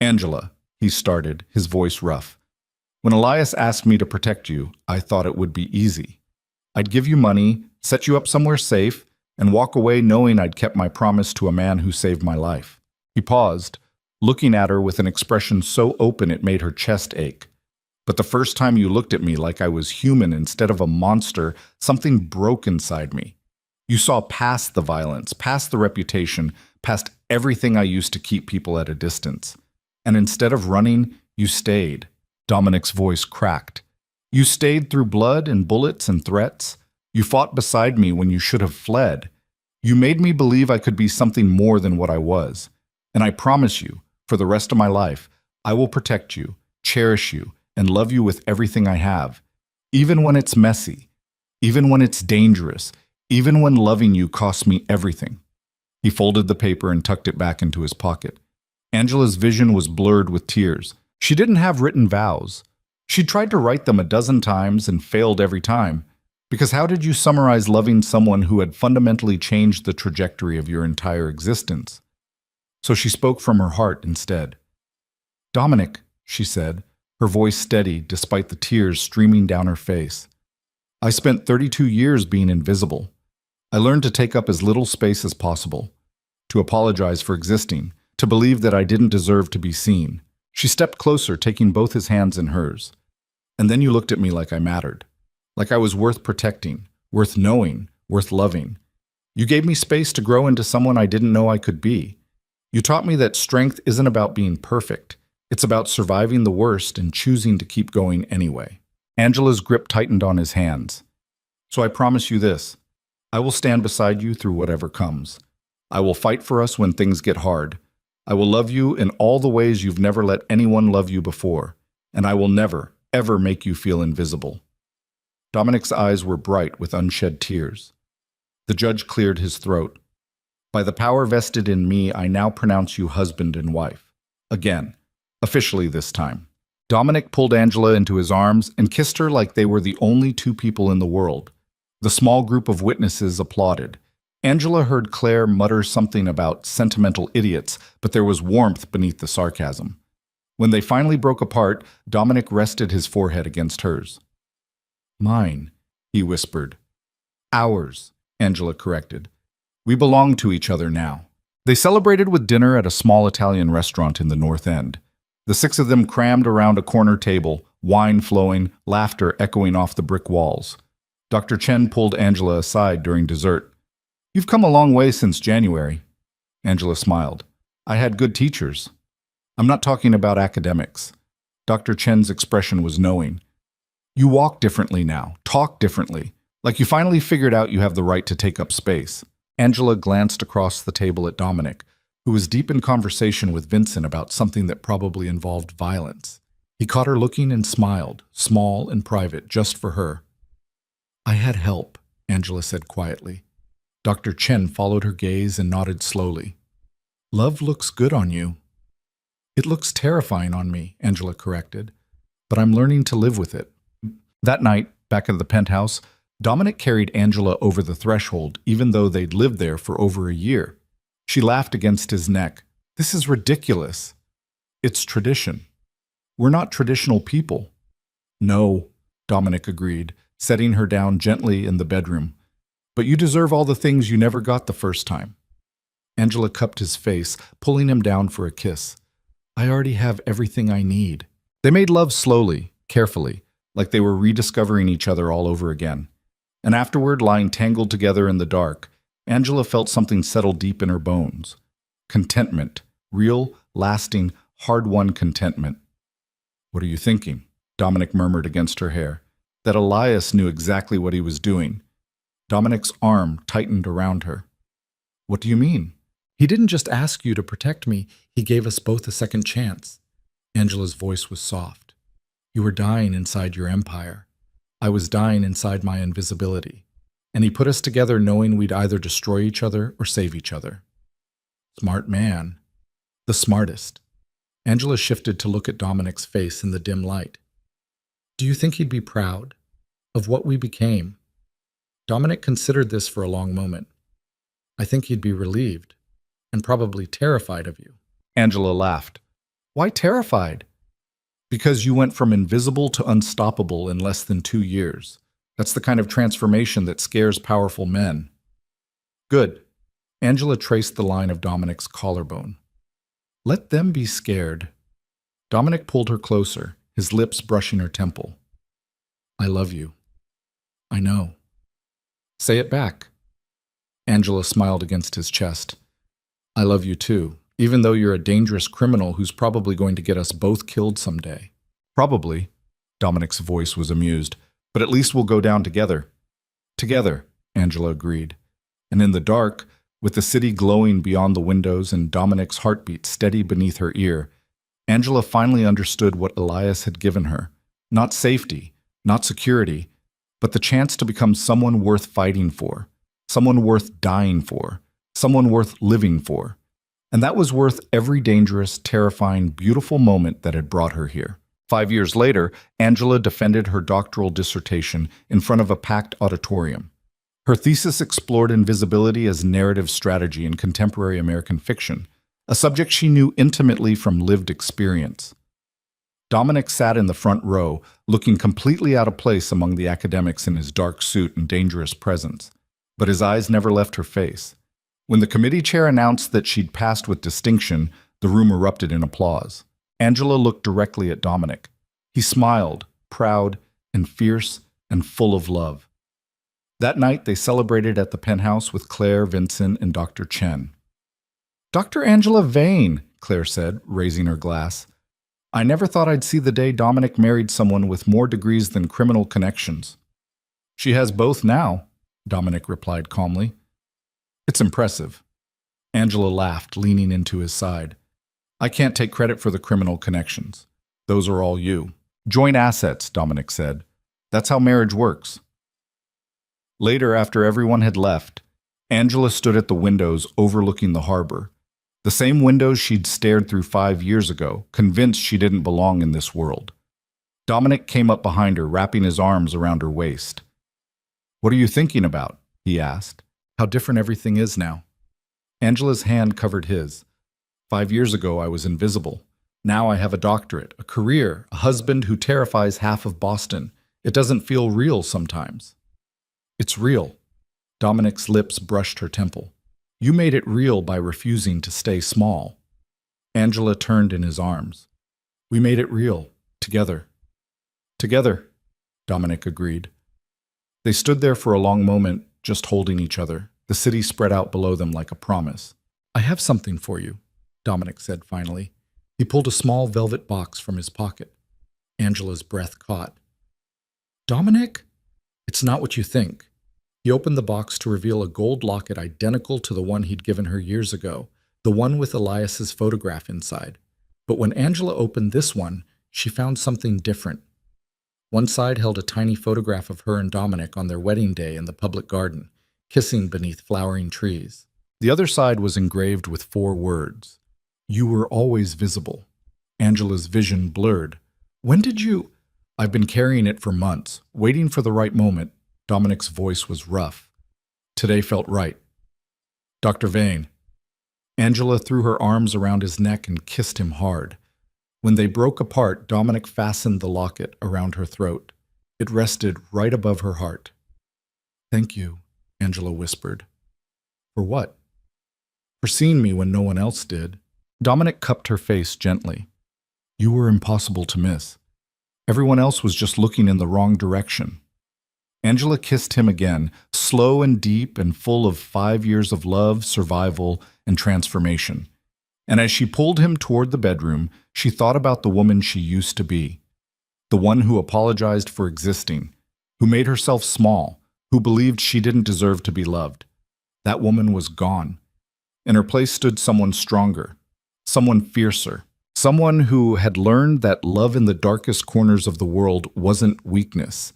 Angela, he started, his voice rough. When Elias asked me to protect you, I thought it would be easy. I'd give you money, set you up somewhere safe, and walk away knowing I'd kept my promise to a man who saved my life. He paused, looking at her with an expression so open it made her chest ache. But the first time you looked at me like I was human instead of a monster, something broke inside me. You saw past the violence, past the reputation, past everything I used to keep people at a distance. And instead of running, you stayed. Dominic's voice cracked. You stayed through blood and bullets and threats. You fought beside me when you should have fled. You made me believe I could be something more than what I was. And I promise you, for the rest of my life, I will protect you, cherish you, and love you with everything I have. Even when it's messy, even when it's dangerous, even when loving you costs me everything. He folded the paper and tucked it back into his pocket. Angela's vision was blurred with tears. She didn't have written vows. She'd tried to write them a dozen times and failed every time. Because how did you summarize loving someone who had fundamentally changed the trajectory of your entire existence? So she spoke from her heart instead. Dominic, she said, her voice steady despite the tears streaming down her face. I spent 32 years being invisible. I learned to take up as little space as possible, to apologize for existing, to believe that I didn't deserve to be seen. She stepped closer, taking both his hands in hers. And then you looked at me like I mattered, like I was worth protecting, worth knowing, worth loving. You gave me space to grow into someone I didn't know I could be. You taught me that strength isn't about being perfect. It's about surviving the worst and choosing to keep going anyway. Angela's grip tightened on his hands. So I promise you this. I will stand beside you through whatever comes. I will fight for us when things get hard. I will love you in all the ways you've never let anyone love you before. And I will never, ever make you feel invisible. Dominic's eyes were bright with unshed tears. The judge cleared his throat. By the power vested in me, I now pronounce you husband and wife. Again, officially this time. Dominic pulled Angela into his arms and kissed her like they were the only two people in the world. The small group of witnesses applauded. Angela heard Claire mutter something about sentimental idiots, but there was warmth beneath the sarcasm. When they finally broke apart, Dominic rested his forehead against hers. Mine, he whispered. Ours, Angela corrected. We belong to each other now. They celebrated with dinner at a small Italian restaurant in the North End. The six of them crammed around a corner table, wine flowing, laughter echoing off the brick walls. Dr. Chen pulled Angela aside during dessert. You've come a long way since January. Angela smiled. I had good teachers. I'm not talking about academics. Dr. Chen's expression was knowing. You walk differently now, talk differently, like you finally figured out you have the right to take up space. Angela glanced across the table at Dominic, who was deep in conversation with Vincent about something that probably involved violence. He caught her looking and smiled, small and private, just for her. I had help, Angela said quietly. Dr. Chen followed her gaze and nodded slowly. Love looks good on you. It looks terrifying on me, Angela corrected, but I'm learning to live with it. That night, back at the penthouse, Dominic carried Angela over the threshold, even though they'd lived there for over a year. She laughed against his neck. This is ridiculous. It's tradition. We're not traditional people. No, Dominic agreed, setting her down gently in the bedroom. But you deserve all the things you never got the first time. Angela cupped his face, pulling him down for a kiss. I already have everything I need. They made love slowly, carefully, like they were rediscovering each other all over again. And afterward, lying tangled together in the dark, Angela felt something settle deep in her bones. Contentment. Real, lasting, hard-won contentment. What are you thinking? Dominic murmured against her hair. That Elias knew exactly what he was doing. Dominic's arm tightened around her. What do you mean? He didn't just ask you to protect me, he gave us both a second chance. Angela's voice was soft. You were dying inside your empire. I was dying inside my invisibility. And he put us together knowing we'd either destroy each other or save each other. Smart man. The smartest. Angela shifted to look at Dominic's face in the dim light. Do you think he'd be proud of what we became? Dominic considered this for a long moment. I think he'd be relieved and probably terrified of you. Angela laughed. Why terrified? Because you went from invisible to unstoppable in less than 2 years. That's the kind of transformation that scares powerful men. Good. Angela traced the line of Dominic's collarbone. Let them be scared. Dominic pulled her closer, his lips brushing her temple. I love you. I know. Say it back. Angela smiled against his chest. I love you too, even though you're a dangerous criminal who's probably going to get us both killed someday. Probably. Dominic's voice was amused. But at least we'll go down together. Together, Angela agreed. And in the dark, with the city glowing beyond the windows and Dominic's heartbeat steady beneath her ear, Angela finally understood what Elias had given her. Not safety, not security, but the chance to become someone worth fighting for, someone worth dying for, someone worth living for. And that was worth every dangerous, terrifying, beautiful moment that had brought her here. 5 years later, Angela defended her doctoral dissertation in front of a packed auditorium. Her thesis explored invisibility as narrative strategy in contemporary American fiction, a subject she knew intimately from lived experience. Dominic sat in the front row, looking completely out of place among the academics in his dark suit and dangerous presence, but his eyes never left her face. When the committee chair announced that she'd passed with distinction, the room erupted in applause. Angela looked directly at Dominic. He smiled, proud and fierce and full of love. That night, they celebrated at the penthouse with Claire, Vincent, and Dr. Chen. Dr. Angela Vane, Claire said, raising her glass. I never thought I'd see the day Dominic married someone with more degrees than criminal connections. She has both now, Dominic replied calmly. It's impressive. Angela laughed, leaning into his side. I can't take credit for the criminal connections. Those are all you. Joint assets, Dominic said. That's how marriage works. Later, after everyone had left, Angela stood at the windows overlooking the harbor. The same windows she'd stared through 5 years ago, convinced she didn't belong in this world. Dominic came up behind her, wrapping his arms around her waist. What are you thinking about? He asked. How different everything is now. Angela's hand covered his. 5 years ago, I was invisible. Now I have a doctorate, a career, a husband who terrifies half of Boston. It doesn't feel real sometimes. It's real. Dominic's lips brushed her temple. You made it real by refusing to stay small. Angela turned in his arms. We made it real, together. Together, Dominic agreed. They stood there for a long moment, just holding each other, The city spread out below them like a promise. "I have something for you," Dominic said finally. He pulled a small velvet box from his pocket. Angela's breath caught. "Dominic?" "It's not what you think." He opened the box to reveal a gold locket identical to the one he'd given her years ago, the one with Elias's photograph inside. But when Angela opened this one, she found something different. One side held a tiny photograph of her and Dominic on their wedding day in the public garden, kissing beneath flowering trees. The other side was engraved with 4 words. "You were always visible." Angela's vision blurred. "When did you—" "I've been carrying it for months, waiting for the right moment." Dominic's voice was rough. "Today felt right." "Dr. Vane." Angela threw her arms around his neck and kissed him hard. When they broke apart, Dominic fastened the locket around her throat. It rested right above her heart. "Thank you," Angela whispered. "For what?" "For seeing me when no one else did." Dominic cupped her face gently. "You were impossible to miss. Everyone else was just looking in the wrong direction." Angela kissed him again, slow and deep and full of 5 years of love, survival, and transformation. And as she pulled him toward the bedroom, she thought about the woman she used to be. The one who apologized for existing, who made herself small, who believed she didn't deserve to be loved. That woman was gone. In her place stood someone stronger, someone fiercer, someone who had learned that love in the darkest corners of the world wasn't weakness.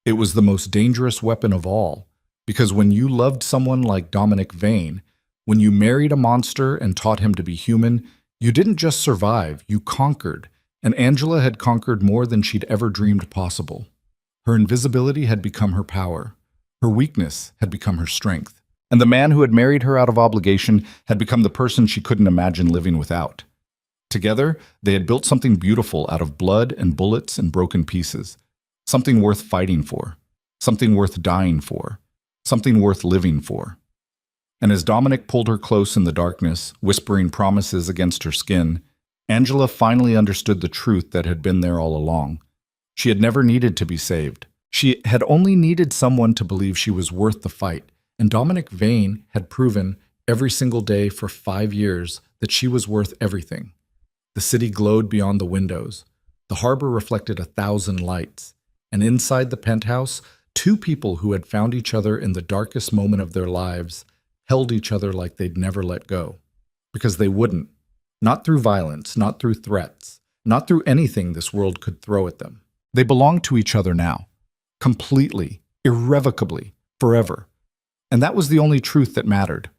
It was the most dangerous weapon of all, because when you loved someone like Dominic Vane, when you married a monster and taught him to be human, you didn't just survive, you conquered, and Angela had conquered more than she'd ever dreamed possible. Her invisibility had become her power. Her weakness had become her strength. And the man who had married her out of obligation had become the person she couldn't imagine living without. Together, they had built something beautiful out of blood and bullets and broken pieces. Something worth fighting for. Something worth dying for. Something worth living for. And as Dominic pulled her close in the darkness, whispering promises against her skin, Angela finally understood the truth that had been there all along. She had never needed to be saved. She had only needed someone to believe she was worth the fight. And Dominic Vane had proven every single day for 5 years that she was worth everything. The city glowed beyond the windows. The harbor reflected 1,000 lights. And inside the penthouse, 2 people who had found each other in the darkest moment of their lives held each other like they'd never let go. Because they wouldn't. Not through violence, not through threats, not through anything this world could throw at them. They belonged to each other now. Completely, irrevocably, forever. And that was the only truth that mattered.